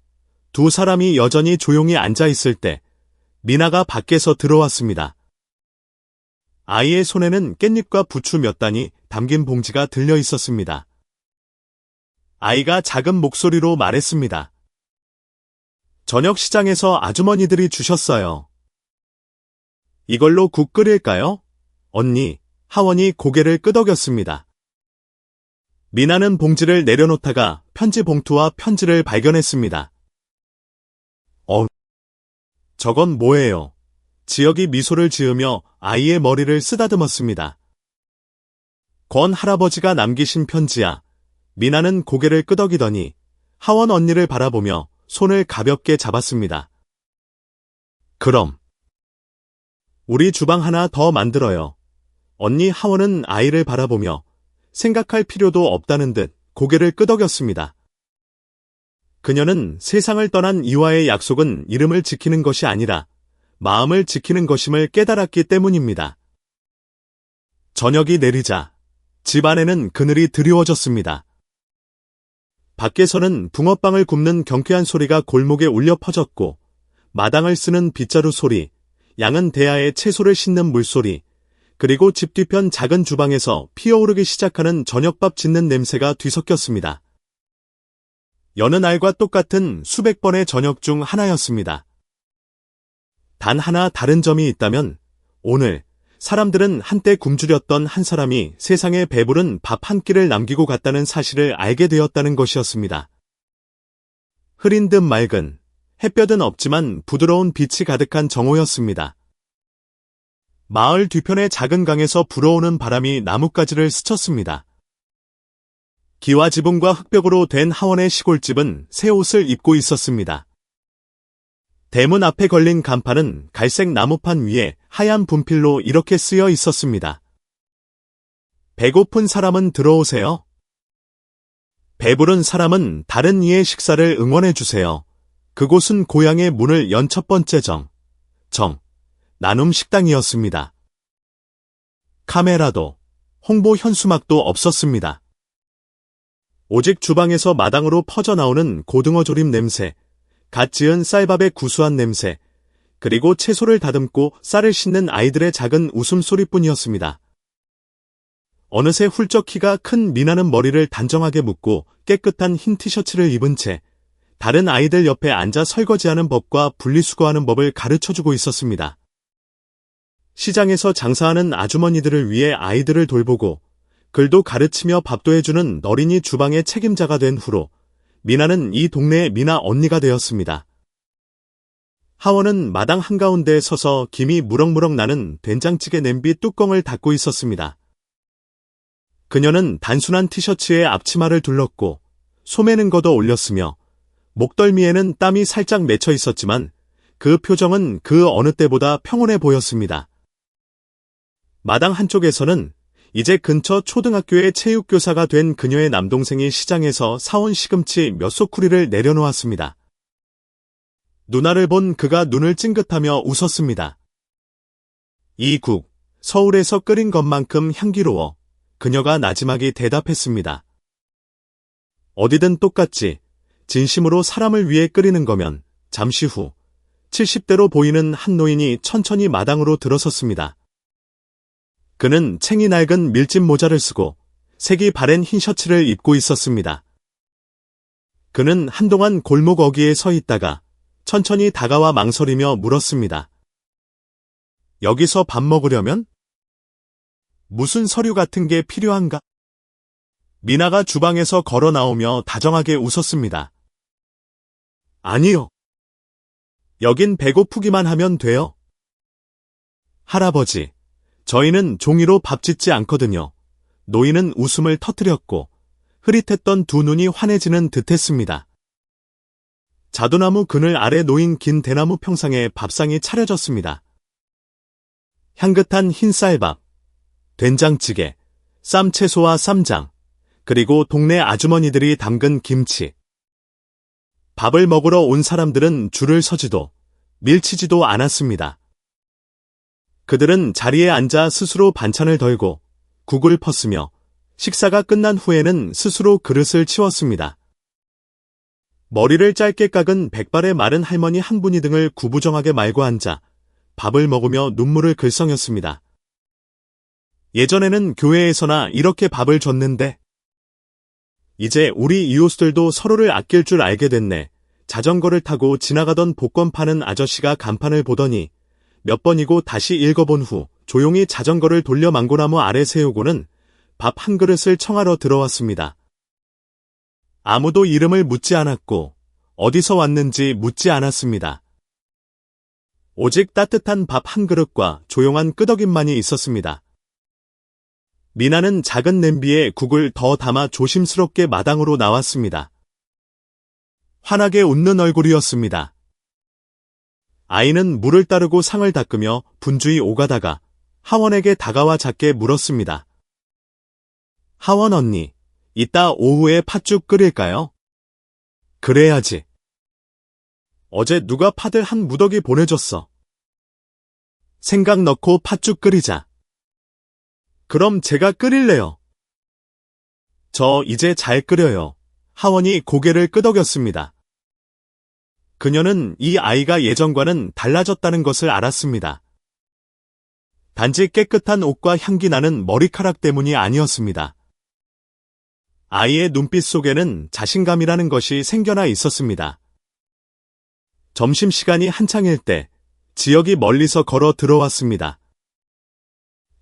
두 사람이 여전히 조용히 앉아 있을 때 미나가 밖에서 들어왔습니다. 아이의 손에는 깻잎과 부추 몇 단이 담긴 봉지가 들려 있었습니다. 아이가 작은 목소리로 말했습니다. 저녁 시장에서 아주머니들이 주셨어요. 이걸로 국 끓일까요? 언니, 하원이 고개를 끄덕였습니다. 미나는 봉지를 내려놓다가 편지 봉투와 편지를 발견했습니다. 저건 뭐예요? 지혁이 미소를 지으며 아이의 머리를 쓰다듬었습니다. 권 할아버지가 남기신 편지야. 미나는 고개를 끄덕이더니 하원 언니를 바라보며 손을 가볍게 잡았습니다. 그럼 우리 주방 하나 더 만들어요. 언니 하원은 아이를 바라보며 생각할 필요도 없다는 듯 고개를 끄덕였습니다. 그녀는 세상을 떠난 이와의 약속은 이름을 지키는 것이 아니라 마음을 지키는 것임을 깨달았기 때문입니다. 저녁이 내리자 집 안에는 그늘이 드리워졌습니다. 밖에서는 붕어빵을 굽는 경쾌한 소리가 골목에 울려 퍼졌고 마당을 쓰는 빗자루 소리, 양은 대야에 채소를 씻는 물소리, 그리고 집 뒤편 작은 주방에서 피어오르기 시작하는 저녁밥 짓는 냄새가 뒤섞였습니다. 여느 날과 똑같은 수백 번의 저녁 중 하나였습니다. 단 하나 다른 점이 있다면 오늘 사람들은 한때 굶주렸던 한 사람이 세상에 배부른 밥 한 끼를 남기고 갔다는 사실을 알게 되었다는 것이었습니다. 흐린 듯 맑은, 햇볕은 없지만 부드러운 빛이 가득한 정오였습니다. 마을 뒤편의 작은 강에서 불어오는 바람이 나뭇가지를 스쳤습니다. 기와 지붕과 흙벽으로 된 하원의 시골집은 새 옷을 입고 있었습니다. 대문 앞에 걸린 간판은 갈색 나무판 위에 하얀 분필로 이렇게 쓰여 있었습니다. 배고픈 사람은 들어오세요. 배부른 사람은 다른 이의 식사를 응원해주세요. 그곳은 고향의 문을 연 첫 번째 나눔 식당이었습니다. 카메라도, 홍보 현수막도 없었습니다. 오직 주방에서 마당으로 퍼져나오는 고등어 조림 냄새, 갓 지은 쌀밥의 구수한 냄새, 그리고 채소를 다듬고 쌀을 씻는 아이들의 작은 웃음소리뿐이었습니다. 어느새 훌쩍 키가 큰 미나는 머리를 단정하게 묶고 깨끗한 흰 티셔츠를 입은 채 다른 아이들 옆에 앉아 설거지하는 법과 분리수거하는 법을 가르쳐주고 있었습니다. 시장에서 장사하는 아주머니들을 위해 아이들을 돌보고 글도 가르치며 밥도 해주는 어린이 주방의 책임자가 된 후로 미나는 이 동네의 미나 언니가 되었습니다. 하원은 마당 한가운데에 서서 김이 무럭무럭 나는 된장찌개 냄비 뚜껑을 닫고 있었습니다. 그녀는 단순한 티셔츠에 앞치마를 둘렀고 소매는 걷어 올렸으며 목덜미에는 땀이 살짝 맺혀 있었지만 그 표정은 그 어느 때보다 평온해 보였습니다. 마당 한쪽에서는 이제 근처 초등학교의 체육교사가 된 그녀의 남동생이 시장에서 사온 시금치 몇 소쿠리를 내려놓았습니다. 누나를 본 그가 눈을 찡긋하며 웃었습니다. 이 국, 서울에서 끓인 것만큼 향기로워. 그녀가 나지막이 대답했습니다. 어디든 똑같지. 진심으로 사람을 위해 끓이는 거면. 잠시 후 70대로 보이는 한 노인이 천천히 마당으로 들어섰습니다. 그는 챙이 낡은 밀짚 모자를 쓰고 색이 바랜 흰 셔츠를 입고 있었습니다. 그는 한동안 골목 어귀에 서 있다가 천천히 다가와 망설이며 물었습니다. 여기서 밥 먹으려면? 무슨 서류 같은 게 필요한가? 미나가 주방에서 걸어 나오며 다정하게 웃었습니다. 아니요. 여긴 배고프기만 하면 돼요. 할아버지, 저희는 종이로 밥 짓지 않거든요. 노인은 웃음을 터뜨렸고 흐릿했던 두 눈이 환해지는 듯했습니다. 자두나무 그늘 아래 놓인 긴 대나무 평상에 밥상이 차려졌습니다. 향긋한 흰쌀밥, 된장찌개, 쌈채소와 쌈장, 그리고 동네 아주머니들이 담근 김치. 밥을 먹으러 온 사람들은 줄을 서지도 밀치지도 않았습니다. 그들은 자리에 앉아 스스로 반찬을 덜고 국을 펐으며 식사가 끝난 후에는 스스로 그릇을 치웠습니다. 머리를 짧게 깎은 백발의 마른 할머니 한 분이 등을 구부정하게 말고 앉아 밥을 먹으며 눈물을 글썽였습니다. 예전에는 교회에서나 이렇게 밥을 줬는데 이제 우리 이웃들도 서로를 아낄 줄 알게 됐네. 자전거를 타고 지나가던 복권 파는 아저씨가 간판을 보더니 몇 번이고 다시 읽어본 후 조용히 자전거를 돌려 망고나무 아래 세우고는 밥 한 그릇을 청하러 들어왔습니다. 아무도 이름을 묻지 않았고 어디서 왔는지 묻지 않았습니다. 오직 따뜻한 밥 한 그릇과 조용한 끄덕임만이 있었습니다. 미나는 작은 냄비에 국을 더 담아 조심스럽게 마당으로 나왔습니다. 환하게 웃는 얼굴이었습니다. 아이는 물을 따르고 상을 닦으며 분주히 오가다가 하원에게 다가와 작게 물었습니다. 하원 언니, 이따 오후에 팥죽 끓일까요? 그래야지. 어제 누가 팥을 한 무더기 보내줬어. 생각 넣고 팥죽 끓이자. 그럼 제가 끓일래요. 저 이제 잘 끓여요. 하원이 고개를 끄덕였습니다. 그녀는 이 아이가 예전과는 달라졌다는 것을 알았습니다. 단지 깨끗한 옷과 향기 나는 머리카락 때문이 아니었습니다. 아이의 눈빛 속에는 자신감이라는 것이 생겨나 있었습니다. 점심시간이 한창일 때 지역이 멀리서 걸어 들어왔습니다.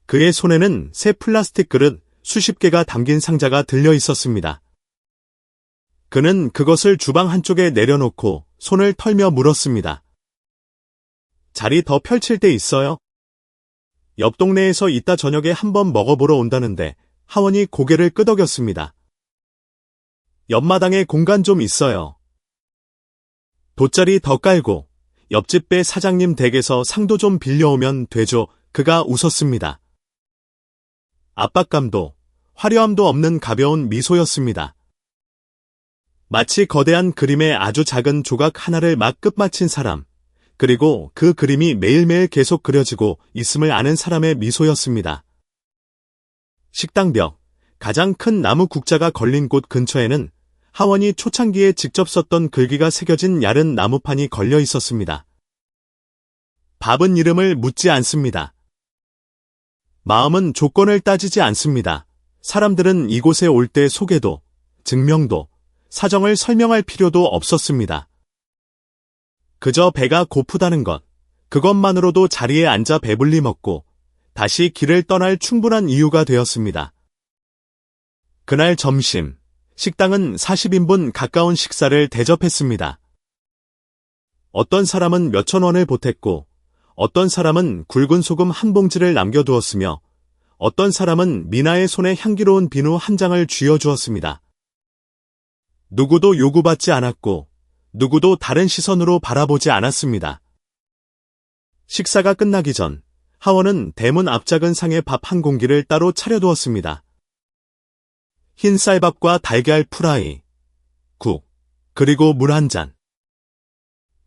그의 손에는 새 플라스틱 그릇 수십 개가 담긴 상자가 들려 있었습니다. 그는 그것을 주방 한쪽에 내려놓고 손을 털며 물었습니다. 자리 더 펼칠 데 있어요? 옆 동네에서 이따 저녁에 한번 먹어보러 온다는데 하원이 고개를 끄덕였습니다. 옆마당에 공간 좀 있어요. 돗자리 더 깔고 옆집 배 사장님 댁에서 상도 좀 빌려오면 되죠. 그가 웃었습니다. 압박감도 화려함도 없는 가벼운 미소였습니다. 마치 거대한 그림의 아주 작은 조각 하나를 막 끝마친 사람, 그리고 그 그림이 매일매일 계속 그려지고 있음을 아는 사람의 미소였습니다. 식당벽, 가장 큰 나무 국자가 걸린 곳 근처에는 하원이 초창기에 직접 썼던 글귀가 새겨진 얇은 나무판이 걸려 있었습니다. 밥은 이름을 묻지 않습니다. 마음은 조건을 따지지 않습니다. 사람들은 이곳에 올 때 소개도, 증명도, 사정을 설명할 필요도 없었습니다. 그저 배가 고프다는 것, 그것만으로도 자리에 앉아 배불리 먹고 다시 길을 떠날 충분한 이유가 되었습니다. 그날 점심, 식당은 40인분 가까운 식사를 대접했습니다. 어떤 사람은 몇천 원을 보탰고, 어떤 사람은 굵은 소금 한 봉지를 남겨두었으며, 어떤 사람은 미나의 손에 향기로운 비누 한 장을 쥐어주었습니다. 누구도 요구받지 않았고, 누구도 다른 시선으로 바라보지 않았습니다. 식사가 끝나기 전, 하원은 대문 앞작은 상에 밥 한 공기를 따로 차려두었습니다. 흰 쌀밥과 달걀 프라이, 국, 그리고 물 한 잔.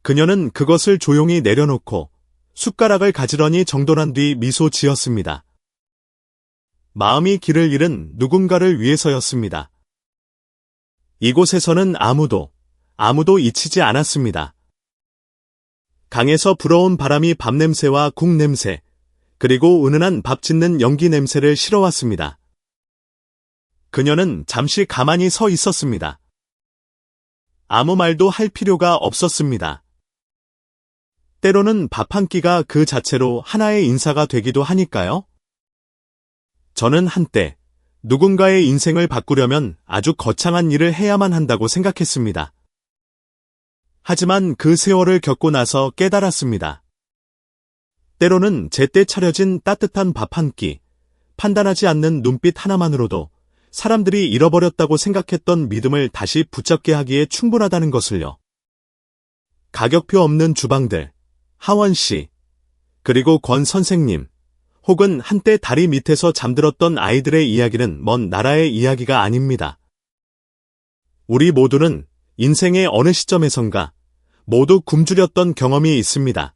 그녀는 그것을 조용히 내려놓고 숟가락을 가지런히 정돈한 뒤 미소 지었습니다. 마음이 길을 잃은 누군가를 위해서였습니다. 이곳에서는 아무도 잊히지 않았습니다. 강에서 불어온 바람이 밥 냄새와 국 냄새, 그리고 은은한 밥 짓는 연기 냄새를 실어왔습니다. 그녀는 잠시 가만히 서 있었습니다. 아무 말도 할 필요가 없었습니다. 때로는 밥 한 끼가 그 자체로 하나의 인사가 되기도 하니까요. 저는 한때 누군가의 인생을 바꾸려면 아주 거창한 일을 해야만 한다고 생각했습니다. 하지만 그 세월을 겪고 나서 깨달았습니다. 때로는 제때 차려진 따뜻한 밥 한 끼, 판단하지 않는 눈빛 하나만으로도 사람들이 잃어버렸다고 생각했던 믿음을 다시 붙잡게 하기에 충분하다는 것을요. 가격표 없는 주방들, 하원 씨, 그리고 권 선생님, 혹은 한때 다리 밑에서 잠들었던 아이들의 이야기는 먼 나라의 이야기가 아닙니다. 우리 모두는 인생의 어느 시점에선가 모두 굶주렸던 경험이 있습니다.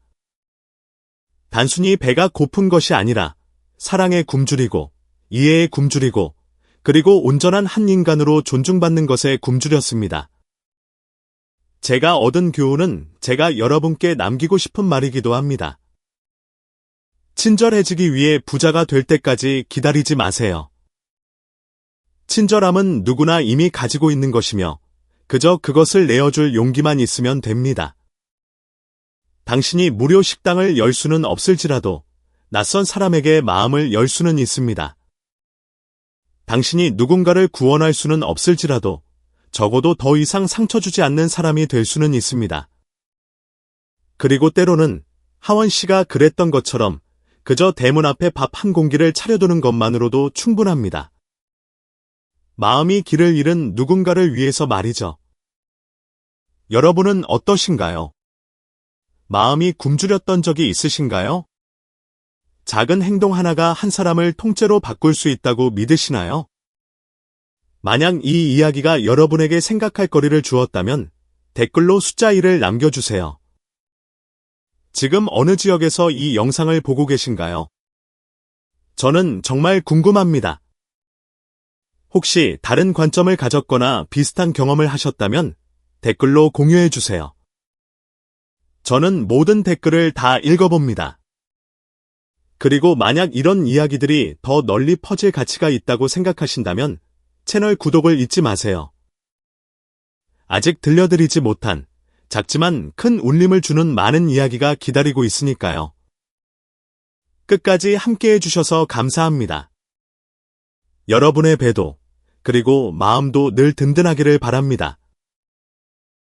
단순히 배가 고픈 것이 아니라 사랑에 굶주리고 이해에 굶주리고 그리고 온전한 한 인간으로 존중받는 것에 굶주렸습니다. 제가 얻은 교훈은 제가 여러분께 남기고 싶은 말이기도 합니다. 친절해지기 위해 부자가 될 때까지 기다리지 마세요. 친절함은 누구나 이미 가지고 있는 것이며 그저 그것을 내어줄 용기만 있으면 됩니다. 당신이 무료 식당을 열 수는 없을지라도 낯선 사람에게 마음을 열 수는 있습니다. 당신이 누군가를 구원할 수는 없을지라도 적어도 더 이상 상처 주지 않는 사람이 될 수는 있습니다. 그리고 때로는 하원 씨가 그랬던 것처럼 그저 대문 앞에 밥 한 공기를 차려두는 것만으로도 충분합니다. 마음이 길을 잃은 누군가를 위해서 말이죠. 여러분은 어떠신가요? 마음이 굶주렸던 적이 있으신가요? 작은 행동 하나가 한 사람을 통째로 바꿀 수 있다고 믿으시나요? 만약 이 이야기가 여러분에게 생각할 거리를 주었다면 댓글로 숫자 1을 남겨주세요. 지금 어느 지역에서 이 영상을 보고 계신가요? 저는 정말 궁금합니다. 혹시 다른 관점을 가졌거나 비슷한 경험을 하셨다면 댓글로 공유해주세요. 저는 모든 댓글을 다 읽어봅니다. 그리고 만약 이런 이야기들이 더 널리 퍼질 가치가 있다고 생각하신다면 채널 구독을 잊지 마세요. 아직 들려드리지 못한 작지만 큰 울림을 주는 많은 이야기가 기다리고 있으니까요. 끝까지 함께해 주셔서 감사합니다. 여러분의 배도 그리고 마음도 늘 든든하기를 바랍니다.